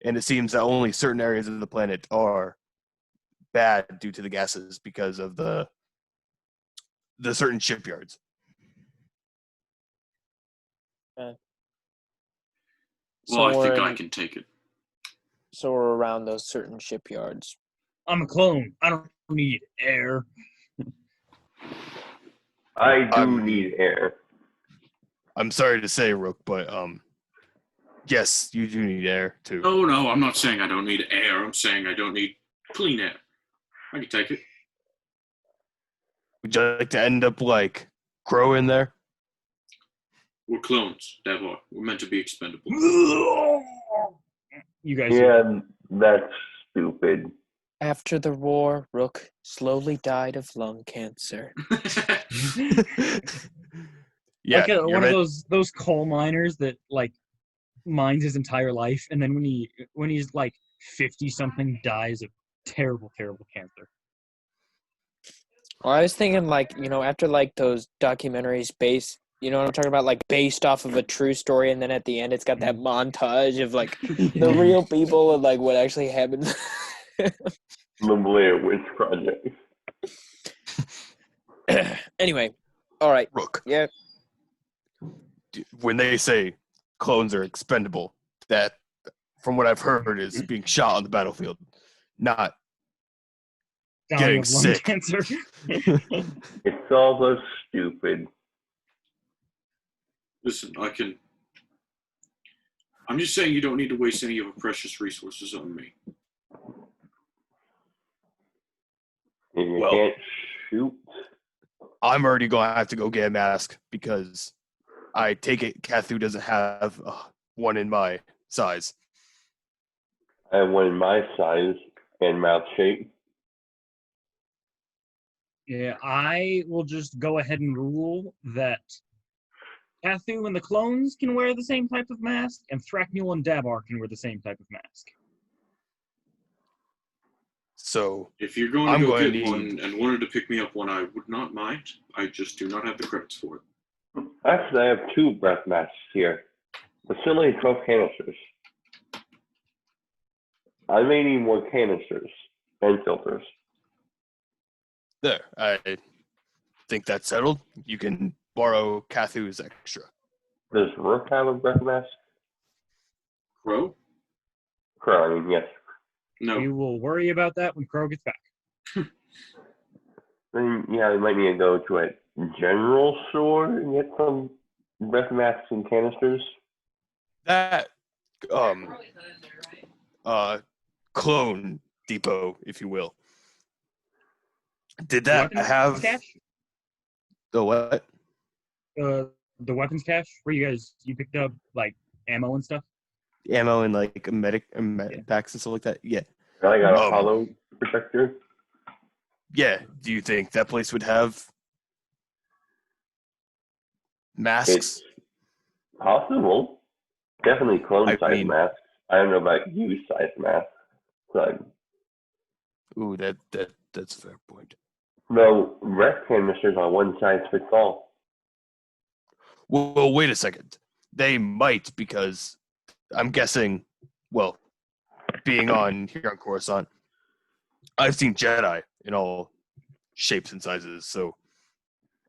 And it seems that only certain areas of the planet are bad due to the gases because of the certain shipyards. Well, So I think I we're can take it. So we're around those certain shipyards. I'm a clone. I don't need air. I do need air. I'm sorry to say, Rook, but yes, you do need air too. No, I'm not saying I don't need air. I'm saying I don't need clean air. I can take it. Would you like to end up like grow in there? We're clones, Devar. We're meant to be expendable. You guys. Yeah, that's stupid. After the war, Rook slowly died of lung cancer. Yeah, like one of those coal miners that like mines his entire life, and then when he's like 50 something dies of terrible cancer. Well, I was thinking, like, after like those documentaries based You know what I'm talking about? Like based off of a true story, and then at the end, it's got that montage of like the real people and like what actually happened. The Blair Witch Project. Anyway, all right. Rook. Yeah. When they say clones are expendable, that, from what I've heard, is being shot on the battlefield, not Dying getting of lung sick. cancer. It's all so stupid. Listen, I'm just saying you don't need to waste any of your precious resources on me. If you Well, can't shoot, I'm already going to have to go get a mask because I take it Kathu doesn't have one in my size. I have one in my size and mouth shape. Yeah, I will just go ahead and rule that Kathu and the clones can wear the same type of mask, and Thraknul and Dabar can wear the same type of mask. So If you're going to I'm go going to get need- one and wanted to pick me up one, I would not mind. I just do not have the credits for it. Actually, I have 2 breath masks here. But still only 12 canisters. I may need more canisters and filters. there. I think that's settled. You can borrow Kathu's extra. Does Rook have a breath mask? Crow? Crow, I mean, yes. No. We will worry about that when Crow gets back. Then, yeah, we might need to go to a general store and get some breath masks and canisters. That clone depot, if you will. Did that Weapons have cache? the what? The weapons cache where you picked up like ammo and stuff. Ammo and like medic packs and stuff like that? Yeah. I got a hollow protector. Yeah. Do you think that place would have masks? It's possible. Definitely clone-size masks. I don't know about you-size masks. So, Ooh, that's a fair point. no, breath canisters on one size fits all. Well, wait a second. They might, because I'm guessing, well, being on here on Coruscant, I've seen Jedi in all shapes and sizes, so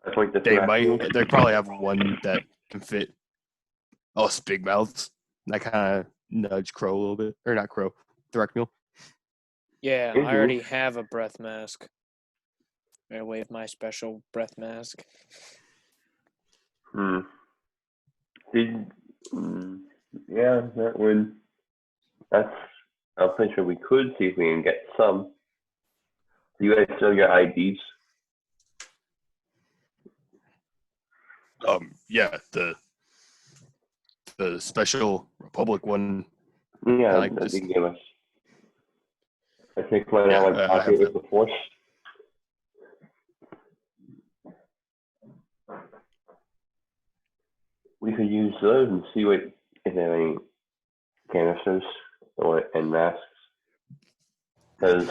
That's like the they probably have one that can fit us big mouths. I kind of nudge Crow a little bit, or not Crow, Direct Mule. Yeah, I already have a breath mask. I wave my special breath mask. Yeah, that would. I'm pretty sure we could see if we can get some. Do you guys still get IDs? Yeah, the Special Republic one. Yeah, like that this. they gave us. I think mine Yeah, had like I have pocket with the Force. We could use those and see if they have any canisters and masks. Because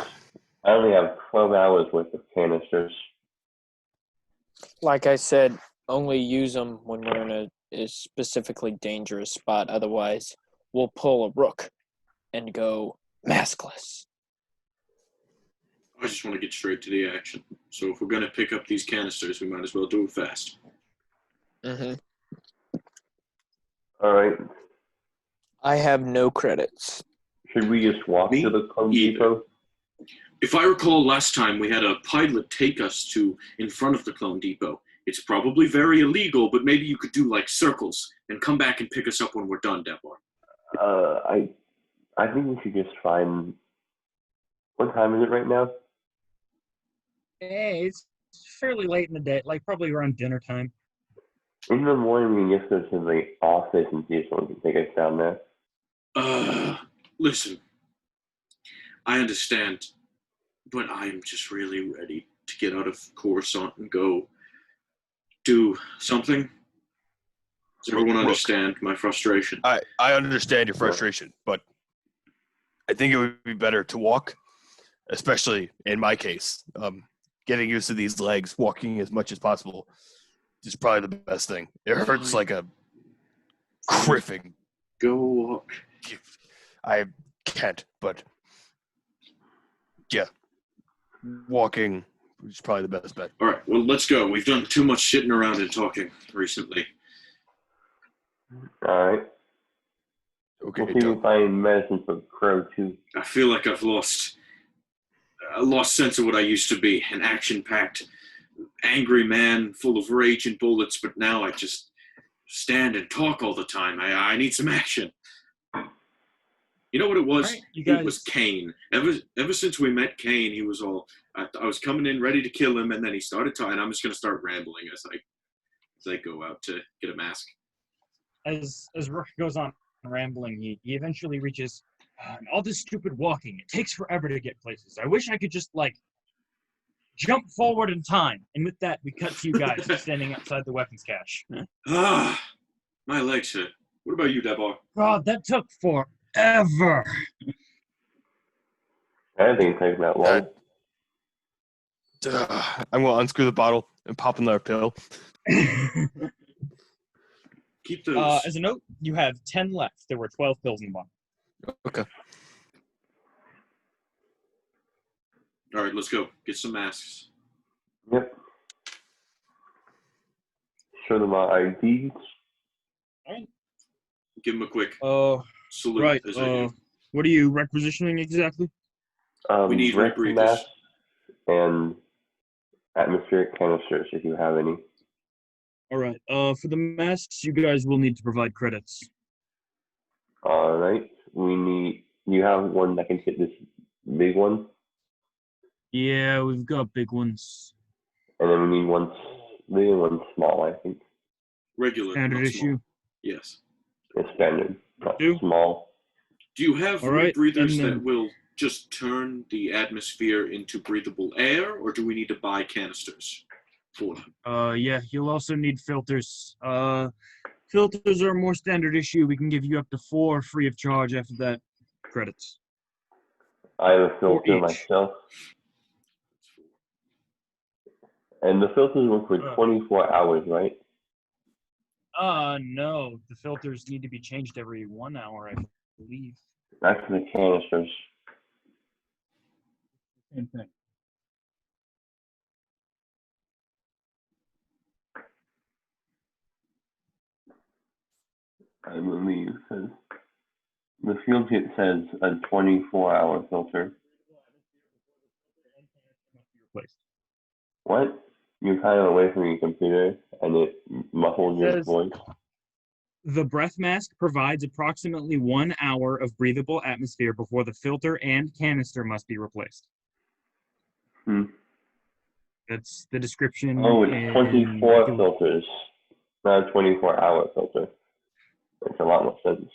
I only have 12 hours worth of canisters. Like I said, only use them when we're in a specifically dangerous spot. Otherwise, we'll pull a Rook and go maskless. I just want to get straight to the action. So if we're going to pick up these canisters, we might as well do it fast. Mm-hmm. All right. I have no credits. Should we just walk to the Clone Depot? If I recall last time, we had a pilot take us to in front of the Clone Depot. It's probably very illegal, but maybe you could do like circles and come back and pick us up when we're done, Deborah. I think we should just find. What time is it right now? Hey, it's fairly late in the day, like probably around dinner time. In the morning, we can just go to the office and see if someone can take us down there. Listen, I understand, but I'm just really ready to get out of Coruscant and go do something. Does everyone understand my frustration? I understand your frustration, but I think it would be better to walk, especially in my case. Getting used to these legs, walking as much as possible. is probably the best thing. It hurts like a cripping. Go walk. I can't, but yeah, walking is probably the best bet. All right, well, let's go. We've done too much sitting around and talking recently. All right. Okay, We'll see if we find medicine for Crow too. I feel like I've lost sense of what I used to be, an action-packed, angry man full of rage and bullets, but now I just stand and talk all the time. I need some action. You know what it was? Right, It was Kane. Ever since we met Kane, he was all, I was coming in ready to kill him, and then he started talking. I'm just going to start rambling as I go out to get a mask. As Rook goes on rambling, he eventually reaches, all this stupid walking. It takes forever to get places. I wish I could just, jump forward in time. And with that, we cut to you guys standing outside the weapons cache. My legs hurt. What about you, Debar? God, that took forever. I don't think it takes that long. I'm going to unscrew the bottle and pop another pill. Keep those. As a note, you have 10 left. There were 12 pills in the bottle. Okay. All right, let's go. Get some masks. Yep. Show them our IDs. Give them a quick salute. Right. As I do. What are you requisitioning exactly? We need rec rebreathers. masks and atmospheric canisters if you have any. All right. For the masks, you guys will need to provide credits. All right. You have one that can fit this big one? Yeah, we've got big ones. And then we need one big and one small, I think. Regular. Standard not issue. small. Yes. It's standard, not Two. small. Do you have All right, rebreathers and then- that will just turn the atmosphere into breathable air, or do we need to buy canisters for them? Yeah, you'll also need filters. Filters are a more standard issue. We can give you up to 4 free of charge after that. Credits. I have a filter each. myself. And the filters work for 24 hours, right? No. The filters need to be changed every 1 hour, I believe. That's for the canisters. Same thing. I believe. The field kit says a 24-hour filter. Replaced. What? You're kind of away from your computer and it muffles your Says- voice. The breath mask provides approximately 1 hour of breathable atmosphere before the filter and canister must be replaced. That's the description. Oh, it's 24 filters, not a 24-hour filter. Makes a lot more sense.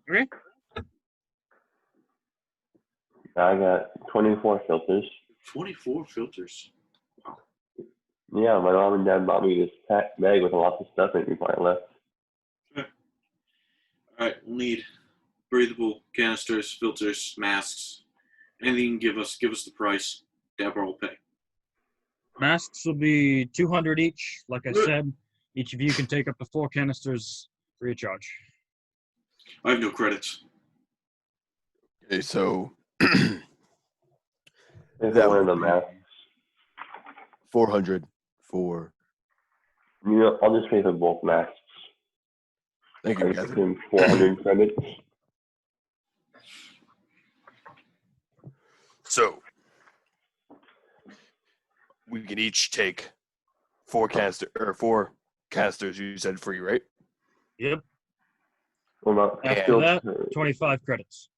Okay. I got 24 filters. 24 filters. Yeah, my mom and dad bought me this bag with lots of stuff in it before I left. Okay. All right, we'll need breathable canisters, filters, masks. Anything you can give us the price. Deborah will pay. Masks will be 200 each. Like I said, each of you can take up to 4 canisters free of charge. I have no credits. Okay, so If That one of would the be- masks. 400 for. You know, I'll just pay for both masks. Thank I you, just guys. put in 400 credits. So we can each take 4 canisters. You said free, right? Yep. What about After filters? that, 25 credits.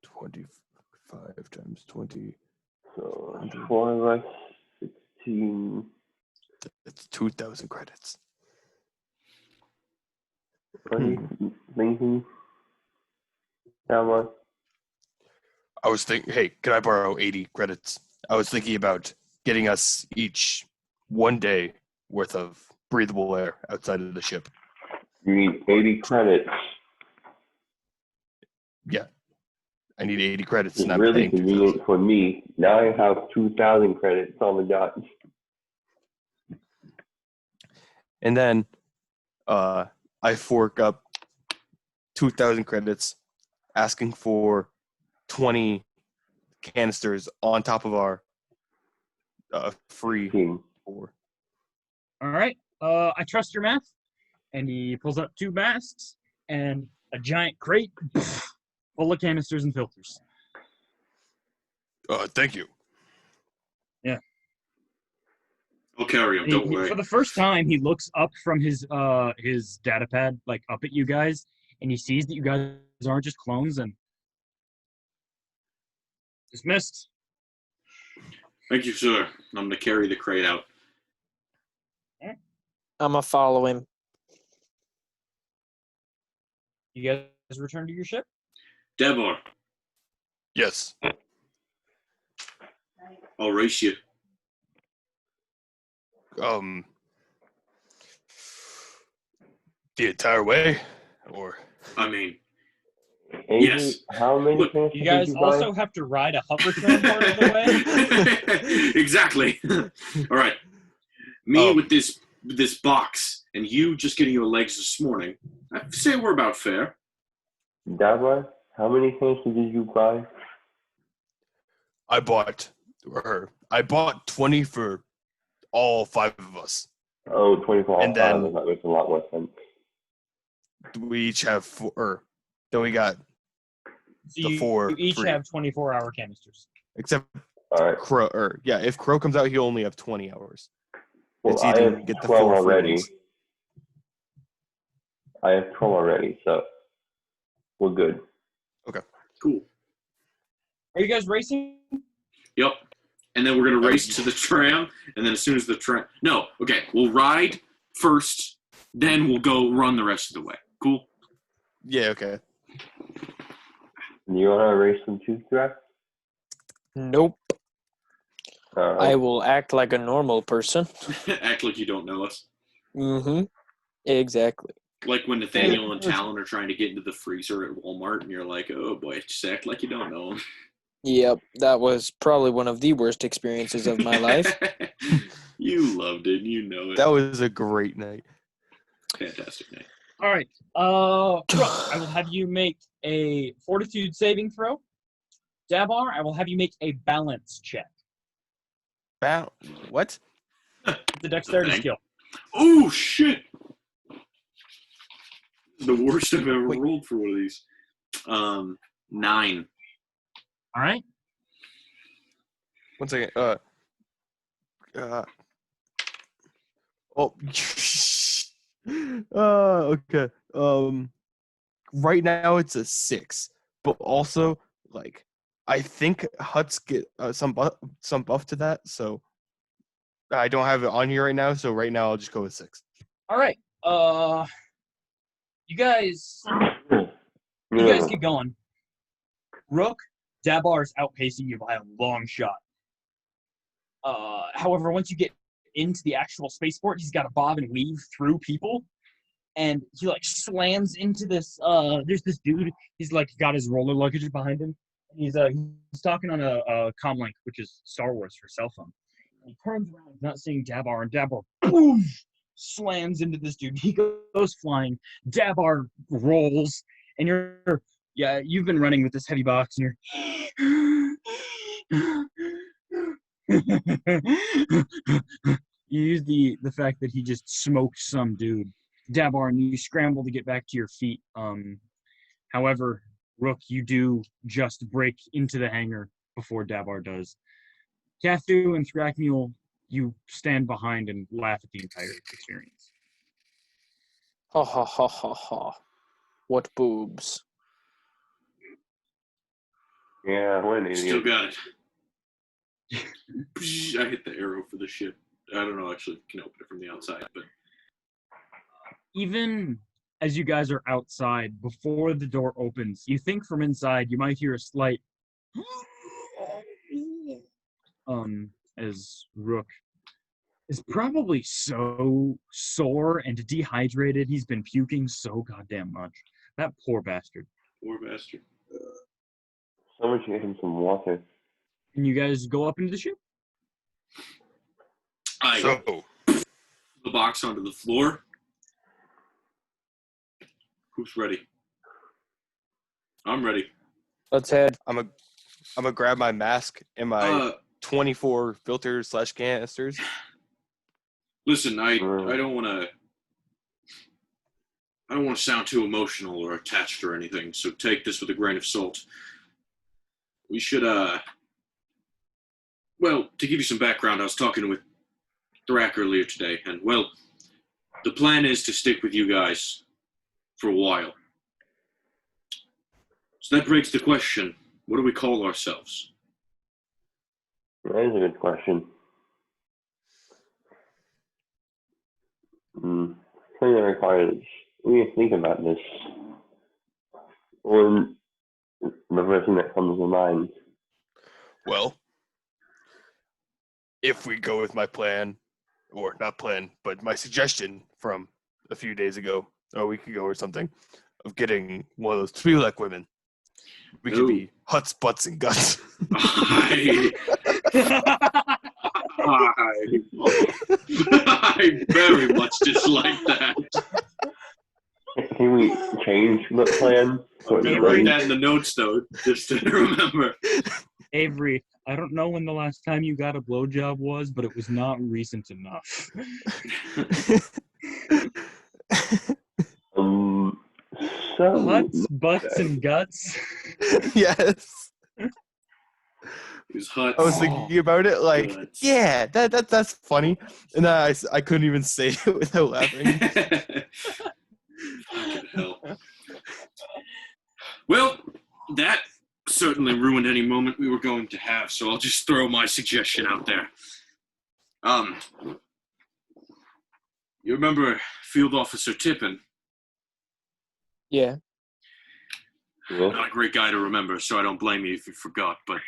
25 times 20. So 4 of us, 16. That's 2,000 credits. What are you thinking? How much? I was thinking, hey, could I borrow 80 credits? I was thinking about getting us each 1 day worth of breathable air outside of the ship. You need 80 credits. Yeah. I need 80 credits, It's and I'm really paying 2,000. convenient for me. Now I have 2,000 credits on the dot. And then I fork up 2,000 credits, asking for 20 canisters on top of our free Team. 4. All right. I trust your math. And he pulls up 2 masks and a giant crate full of canisters and filters. Thank you. I'll carry him. And Don't worry. for the first time, he looks up from his data pad, like up at you guys, and he sees that you guys aren't just clones and dismissed. Thank you, sir. I'm gonna carry the crate out. I'm going to follow him. You guys return to your ship? Deborah, Yes. I'll race you. The entire way, or I mean, Avery, yes. how many Look, canisters You guys did you buy? also have to ride a hovertron part of the way. Exactly. All right. Me with this box, and you just getting your legs this morning. I'd say we're about fair. Deborah, how many canisters did you buy? I bought 20 for all 5 of us. Oh, 24 And then- that makes a lot more sense. We each have 4. Then we got So the 4. you each free. have 24-hour canisters. Except All right. Crow. If Crow comes out, he'll only have 20 hours. Well, It's I either have we get the 12 4 free already. ones. I have 12 already, so we're good. Cool. Are you guys racing? Yep. And then we're going to race to the tram, and then as soon as the tram... No, okay, we'll ride first, then we'll go run the rest of the way. Cool? Yeah, okay. You want to race some tooth draft? Nope. All I right. will act like a normal person. Act like you don't know us. Mm-hmm. Exactly. Like when Nathaniel and Talon are trying to get into the freezer at Walmart, and you're like, oh boy, just act like you don't know them. Yep, that was probably one of the worst experiences of my life. You loved it. You know it. That was a great night. Fantastic night. All right. Brooke, I will have you make a fortitude saving throw. Dabar, I will have you make a balance check. What? The dexterity Okay. skill. Oh, shit. The worst I've ever Wait. rolled for one of these. 9. All right. 1 second. Okay. Right now it's a 6, but also like I think huts get some buff to that, so I don't have it on here right now. So right now I'll just go with 6. All right. You guys get going. Rook, Dabar's outpacing you by a long shot. However, once you get into the actual spaceport, he's got to bob and weave through people, and he like slams into this. There's this dude. He's like got his roller luggage behind him. And he's talking on a comlink, which is Star Wars for cell phone. And he turns around, not seeing Dabar, and Dabar boom slams into this dude. He goes flying. Dabar rolls, and you've been running with this heavy box, and you're. You use the fact that he just smoked some dude, Dabar, and you scramble to get back to your feet. However, Rook, you do just break into the hangar before Dabar does. Cathu and Thrakmule, you stand behind and laugh at the entire experience. Ha ha ha ha ha. What boobs. Yeah, what an Still idiot. got it. I hit the arrow for the ship. I don't know, actually, can open it from the outside, but Even as you guys are outside, before the door opens, you think from inside you might hear a slight as Rook is probably so sore and dehydrated. He's been puking so goddamn much. That poor bastard. poor bastard. Someone should get him some water. And you guys go up into the ship? I So, the box onto the floor. Who's ready? I'm ready. Let's head. I'm gonna grab my mask and my 24 filters / canisters. Listen, I don't want to sound too emotional or attached or anything, so take this with a grain of salt. We should well, to give you some background, I was talking with Thrak earlier today, and well, the plan is to stick with you guys for a while. So that begs the question, what do we call ourselves? That is a good question. Something that requires we think about this. Or the first thing that comes to mind. Well, if we go with my plan, or not plan, but my suggestion from a few days ago, or a week ago or something, of getting one of those Twi'lek women, we could be Huts, Butts, and Guts. I very much dislike that. Can we change the plan? I'm going to write that in the notes, though, just to remember. Avery, I don't know when the last time you got a blowjob was, but it was not recent enough. So Huts, Butts, and Guts. Yes. His huts. I was thinking about it, like, Guts. yeah, that's funny, and I couldn't even say it without laughing. Fucking hell. Well, that certainly ruined any moment we were going to have, so I'll just throw my suggestion out there. You remember Field Officer Tippin? Yeah. Not a great guy to remember, so I don't blame you if you forgot, but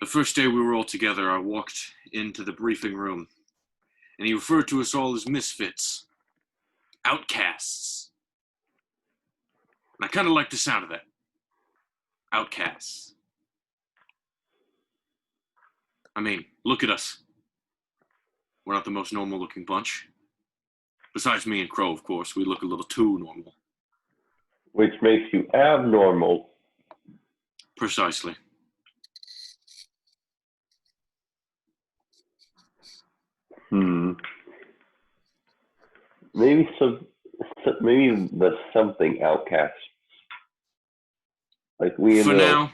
the first day we were all together, I walked into the briefing room, and he referred to us all as misfits, outcasts. And I kind of like the sound of that. Outcasts. I mean, look at us. We're not the most normal-looking bunch. Besides me and Crow, of course, we look a little too normal. which makes you abnormal. Precisely. Maybe maybe the something outcast. Like we. For now,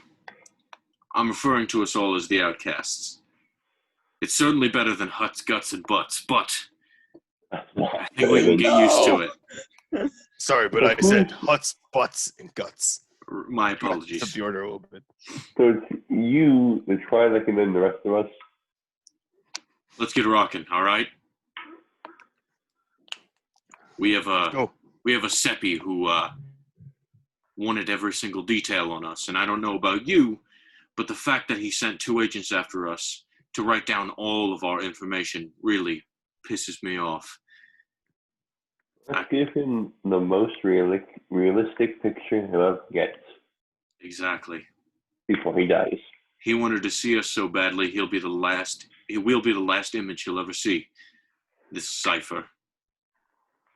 I'm referring to us all as the outcasts. It's certainly better than Huts, Guts, and Butts, but I think we can get used to it. Sorry, but I said Huts, Butts, and Guts. My apologies. Up the order a little bit. So it's you, the Twi'lek, and then the rest of us. Let's get rocking, all right? We have a Seppi who wanted every single detail on us, and I don't know about you, but the fact that he sent 2 agents after us to write down all of our information really pisses me off. Let's give him the most realistic picture he'll ever get. Exactly. Before he dies. He wanted to see us so badly, he will be the last image he'll ever see. This cipher.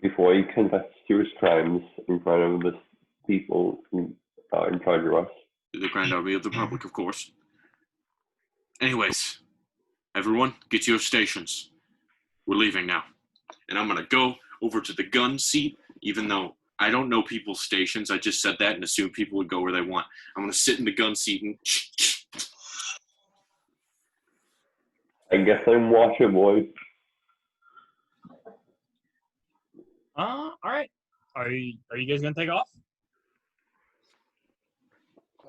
Before he confesses to his crimes in front of the people who are in charge of us. The Grand Army of the Republic, of course. Anyways, everyone, get to your stations. We're leaving now. And I'm going to go over to the gun seat, even though I don't know people's stations. I just said that and assumed people would go where they want. I'm going to sit in the gun seat and... I guess I'm Watcher Boy. All right. Are you guys gonna take off?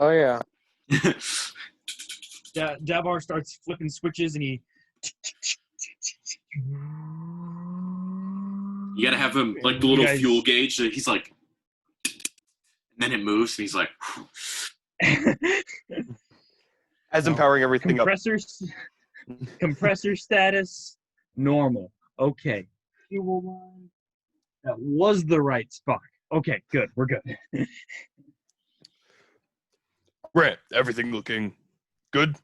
Oh yeah. Jabbar starts flipping switches and he. You gotta have him like the little fuel gauge. So he's like, and then it moves, and he's like. As empowering everything up. Compressor status normal. Okay. Fuel line. That was the right spot. Okay, good. We're good. Grant, everything looking good?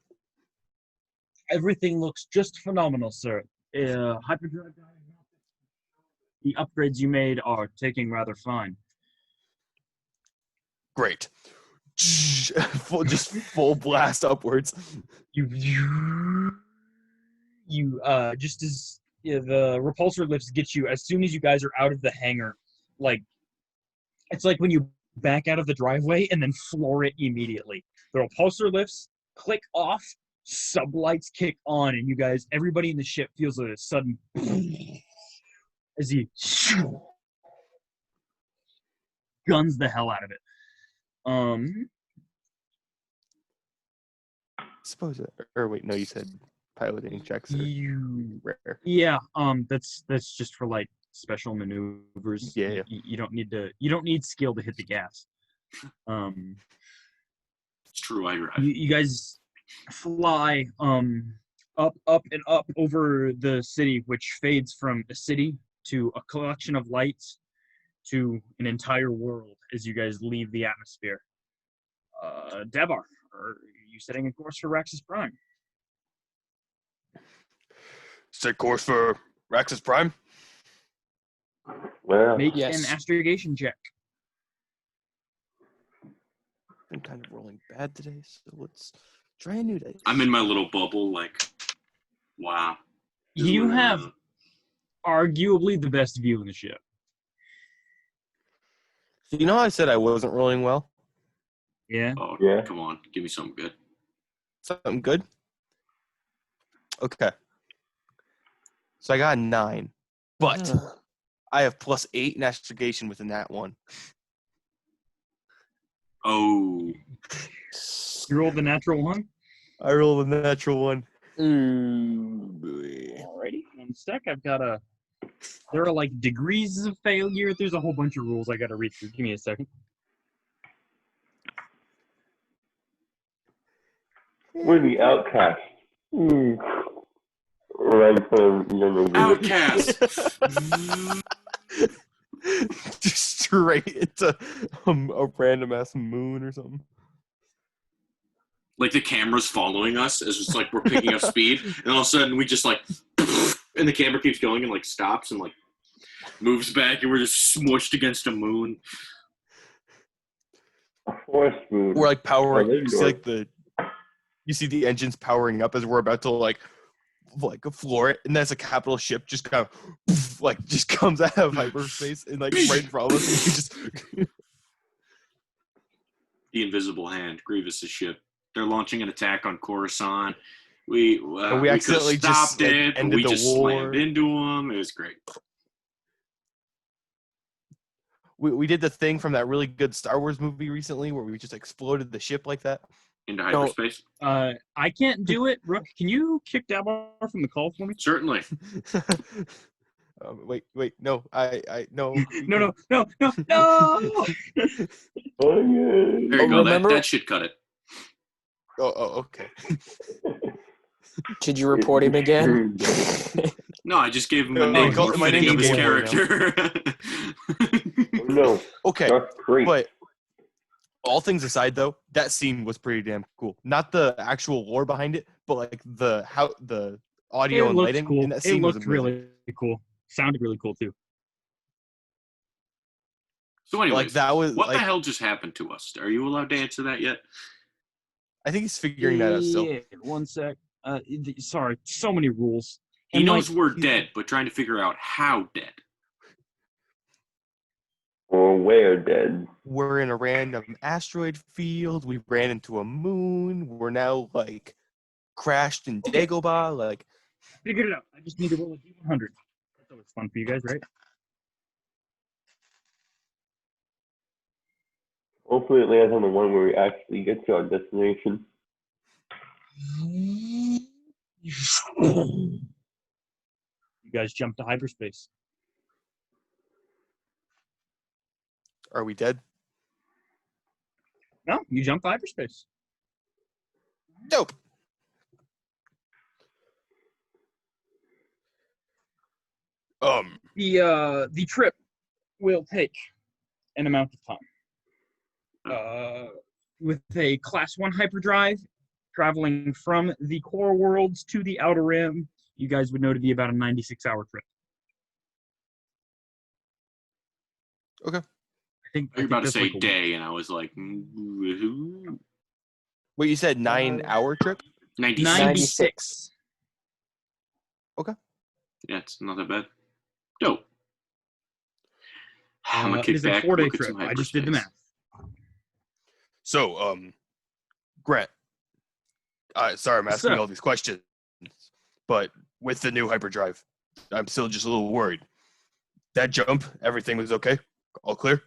Everything looks just phenomenal, sir. Hyperdrive diagnostics. The upgrades you made are taking rather fine. Great. Just full blast upwards. You just as the repulsor lifts get you, as soon as you guys are out of the hangar, like it's like when you back out of the driveway and then floor it immediately. The repulsor lifts, click off, sublights kick on, and you guys, everybody in the ship feels a sudden as he guns the hell out of it. Suppose, or wait, no, you said piloting checks are rare. Yeah, that's just for like special maneuvers. Yeah. You don't need skill to hit the gas. It's true, I drive. You guys fly up and up over the city, which fades from a city to a collection of lights to an entire world as you guys leave the atmosphere. Devar, are you setting a course for Raxus Prime? Set course for Raxus Prime? Well, Make Yes. an astrogation check. I'm kind of rolling bad today, so let's try a new day. I'm in my little bubble, like, wow. This is You what I have want. arguably the best view of the ship. So you know how I said I wasn't rolling well? Yeah. Oh, Yeah. come on. Give me something good. Something good? Okay. So I got a 9. But I have +8 in astrogation within that one. Oh. You rolled the natural one? I rolled a natural one. Alrighty. One sec. There are like degrees of failure. There's a whole bunch of rules I gotta read through. Give me a second. we're the outcasts. Right from Outcast. Just straight into a random ass moon or something. Like the camera's following us as it's like we're picking up speed, and all of a sudden we just like, and the camera keeps going and like stops and like moves back, and we're just smushed against a moon. forest food. We're like powering. Oh, You see like you see the engines powering up as we're about to like floor it, and that's a capital ship just kind of like just comes out of hyperspace and like right in front of us, and we just The invisible hand, Grievous's ship. They're launching an attack on Coruscant. We could have accidentally just, stopped like, it, but ended we the just war. slammed into them. It was great. we did the thing from that really good Star Wars movie recently where we just exploded the ship like that. Into hyperspace? I can't do it. Rook, can you kick Dabar from the call for me? Certainly. Wait, no, I no. No. Oh, yeah. There you go. remember- That should cut it. Oh, okay. Should you report him again? No, I just gave him No, a name call- more my fitting of name's his Game Boy now. character. No, Okay, that's great. but all things aside, though, that scene was pretty damn cool. Not the actual lore behind it, but like the audio It and looked lighting cool. in that It scene was looked amazing. really cool. Sounded really cool too. So anyways, Like that was what like the hell just happened to us? Are you allowed to answer that yet? I think he's figuring that out still. Yeah, one sec. Sorry, so many rules. He And, knows like, we're dead, but trying to figure out how dead. Or where dead. We're in a random asteroid field. We ran into a moon. We're now like crashed in Dagobah. Like Figured it out. I just need to roll a D100. That's always fun for you guys, right? Hopefully it lands on the one where we actually get to our destination. You guys jump to hyperspace. are we dead? No, you jump to hyperspace. Dope. The trip will take an amount of time. with a Class 1 hyperdrive, traveling from the core worlds to the Outer Rim, you guys would know to be about a 96-hour trip. Okay. You're about to that's say like a week. day, and I was like, who? Wait, you said 9-hour trip? 96. 96. Yeah, it's not that bad. Dope. I'm gonna It kick is a back, 4-day look at trip. some I just did the hyperspace. math. So, Grant, sorry I'm asking So- you all these questions, but with the new hyperdrive, I'm still just a little worried. That jump, everything was okay? All clear?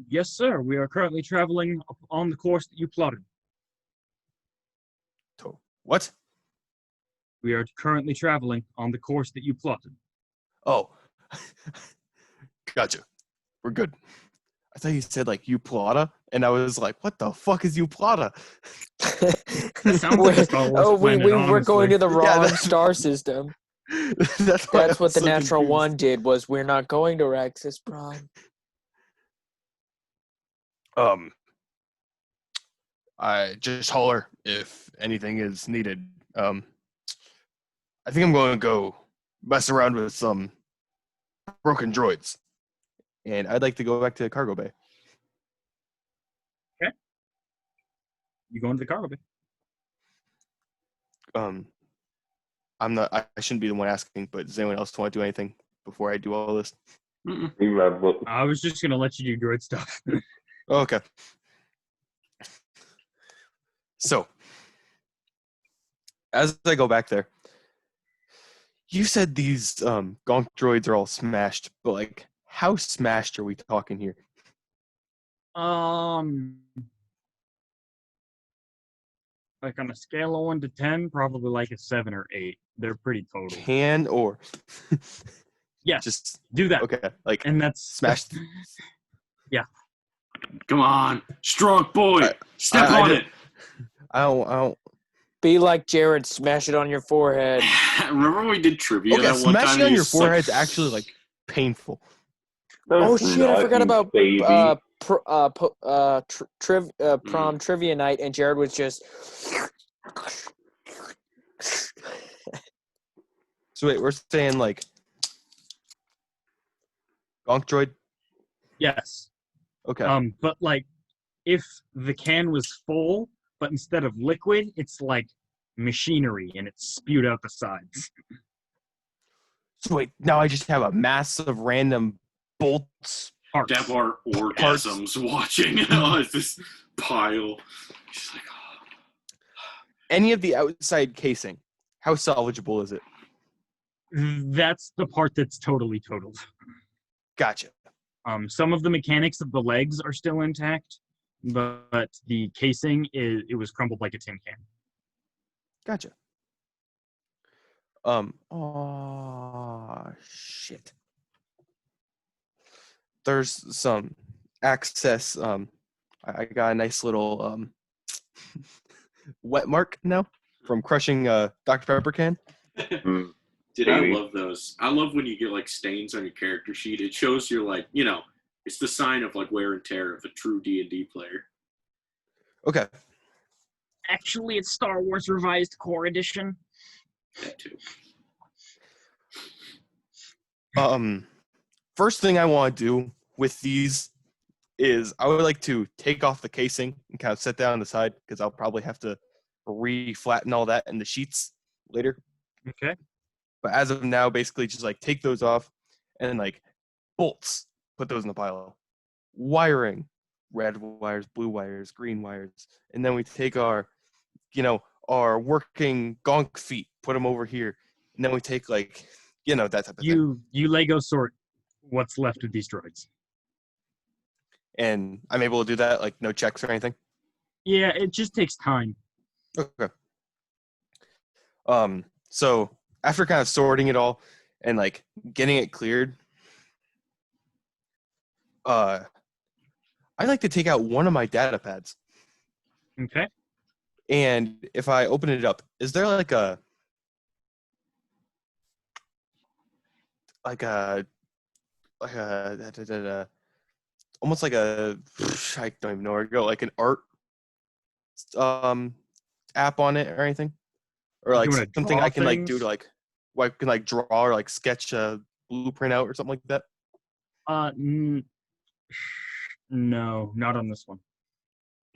Yes, sir. We are currently traveling on the course that you plotted. What? We are currently traveling on the course that you plotted. Oh, gotcha. We're good. I thought you said like Uplata, and I was like, what the fuck is Uplata? That sounds like a Star Wars planet, we're going honestly. to the Yeah, wrong that- star system. That's why That's I what was the so Natural confused. One did. Was we're not going to Raxus Prime. I just holler if anything is needed. I think I'm going to go mess around with some broken droids, and I'd like to go back to cargo bay. You go into the cargo bay. I'm not. I shouldn't be the one asking, but does anyone else want to do anything before I do all this? Mm-mm. Read my book. I was just gonna let you do droid stuff. Oh, okay. So, as I go back there, you said these gonk droids are all smashed, but like, how smashed are we talking here? Like on a scale of 1 to 10, probably like a 7 or 8. They're pretty total. Can or Yes, just do that. okay? Like And that's smashed. Come on, strong boy, step I on don't- it. I don't. Be like Jared, smash it on your forehead. Remember when we did trivia Okay, that one time? smashing and on he your was just like, forehead's actually like painful. No, Oh it's shit! I not, forgot you about baby. prom trivia night, and Jared was just. So wait, we're saying like gonk droid. yes. Okay. But like if the can was full, but instead of liquid, it's like machinery and it's spewed out the sides. So wait, now I just have a mass of random bolts. Parts. That are orgasms watching this pile. She's like, oh. Any of the outside casing, how salvageable is it? That's the part that's totally totaled. Gotcha. Some of the mechanics of the legs are still intact, but the casing it was crumbled like a tin can. Gotcha. Oh shit. There's some access. I got a nice little wet mark now from crushing Dr. Pepper can. Mm. Dude, I Maybe. love those. I love when you get like stains on your character sheet. It shows you're like, it's the sign of like wear and tear of a true D&D player. Okay. Actually, it's Star Wars Revised Core Edition. That too. First thing I want to do with these is I would like to take off the casing and kind of set that on the side because I'll probably have to re-flatten all that in the sheets later. Okay. But as of now, basically just like take those off and like bolts, put those in the pile. Wiring, red wires, blue wires, green wires. And then we take our working gonk feet, put them over here. And then we take like, that type of thing. You Lego sort what's left of these droids. And I'm able to do that, like no checks or anything. Yeah, it just takes time. Okay. So after kind of sorting it all and like getting it cleared, I'd like to take out one of my data pads. Okay. And if I open it up, is there like a almost like a I don't even know where to go, like an art app on it or anything, or Like like you wanna something draw I can like do to things? like where I can like draw or like sketch a blueprint out or something like that. No, not on this one.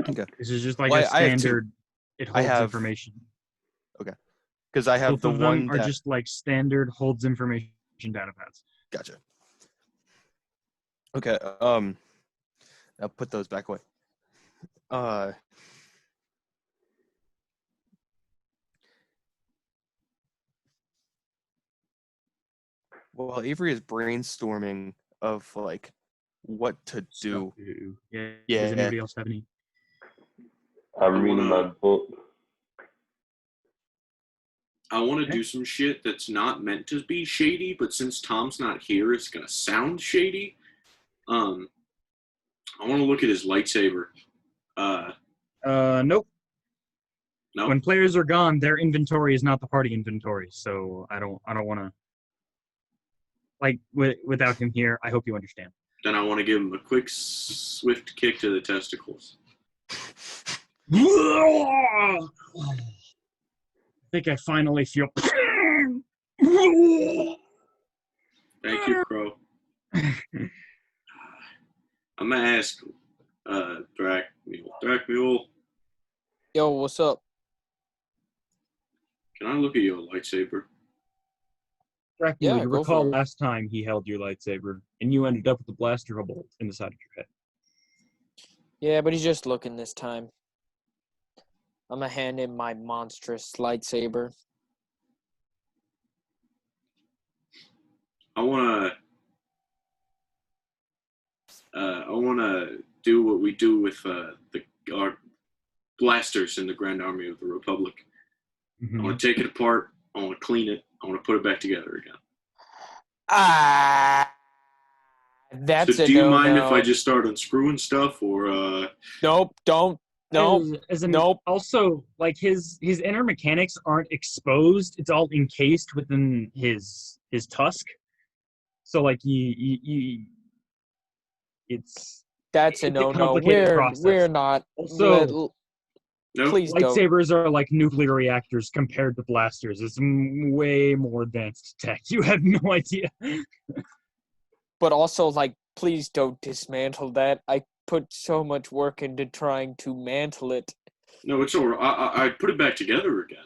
Okay. This is just like Well, a I have two. standard. It I holds have information. okay, because I have Both the of them one are that just like standard holds information data pads. gotcha. Okay, I'll put those back away. While Avery is brainstorming of like what to do. Stuff to do. Yeah. Yeah. Does anybody else have any? I'm reading my book. I want to Okay. do some shit that's not meant to be shady, but since Tom's not here, it's gonna sound shady. I want to look at his lightsaber. Nope. No. When players are gone, their inventory is not the party inventory, so I don't want to. Like without him here, I hope you understand. Then I want to give him a quick, swift kick to the testicles. I think I finally feel. Thank you, Crow. I'm gonna ask Drakmule, Yo, what's up? can I look at your lightsaber? Dracula, Yeah, you go recall for it. last time he held your lightsaber, and you ended up with a blaster bolt in the side of your head. Yeah, but he's just looking this time. I'm gonna hand him my monstrous lightsaber. I wanna do what we do with our blasters in the Grand Army of the Republic. Mm-hmm. I want to take it apart. I want to clean it. I want to put it back together again. That's so a do you no. mind if I just start unscrewing stuff, or Nope, don't. Nope. Nope. Also, like his inner mechanics aren't exposed; it's all encased within his tusk. So, like, That's a no. complicated process. We're not. Also, no? Please don't. lightsabers are like nuclear reactors compared to blasters. It's way more advanced tech. You have no idea. But also, like, please don't dismantle that. I put so much work into trying to mantle it. No, it's all right. I put it back together again.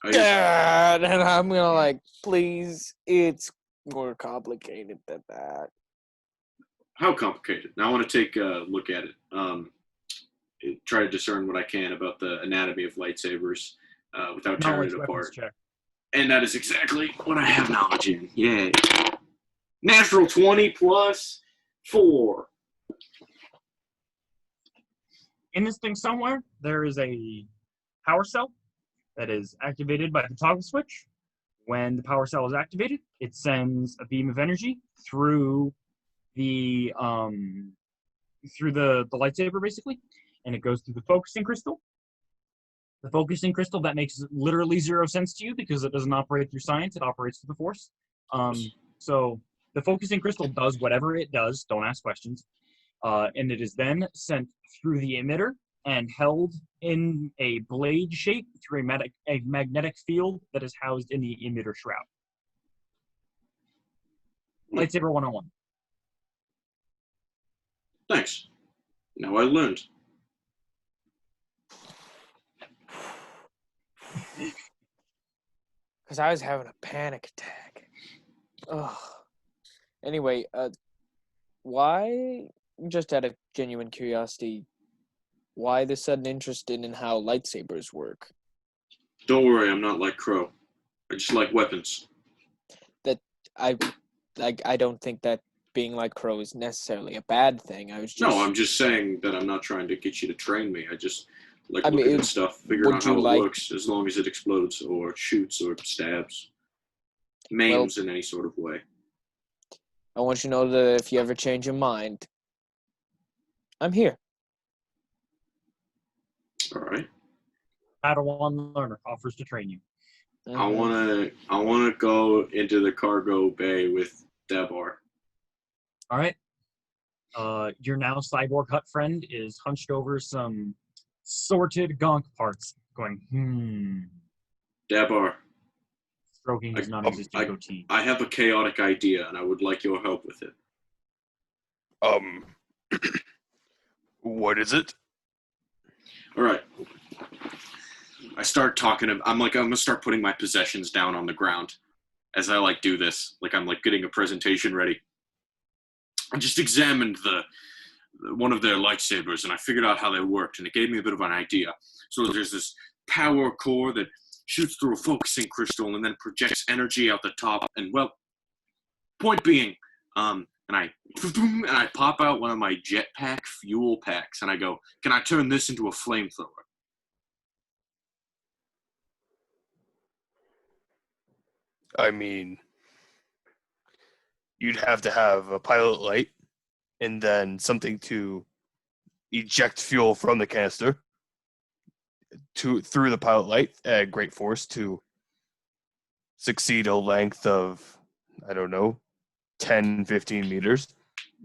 And I'm gonna like, please. It's more complicated than that. How complicated? Now I want to take a look at it. Try to discern what I can about the anatomy of lightsabers without tearing it apart. Check. And that is exactly what I have knowledge in. Yay. Natural 20 plus 4. In this thing somewhere, there is a power cell that is activated by the toggle switch. When the power cell is activated, it sends a beam of energy through the lightsaber, basically, and it goes through the focusing crystal. The focusing crystal, that makes literally zero sense to you because it doesn't operate through science; it operates through the Force. So the focusing crystal does whatever it does. Don't ask questions. And it is then sent through the emitter and held in a blade shape through a magnetic field that is housed in the emitter shroud. Lightsaber 101. Thanks. Now I learned. Because I was having a panic attack. Ugh. Anyway, why, just out of genuine curiosity, why the sudden interest in how lightsabers work? Don't worry, I'm not like Crow. I just like weapons. I don't think that being like Crow is necessarily a bad thing. No, I'm just saying that I'm not trying to get you to train me. I just like looking at stuff, figuring out how it works, as long as it explodes or shoots or stabs, maims in any sort of way. I want you to know that if you ever change your mind, I'm here. All right. Padawan learner offers to train you. Mm-hmm. I wanna go into the cargo bay with Debar. All right. Your now cyborg hut friend is hunched over some sorted gonk parts, going, Dabar, stroking his non-existent goatee. I have a chaotic idea, and I would like your help with it. What is it? All right. I start talking. I'm gonna start putting my possessions down on the ground as I do this. I'm getting a presentation ready. I just examined one of their lightsabers, and I figured out how they worked, and it gave me a bit of an idea. So there's this power core that shoots through a focusing crystal and then projects energy out the top. And point being, and I pop out one of my jetpack fuel packs, and I go, "Can I turn this into a flamethrower?" I mean, you'd have to have a pilot light and then something to eject fuel from the canister through the pilot light at great force to succeed a length of, I don't know, 10, 15 meters.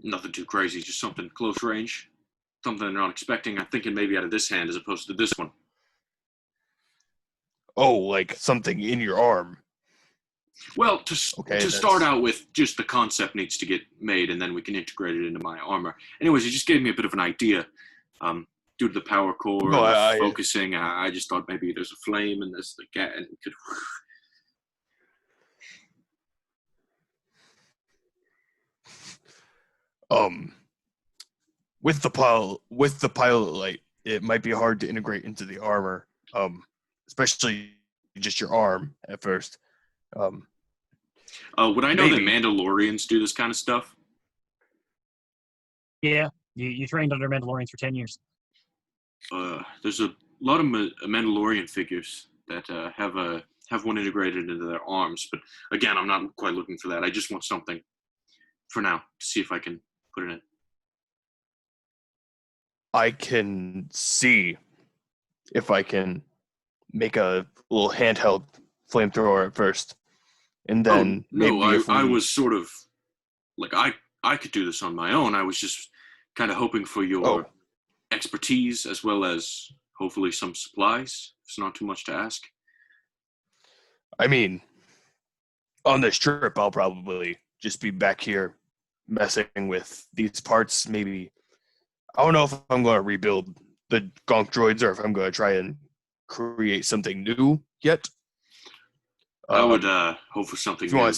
Nothing too crazy, just something close range. Something they're not expecting. I'm thinking maybe out of this hand as opposed to this one. Oh, like something in your arm. Well, to start out with, just the concept needs to get made, and then we can integrate it into my armor. Anyways, it just gave me a bit of an idea. Due to the power core and focusing, I just thought maybe there's a flame and there's the gas, and it could. With the pilot light, it might be hard to integrate into the armor. Especially just your arm at first. Would I know that Mandalorians do this kind of stuff? Yeah, you trained under Mandalorians for 10 years. There's a lot of Mandalorian figures that have one integrated into their arms, but again, I'm not quite looking for that. I just want something for now to see if I can put it in. I can see if I can make a little handheld flamethrower at first, and then I was sort of I could do this on my own. I was just kind of hoping for your expertise as well as hopefully some supplies. It's not too much to ask. I mean, on this trip, I'll probably just be back here messing with these parts. Maybe I don't know if I'm going to rebuild the gonk droids or if I'm going to try and create something new yet. I would hope for something new.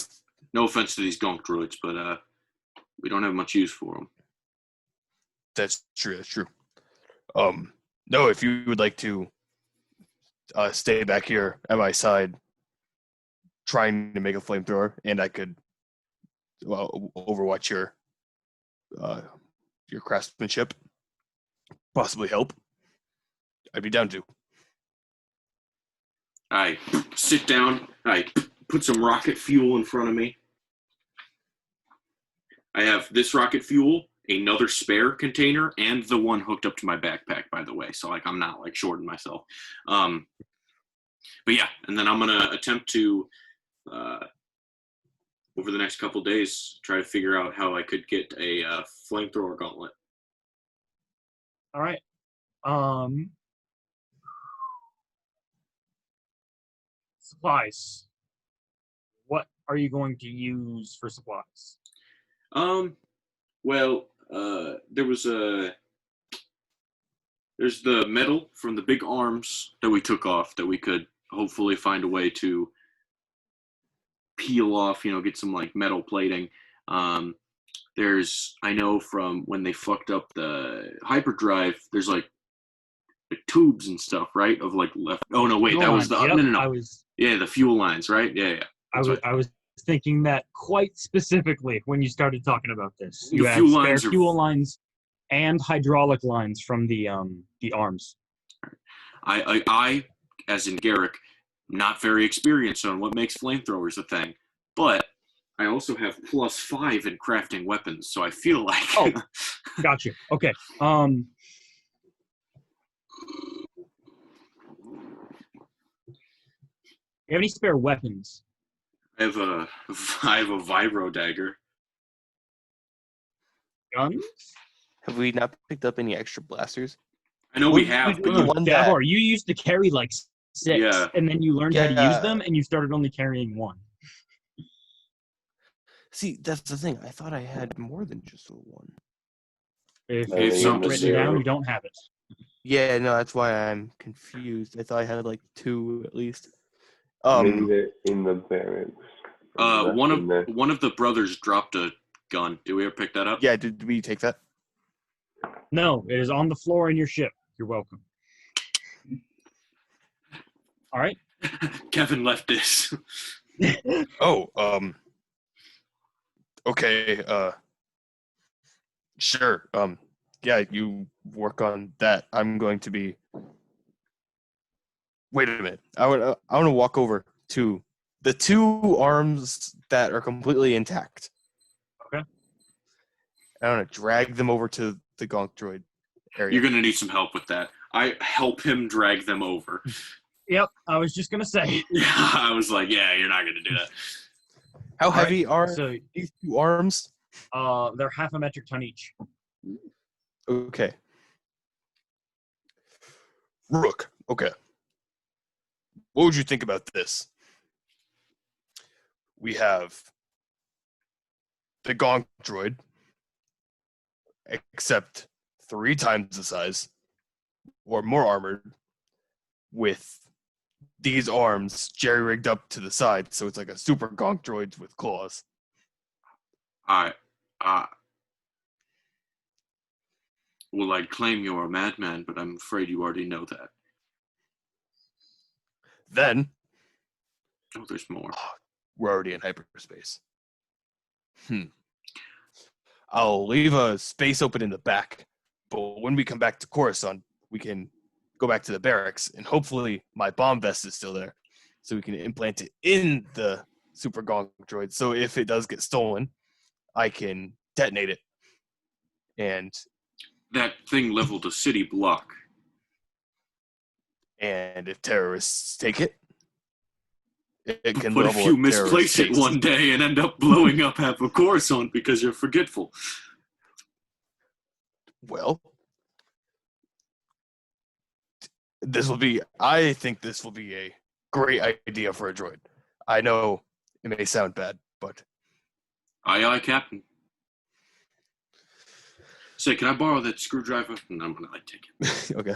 No offense to these gonk droids, but we don't have much use for them. That's true. No, if you would like to stay back here at my side trying to make a flamethrower, and I could overwatch your craftsmanship, possibly help, I'd be down to. I sit down, I put some rocket fuel in front of me. I have this rocket fuel, another spare container, and the one hooked up to my backpack, by the way. So I'm not shorting myself. But yeah, and then I'm gonna attempt to over the next couple days try to figure out how I could get a flamethrower gauntlet. All right. Supplies. What are you going to use for supplies? Well, there's the metal from the big arms that we took off that we could hopefully find a way to peel off, get some metal plating. I know from when they fucked up the hyperdrive, there's tubes and stuff, right? Of left. Oh no, wait, fuel that lines. was the Yep, no. Yeah, the fuel lines, right? Yeah. I was thinking that quite specifically when you started talking about this. You have fuel lines and hydraulic lines from the arms. I, as in Garrick, not very experienced on what makes flamethrowers a thing, but I also have +5 in crafting weapons, so I feel like. Oh, got you. Okay. You have any spare weapons? I have a vibro dagger. Guns? Have we not picked up any extra blasters? I know we have, The but one that, Dabar, you used to carry like 6, Yeah. and then you learned how to use Yeah. them, and you started only carrying 1. see, that's the thing. I thought I had more than just the one. If No, it's they not used written zero. down, you don't have it. Yeah, no, that's why I'm confused. I thought I had like 2 at least. Maybe they're in the barracks. one in there. of the brothers dropped a gun. Did we ever pick that up? Yeah, did we take that? No, it is on the floor in your ship. You're welcome. All right. Kevin left this. Oh, okay, sure. Yeah, you work on that. I'm going to be. Wait a minute. I want to walk over to the 2 arms that are completely intact. Okay. I want to drag them over to the gonk droid area. You're gonna need some help with that. I help him drag them over. Yep, I was just gonna say. Yeah, I was like, yeah, you're not gonna do that. How All right, heavy are So, these 2 arms? they're half a metric ton each. Okay. Rook. Okay. What would you think about this? We have the gonk droid, except 3 times the size, or more armored, with these arms jerry-rigged up to the side, so it's like a super gonk droid with claws. Well, I'd claim you're a madman, but I'm afraid you already know that. Then Oh, there's more. we're already in hyperspace. I'll leave a space open in the back, but when we come back to Coruscant, we can go back to the barracks, and hopefully my bomb vest is still there, so we can implant it in the super gonk droid. So if it does get stolen, I can detonate it. And That thing leveled a city block. if terrorists take it, it can What if level you a misplace terrorist it base. one day and end up blowing up half of Coruscant because you're forgetful? Well, I think this will be a great idea for a droid. I know it may sound bad, but Aye, aye, Captain. Say, can I borrow that screwdriver? And I'm gonna take it. okay.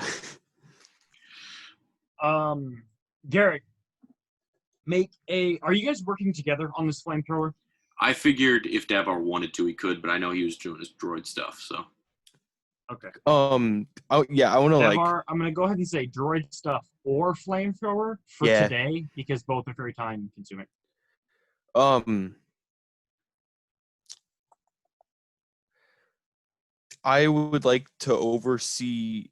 Garrett, are you guys working together on this flamethrower? I figured if Davar wanted to, he could, but I know he was doing his droid stuff, so. Okay. Yeah, I want to Davar, I'm gonna go ahead and say droid stuff or flamethrower for today because both are very time consuming. I would like to oversee,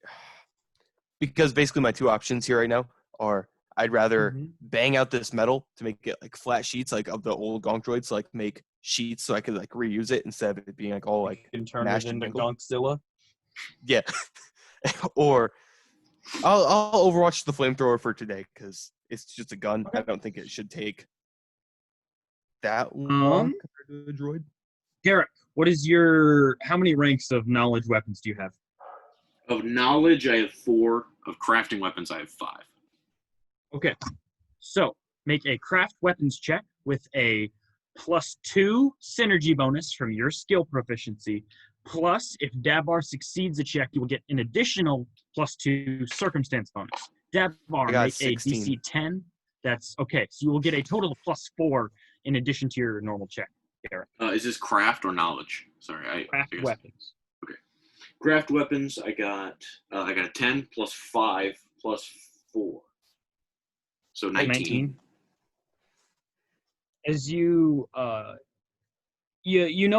because basically my 2 options here right now are I'd rather bang out this metal to make it like flat sheets, like of the old gonk droids, like make sheets so I could like reuse it instead of it being like all like you can turn mashed it into and wrinkled. Gonkzilla. Yeah. Or I'll overwatch the flamethrower for today because it's just a gun. Okay. I don't think it should take that long compared to a droid. Garrett, how many ranks of knowledge weapons do you have? Of knowledge, I have 4. Of crafting weapons, I have 5. Okay. So make a craft weapons check with a +2 synergy bonus from your skill proficiency. Plus, if Dabar succeeds a check, you will get an additional +2 circumstance bonus. Dabar, make 16. a DC 10. That's okay. So you will get a total of +4 in addition to your normal check, Garrett. Is this craft or knowledge? Sorry, Craft weapons. Okay. Craft weapons, I got a 10 plus 5 plus 4. So 19. As you know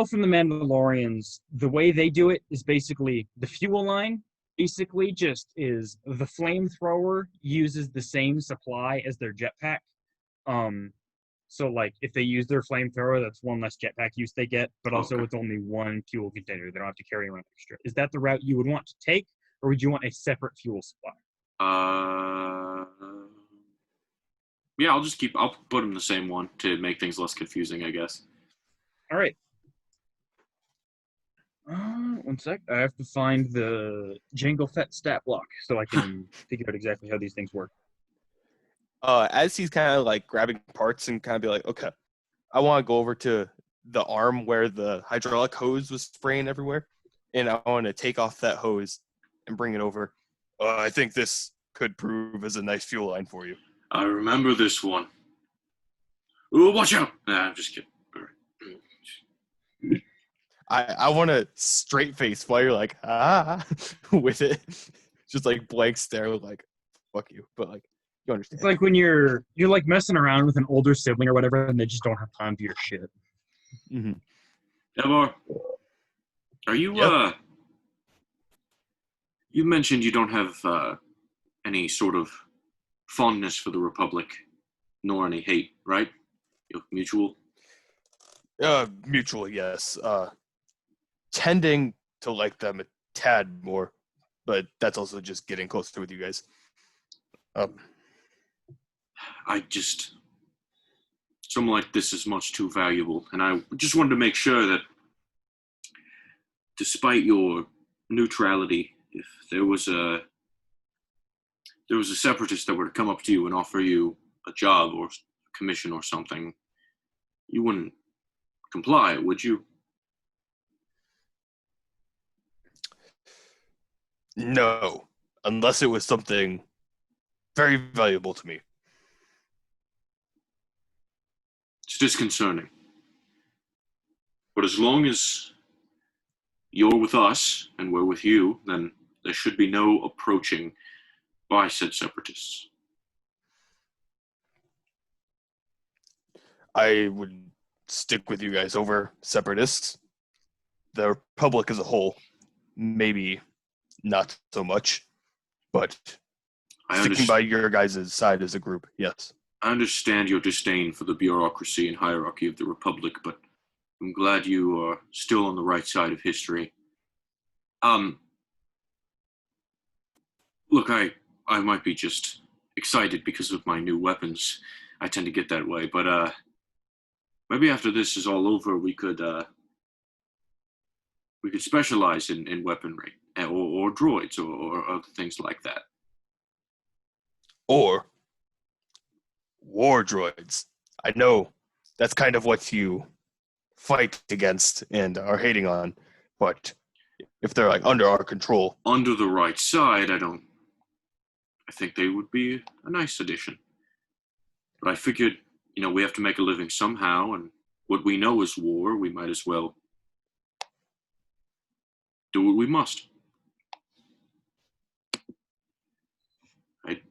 from the Mandalorians, the way they do it is basically the fuel line basically just is the flamethrower uses the same supply as their jetpack. So like if they use their flamethrower, that's 1 less jetpack use they get, but also it's only 1 fuel container. They don't have to carry around extra. Is that the route you would want to take, or would you want a separate fuel supply? Yeah, I'll put them the same one to make things less confusing, I guess. All right. One sec. I have to find the Jango Fett stat block so I can figure out exactly how these things work. As he's kind of like grabbing parts and kind of be like, okay, I want to go over to the arm where the hydraulic hose was spraying everywhere, and I want to take off that hose and bring it over. I think this could prove as a nice fuel line for you. I remember this one. Ooh, watch out! Nah, I'm just kidding. All right. I want a straight face while you're like, with it. Just like blank stare, like, fuck you. But like, you understand. It's like when you're like messing around with an older sibling or whatever, and they just don't have time for your shit. Mm-hmm. Evar, are you, Yep. You mentioned you don't have any sort of fondness for the Republic, nor any hate, right? You're mutual? Mutual, yes. Tending to like them a tad more, but that's also just getting closer with you guys. Something like this is much too valuable, and I just wanted to make sure that despite your neutrality, if there was a separatist that were to come up to you and offer you a job or a commission or something, you wouldn't comply, would you? No, unless it was something very valuable to me. It's disconcerting. But as long as you're with us and we're with you, then there should be no approaching by said separatists. I would stick with you guys over separatists. The Republic as a whole, maybe not so much, but sticking by your guys' side as a group, yes. I understand your disdain for the bureaucracy and hierarchy of the Republic, but I'm glad you are still on the right side of history. Look, I might be just excited because of my new weapons. I tend to get that way, but maybe after this is all over, we could specialize in weaponry or droids or other things like that. Or war droids. I know that's kind of what you fight against and are hating on, but if they're like under our control, under the right side, I think they would be a nice addition. But I figured, we have to make a living somehow, and what we know is war. We might as well do what we must.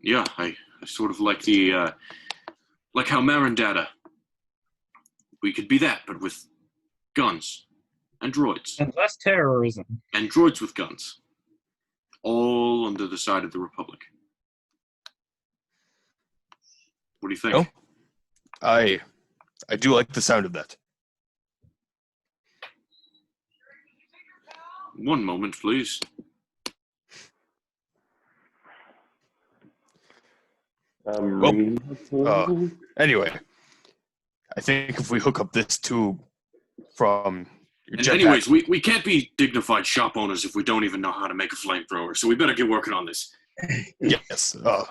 I sort of like like how Marindata. We could be that, but with guns and droids. And less terrorism. And droids with guns. All under the side of the Republic. What do you think? No, I do like the sound of that. One moment, please. Anyway, I think if we hook up this tube from your jetpack... Anyways, we can't be dignified shop owners if we don't even know how to make a flamethrower, so we better get working on this. Yes. All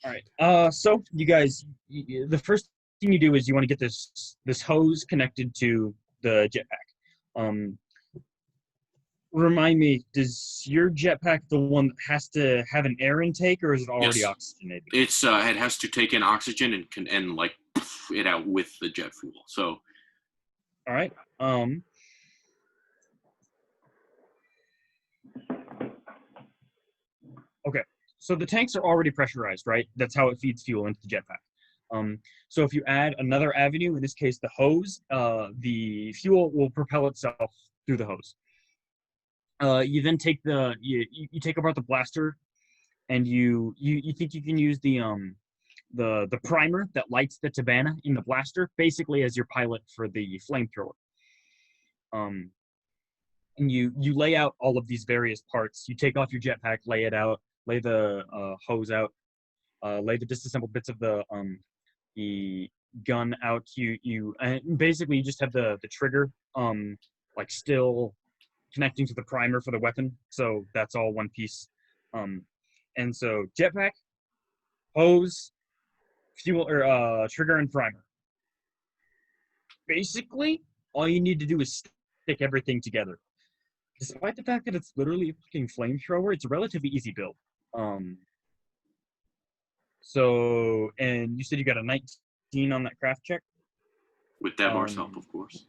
right. So you guys, the first thing you do is you want to get this hose connected to the jetpack. Remind me, does your jetpack the one that has to have an air intake, or is it already oxygenated? It's it has to take in oxygen and like it out with the jet fuel. So, all right. Okay. So the tanks are already pressurized, right? That's how it feeds fuel into the jetpack. So if you add another avenue, in this case the hose, the fuel will propel itself through the hose. You then take you take apart the blaster, and you think you can use the primer that lights the Tabana in the blaster, basically as your pilot for the flamethrower. And you lay out all of these various parts. You take off your jetpack, lay it out, lay the hose out, lay the disassembled bits of the gun out. You basically you just have the trigger like still connecting to the primer for the weapon. So that's all one piece. And so jetpack, hose, fuel, or trigger and primer. Basically, all you need to do is stick everything together. Despite the fact that it's literally a fucking flamethrower, it's a relatively easy build. So, and you said you got a 19 on that craft check? With Dabar's help, of course.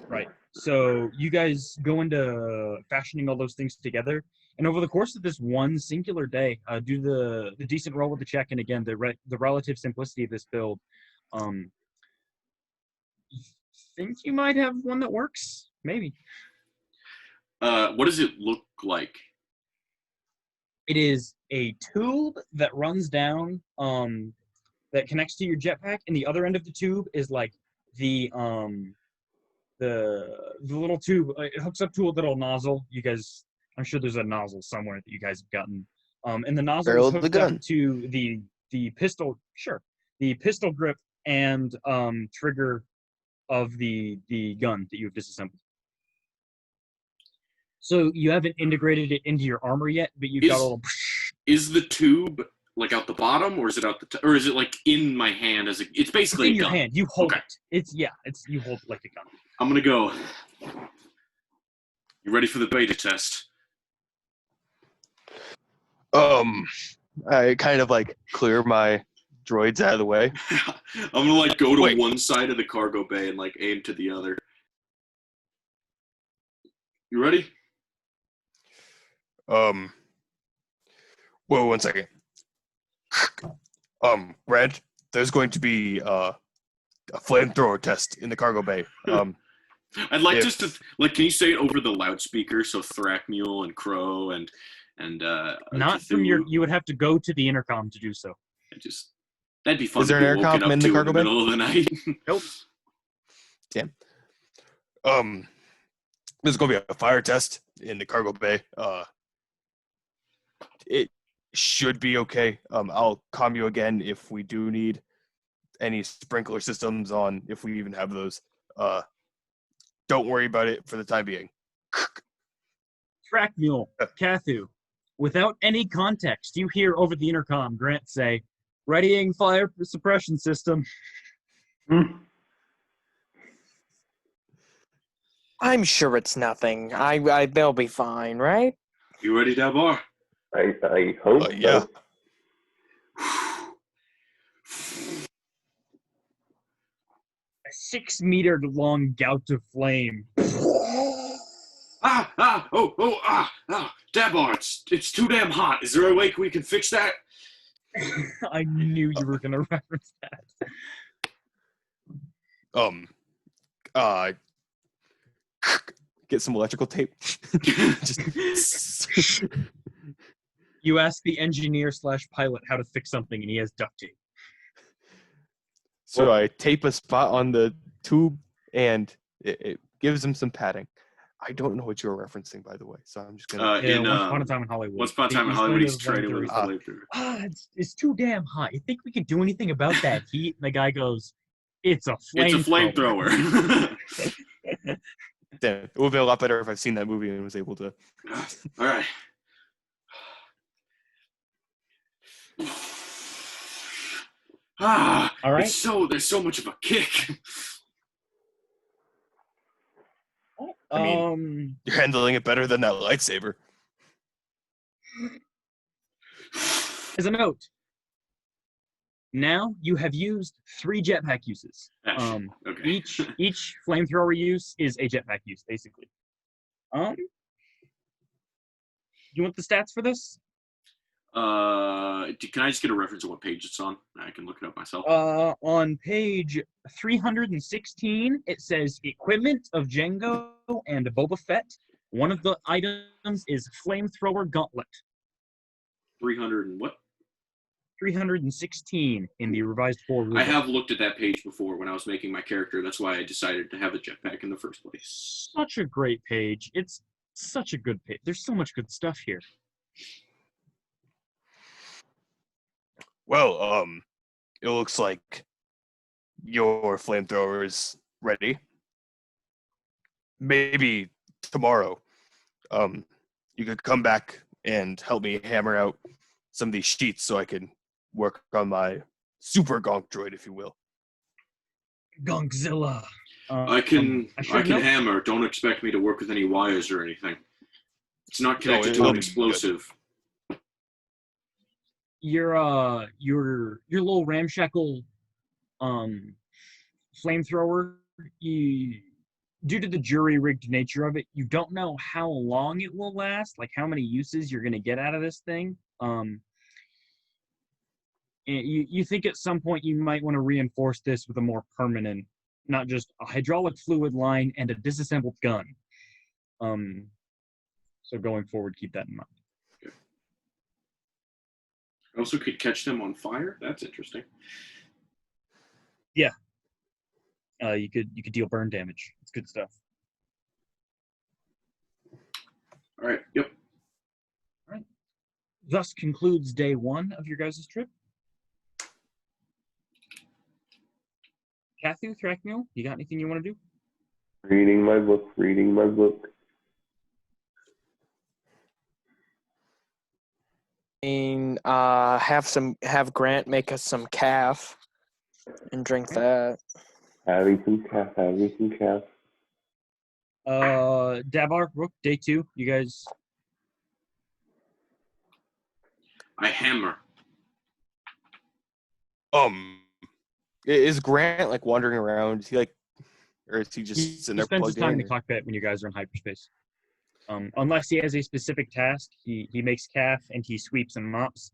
Right. So you guys go into fashioning all those things together, and over the course of this one singular day, do the decent roll with the check, and again the relative simplicity of this build, think you might have one that works, maybe. What does it look like? It is a tube that runs down, that connects to your jetpack, and the other end of the tube is like the little tube. It hooks up to a little nozzle. You guys, I'm sure there's a nozzle somewhere that you guys have gotten. And the nozzle Barrel is of the hooked gun. up to the pistol. Sure, the pistol grip and trigger of the gun that you've disassembled. So you haven't integrated it into your armor yet, but you've got a little. Is the tube like out the bottom, or is it out the or is it like in my hand as it's basically in a your gun? hand? You hold it. It's you hold it like a gun. I'm gonna go. You ready for the beta test? I kind of like clear my droids out of the way. I'm gonna like go to one side of the cargo bay and like aim to the other. You ready? Whoa, 1 second. Brad, there's going to be a flamethrower test in the cargo bay. I'd like just to like. Can you say it over the loudspeaker so Thrakmule and Crow and not from your. You would have to go to the intercom to do so. That'd be fun. Is there an intercom in the cargo bay? Middle of the night. Nope. Damn. There's gonna be a fire test in the cargo bay. It should be okay. I'll calm you again if we do need any sprinkler systems on, if we even have those. Don't worry about it for the time being. Thrakmule, Kathu, without any context, you hear over the intercom Grant say, "Readying fire suppression system." I'm sure it's nothing. They'll be fine, right? You ready, Dabar? I hope so. Yeah. A 6-meter long gout of flame. Dabar, it's too damn hot. Is there a way we can fix that? I knew you were gonna reference that. Get some electrical tape. You ask the engineer/pilot how to fix something, and he has duct tape. So I tape a spot on the tube, and it gives him some padding. I don't know what you're referencing, by the way, so I'm just gonna. Once Upon a Time in Hollywood. Once Upon a Time in Hollywood, he's training with a flamethrower. It's too damn hot. You think we could do anything about that heat? And the guy goes, "It's a flamethrower." Damn, it would be a lot better if I've seen that movie and was able to. All right. All right. There's so much of a kick. I mean, you're handling it better than that lightsaber. As a note, now you have used 3 jetpack uses. Okay. Each flamethrower use is a jetpack use, basically. You want the stats for this? Can I just get a reference of what page it's on? I can look it up myself. On page 316, it says equipment of Jango and Boba Fett. One of the items is flamethrower gauntlet. 300 and what? 316 in the revised 4 rule. I have looked at that page before when I was making my character. That's why I decided to have a jetpack in the first place. Such a great page. It's such a good page. There's so much good stuff here. Well, it looks like your flamethrower is ready. maybe tomorrow, you could come back and help me hammer out some of these sheets so I can work on my super gonk droid, if you will. Gonkzilla. I can know. hammer. Don't expect me to work with any wires or anything. It's not No, connected to it'll an be explosive. Your little ramshackle flamethrower, due to the jury-rigged nature of it, you don't know how long it will last, like how many uses you're going to get out of this thing. And you think at some point you might want to reinforce this with a more permanent, not just a hydraulic fluid line and a disassembled gun. So going forward, keep that in mind. I also could catch them on fire. That's interesting. Yeah. You could deal burn damage. It's good stuff. All right. Yep. All right. Thus concludes day 1 of your guys' trip. Kathu, Thrakmil, you got anything you want to do? Reading my book. Have Grant make us some calf and drink that. Having some calf. Dabar, Rook, day 2, you guys. I hammer. Is Grant like wandering around? Is he like, or is he just sitting He there spends his plugged time in in? the cockpit when you guys are in hyperspace. Unless he has a specific task, he makes calf and he sweeps and mops.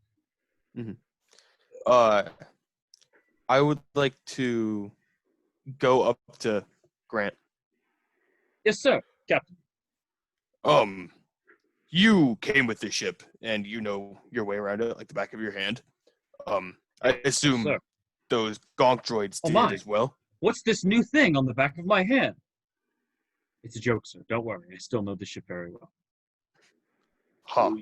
I would like to go up to Grant. Yes, sir, Captain. You came with the ship, and you know your way around it like the back of your hand. I assume sir. those gonk droids Oh, did my. as well. What's this new thing on the back of my hand? It's a joke, sir. Don't worry. I still know the ship very well. Huh.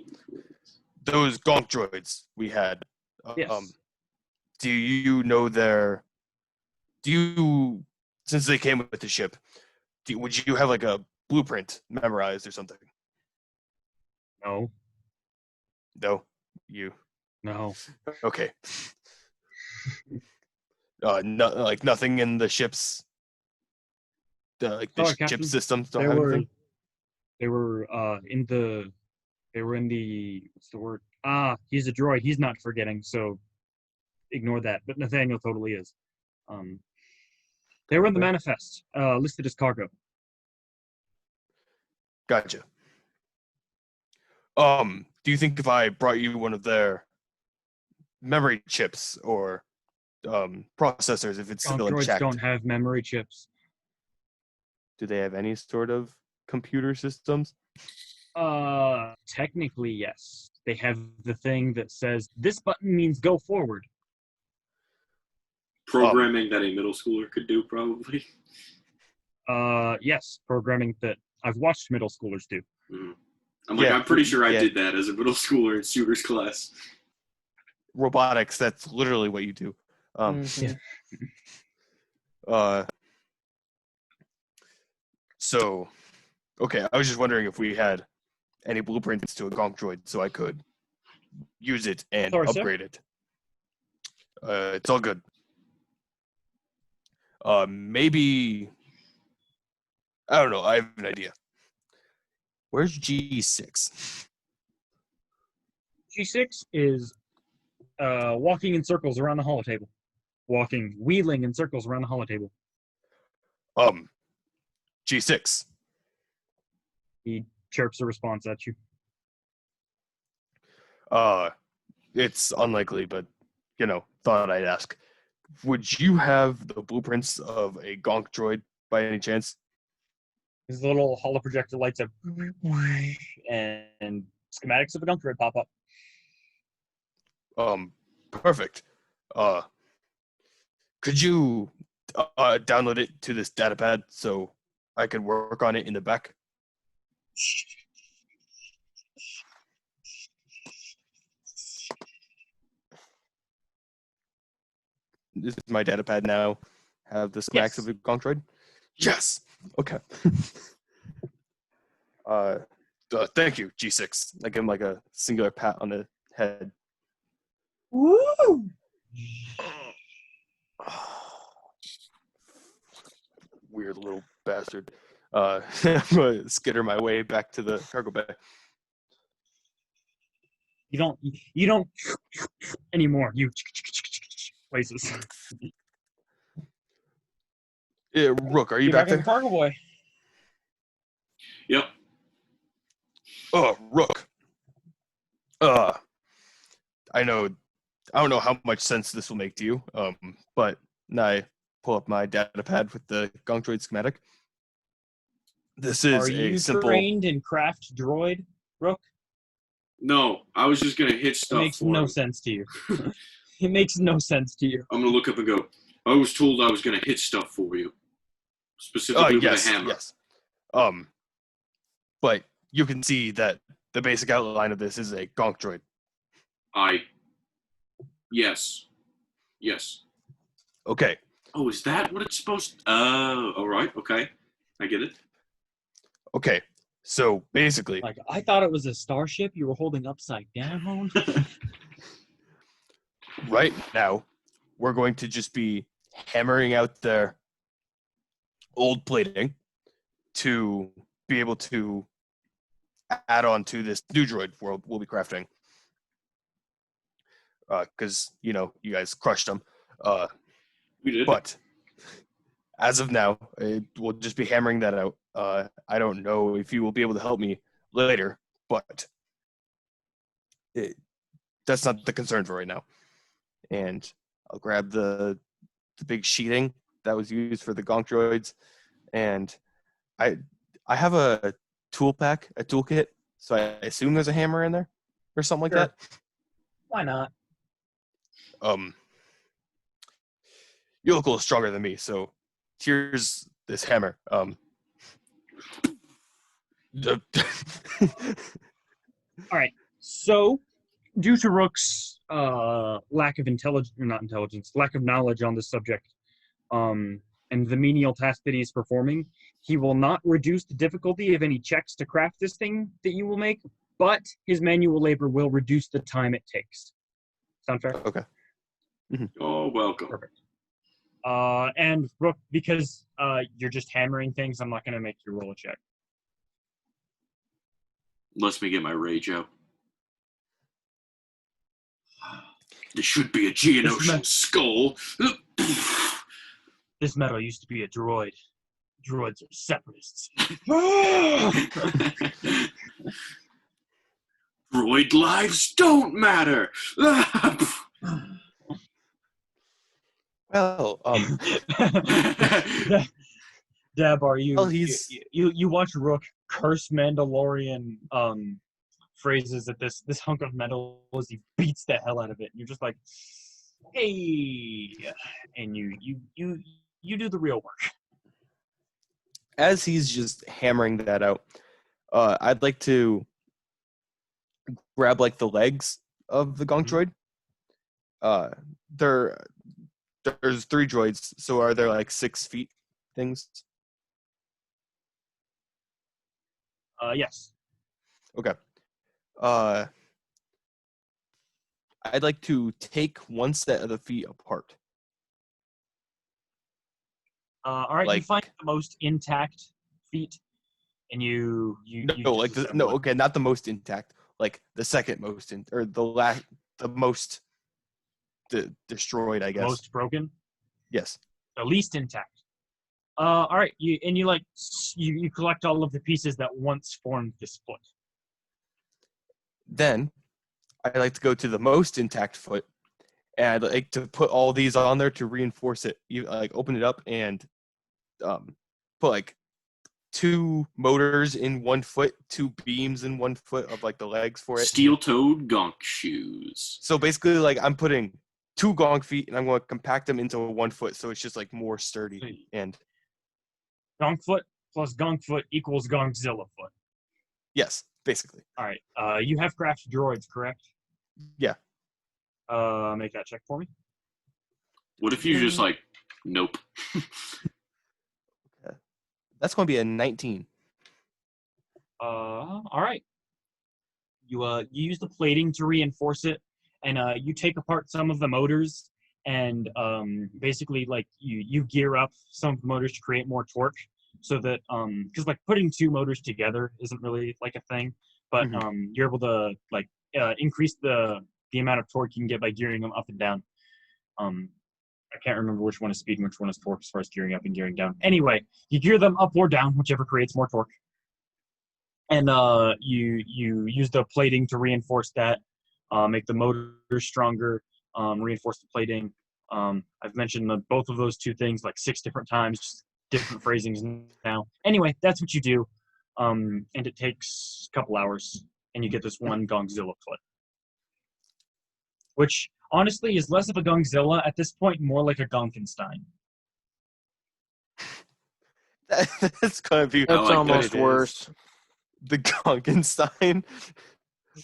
Those gonk droids we had. Yes. Do you know their? Since they came with the ship, would you have like a blueprint memorized or something? No. No, you. No. Okay. Nothing in the ship's. The Sorry, ship Captain. systems don't have anything. They were in the. What's the word? He's a droid. He's not forgetting, so ignore that. But Nathaniel totally is. They were in the manifest, listed as cargo. Gotcha. Do you think if I brought you one of their memory chips or processors, if it's still Droids intact, don't have memory chips. do they have any sort of computer systems? Technically, yes. They have the thing that says this button means go forward. Programming that a middle schooler could do, probably. Yes, programming that I've watched middle schoolers do. I'm pretty sure I did that as a middle schooler in Sugar's class. Robotics, that's literally what you do. So, okay, I was just wondering if we had any blueprints to a gonk droid so I could use it and upgrade it. It's all good. Maybe, I don't know, I have an idea. Where's G6? G6 is walking in circles around the holotable. Wheeling in circles around the holotable. G6. He chirps a response at you. It's unlikely, but, thought I'd ask. Would you have the blueprints of a gonk droid by any chance? His little holoprojector lights up, and schematics of a gonk droid pop up. Perfect. Could you download it to this datapad so I could work on it in the back? This is my datapad now. Have the schematics of the gonk droid? Yes. Okay. Thank you, G6. I give him like a singular pat on the head. Woo! Weird little bastard. I'm gonna skitter my way back to the cargo bay. You don't anymore. You places. Yeah, Rook, are you Get back back in there? the cargo boy. Yep. Oh, Rook. I don't know how much sense this will make to you. But now I pull up my data pad with the Gong Droid schematic. This is Are you a simple. trained in craft droid, Rook? No, I was just gonna hit It stuff makes for no him. sense to you. It makes no sense to you. I'm gonna look up and go. I was told I was gonna hit stuff for you, specifically with a hammer. Yes. But you can see that the basic outline of this is a Gonk Droid. Yes. Okay. Oh, is that what it's supposed? All right. Okay, I get it. Okay. So basically, Like, I thought it was a starship you were holding upside down. right now, we're going to just be hammering out their old plating to be able to add on to this new droid world we'll be crafting. Because, you guys crushed them. We did. But as of now, we'll just be hammering that out. I don't know if you will be able to help me later, but that's not the concern for right now. And I'll grab the big sheeting that was used for the Gonk Droids, and I have a toolkit, so I assume there's a hammer in there or something like Sure. that. Why not? You look a little stronger than me, so here's this hammer. All right. So, due to Rook's lack of lack of knowledge on this subject, and the menial task that he's performing, he will not reduce the difficulty of any checks to craft this thing that you will make, but his manual labor will reduce the time it takes. Sound fair? Okay. Oh, welcome. Perfect. And Rook, because you're just hammering things, I'm not going to make you roll a check. Let me get my rage out. There should be a Geonosian skull. This metal used to be a droid. Droids are separatists. Droid lives don't matter. Well, Dabar, you watch Rook curse Mandalorian phrases at this hunk of metal as he beats the hell out of it. You're just like, hey, and you do the real work. as he's just hammering that out, I'd like to grab like the legs of the Gonk Droid. There's 3 droids, so are there like 6 feet things? Yes. Okay. I'd like to take one set of the feet apart. All right, you find the most intact feet, and you okay, not the most intact, like the second most or the most destroyed, I guess. Most broken. Yes. The least intact. All right, you collect all of the pieces that once formed this foot. Then I'd like to go to the most intact foot, and I'd like to put all these on there to reinforce it. You open it up and put like 2 motors in one foot, 2 beams in one foot of like the legs for it. Steel-toed Gonk shoes. So basically, like I'm putting 2 Gonk feet, and I'm going to compact them into 1 foot, so it's just like more sturdy. And Gonk foot plus Gonk foot equals Gonkzilla foot. Yes, basically. All right. You have craft droids, correct? Yeah. Make that check for me. What if you just nope? That's going to be a 19. All right. You use the plating to reinforce it, and you take apart some of the motors, and basically like you gear up some of the motors to create more torque, so that because like putting two motors together isn't really like a thing, but you're able to like increase the amount of torque you can get by gearing them up and down. I can't remember which one is speed and which one is torque as far as gearing up and gearing down. Anyway, you gear them up or down, whichever creates more torque. And you use the plating to reinforce that, make the motor stronger, reinforce the plating. I've mentioned both of those two things like 6 different times, just different phrasings now. Anyway, that's what you do, and it takes a couple hours, and you get this one Gongzilla clip, which honestly is less of a Gongzilla at this point, more like a Gonkenstein. That's gonna be. That's like almost what it worse. is. The Gonkenstein.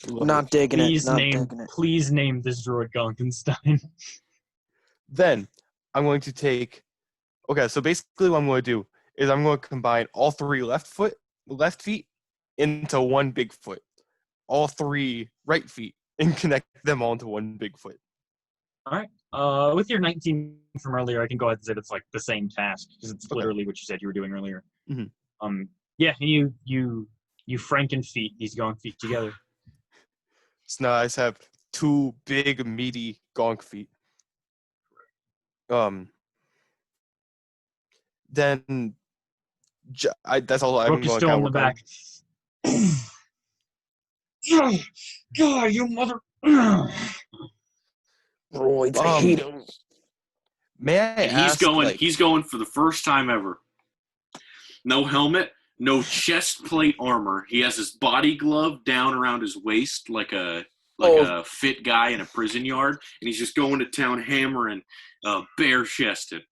Not digging it. Not digging it. Please name this droid Gonkenstein. Then I'm going to take. Okay, so basically what I'm going to do is I'm going to combine all 3 left feet into one big foot, all 3 right feet, and connect them all into one big foot. All right. With your 19 from earlier, I can go ahead and say that's like the same task because it's literally what you said you were doing earlier. Mm-hmm. Yeah, you Franken feet these Gonk feet together. So now I just have 2 big meaty gonk feet. Then that's all I'm Brooke is going to still in the back. God, you mother! Droids, I hate them. May I And ask? he's going for the first time ever. No helmet, no chest plate armor. He has his body glove down around his waist like a fit guy in a prison yard, and he's just going to town hammering, bare chested.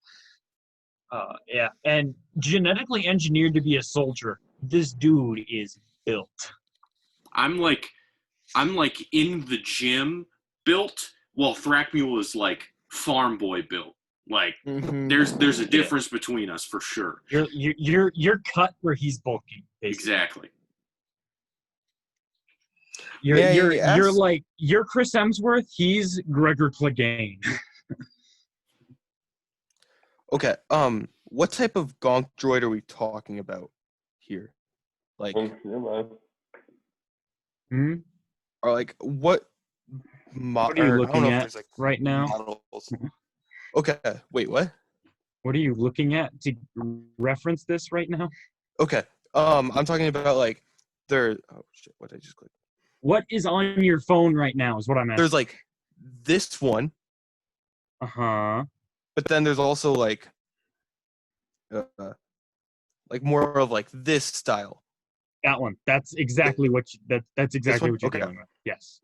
Yeah, and genetically engineered to be a soldier. This dude is built. I'm like in the gym built, while Thrackmule is like farm boy built. Like there's a difference between us for sure. You're cut where he's bulky. Basically. Exactly. You're like you're Chris Hemsworth. He's Gregor Clegane. Okay. What type of gonk droid are we talking about here? Like, or like what? What are you looking at right now? Models. Okay. Wait. What? What are you looking at to reference this right now? Okay. I'm talking about like there. Oh shit! What did I just click? What is on your phone right now is what I'm asking. There's like this one. But then there's also like more of like this style. That one. That's exactly what that's exactly what you're dealing with. Yes.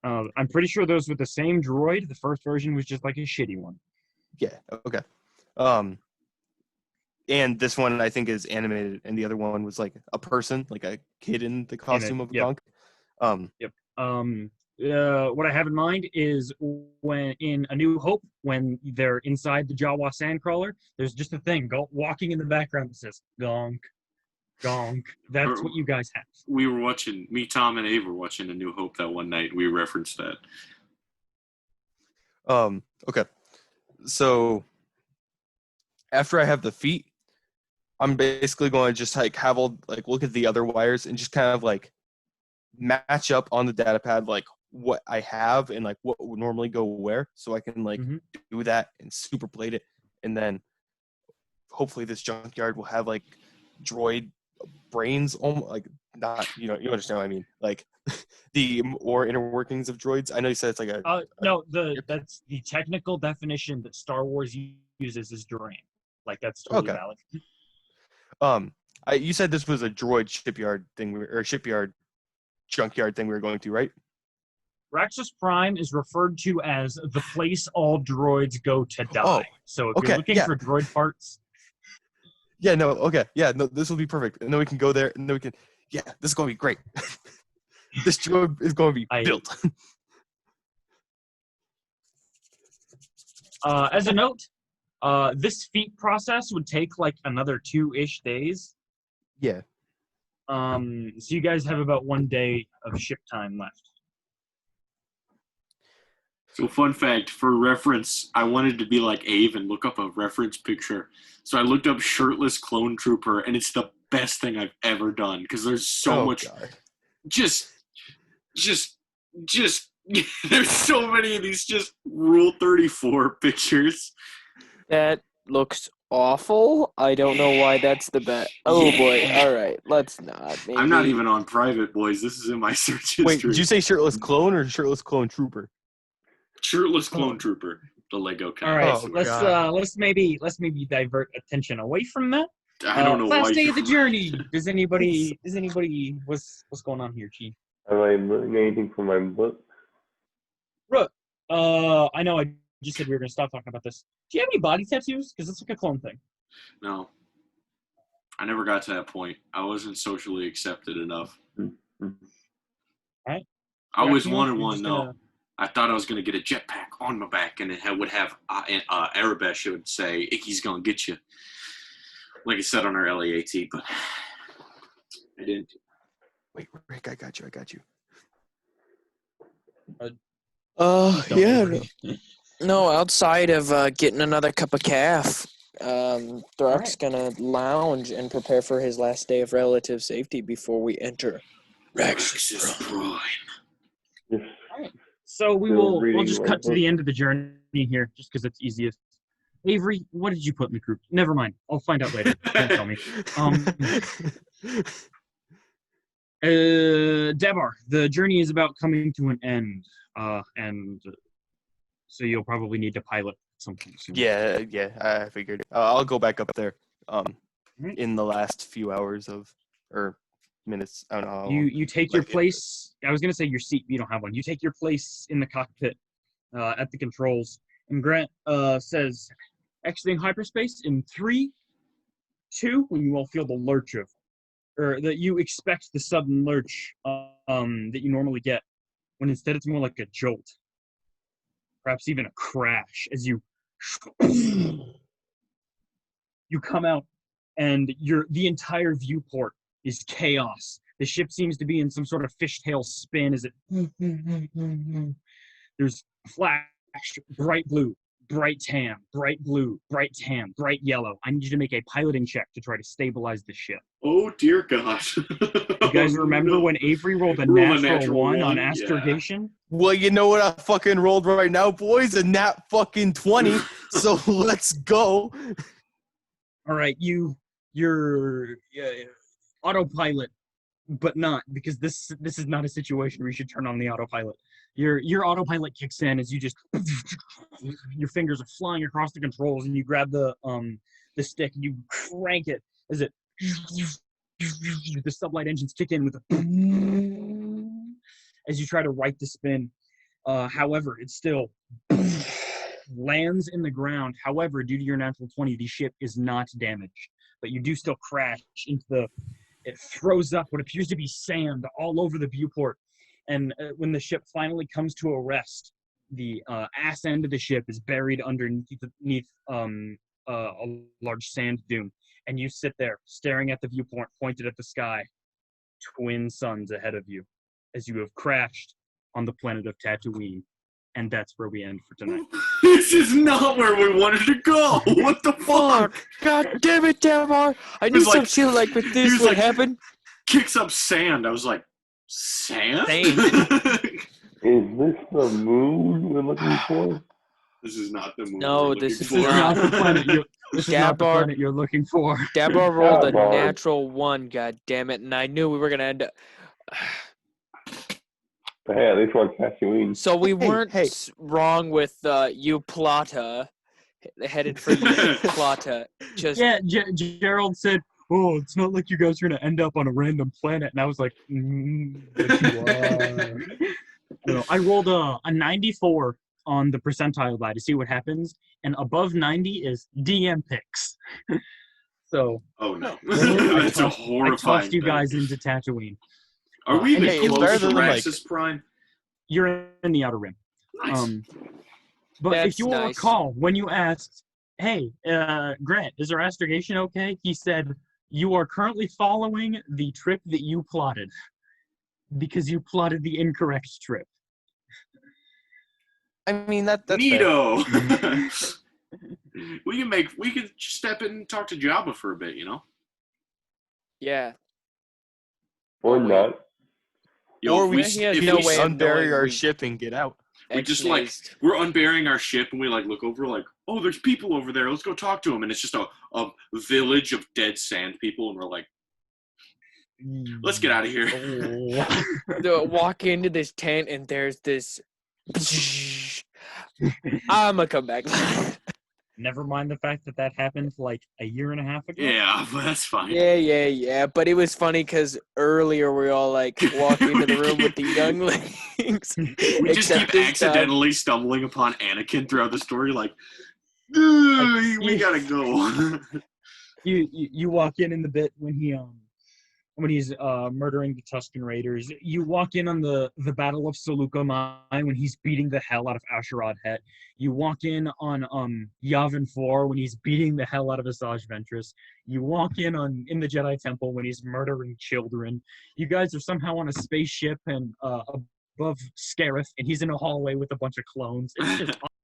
I'm pretty sure those were the same droid. The first version was just like a shitty one. Yeah. Okay. And this one I think is animated, and the other one was like a person, like a kid in the costume of a gonk. Yep. What I have in mind is when in A New Hope, when they're inside the Jawa sandcrawler, there's just a thing walking in the background that says "gonk, gonk." That's what you guys have. We were watching. Me, Tom, and Abe were watching A New Hope that one night. We referenced that. Okay. So after I have the feet, I'm basically going to just like have all like look at the other wires and just kind of like match up on the data pad like what I have and like what would normally go where, so I can like do that and super plate it, and then hopefully this junkyard will have like droid brains, like not you understand what I mean, like the or inner workings of droids. I know you said it's like a that's the technical definition that Star Wars uses is Duran. Like that's totally valid. You said this was a droid shipyard thing or shipyard junkyard thing we were going to, right? Raxus Prime is referred to as the place all droids go to die. Oh, so if you're looking for droid parts. Yeah, no, okay. Yeah, no, this will be perfect. And then we can go there and then we can, this is going to be great. This droid is going to be built. As a note, this feat process would take like another 2-ish days. Yeah. So you guys have about 1 day of ship time left. So fun fact, for reference, I wanted to be like Ave and look up a reference picture. So I looked up shirtless clone trooper, and it's the best thing I've ever done because there's so much. God. Just. There's so many of these just Rule 34 pictures. That looks awful. I don't know why that's the best. Oh boy! All right, let's not. Maybe. I'm not even on private, boys. This is in my search history. Wait, did you say shirtless clone or shirtless clone trooper? Shirtless clone trooper, the Lego kind. All right, Oh, let's maybe divert attention away from that. I don't know why. Last day of the journey. Does anybody what's going on here, Chief? Am I learning anything from my book? Rook, I know I just said we were gonna stop talking about this. Do you have any body tattoos? Because it's like a clone thing. No. I never got to that point. I wasn't socially accepted enough. All right. I always wanted one, though. I thought I was going to get a jetpack on my back, and it would have Arabesh. It would say, Icky's going to get you. Like I said on our LAAT, but I didn't. Wait, Rick, I got you. Yeah. No, outside of getting another cup of calf, Throck's gonna lounge and prepare for his last day of relative safety before we enter Rex's Prime. Yes. So we'll just cut to the end of the journey here, just because it's easiest. Avery, what did you put in the group? Never mind. I'll find out later. Don't tell me. Debar, the journey is about coming to an end, and so you'll probably need to pilot something soon. Yeah, I figured. I'll go back up there in the last few hours or minutes. I don't know how long. You take your place. I was going to say your seat, but you don't have one. You take your place in the cockpit at the controls, and Grant says, exiting hyperspace in 3, 2, when you all feel the lurch or that you expect the sudden lurch that you normally get, when instead it's more like a jolt, perhaps even a crash, as you come out, and the entire viewport is chaos. The ship seems to be in some sort of fishtail spin as it there's flash, bright blue, bright tan, bright blue, bright tan, bright yellow. I need you to make a piloting check to try to stabilize the ship. Oh dear gosh. You guys remember when Avery rolled a natural 1 on astrogation? Yeah. Well, you know what I fucking rolled right now, boys? A nat fucking 20. So let's go. All right, you're autopilot, but not, because this is not a situation where you should turn on the autopilot. Your autopilot kicks in as you just your fingers are flying across the controls, and you grab the stick and you crank it as it the sublight engines kick in with as you try to right the spin. However, it still lands in the ground. However, due to your natural 20, the ship is not damaged, but you do still crash into it throws up what appears to be sand all over the viewport. And when the ship finally comes to a rest, the ass end of the ship is buried underneath a large sand dune. And you sit there staring at the viewport pointed at the sky, twin suns ahead of you, as you have crashed on the planet of Tatooine. And that's where we end for tonight. This is not where we wanted to go. What the fuck? God damn it, Damar. I knew some shit like this would happen. Kicks up sand. I was like, sand? Is this the moon we're looking for? This is not the moon. No, this is not the planet. This is not the planet you're looking for. Dabar rolled a natural 1, god damn it, and I knew we were gonna end up. Hey, at least one Tatooine. So we weren't wrong with Uplata, headed for Uplata. Just yeah, Gerald said, "Oh, it's not like you guys are gonna end up on a random planet," and I was like, I rolled a 94 on the percentile die to see what happens, and above 90 is DM picks. So. Oh no, that's a horrifying. I tossed you guys into Tatooine. Are we even close to Raxus Prime? You're in the Outer Rim. Nice. But That's if you will recall, when you asked, hey, Grant, is our astrogation okay? He said, You are currently following the trip that you plotted because you plotted the incorrect trip. I mean that's fair. Neato. we could step in and talk to Jabba for a bit, you know? Yeah. Or Oh, wait. not. Yo, Or if we, we, he has if if no we we way of unbury knowing our we- ship and get out. we just like Ex-nazed. we're unburying our ship and we like look over like, oh, there's people over there. Let's go talk to them. And it's just a village of dead sand people, and we're like, let's get out of here. Walk into this tent and there's this. I'ma come back. Never mind the fact that happened like a year and a half ago. Yeah, but that's fine. Yeah. But it was funny because earlier we all like walked into the room with the younglings. We just keep accidentally stumbling upon Anakin throughout the story, like, we gotta go. You walk in the bit when he's murdering the Tusken Raiders. You walk in on the Battle of Saluka Mine when he's beating the hell out of Asherad Het. You walk in on Yavin 4 when he's beating the hell out of Asajj Ventress. You walk in the Jedi Temple when he's murdering children. You guys are somehow on a spaceship and above Scarif, and he's in a hallway with a bunch of clones. It's just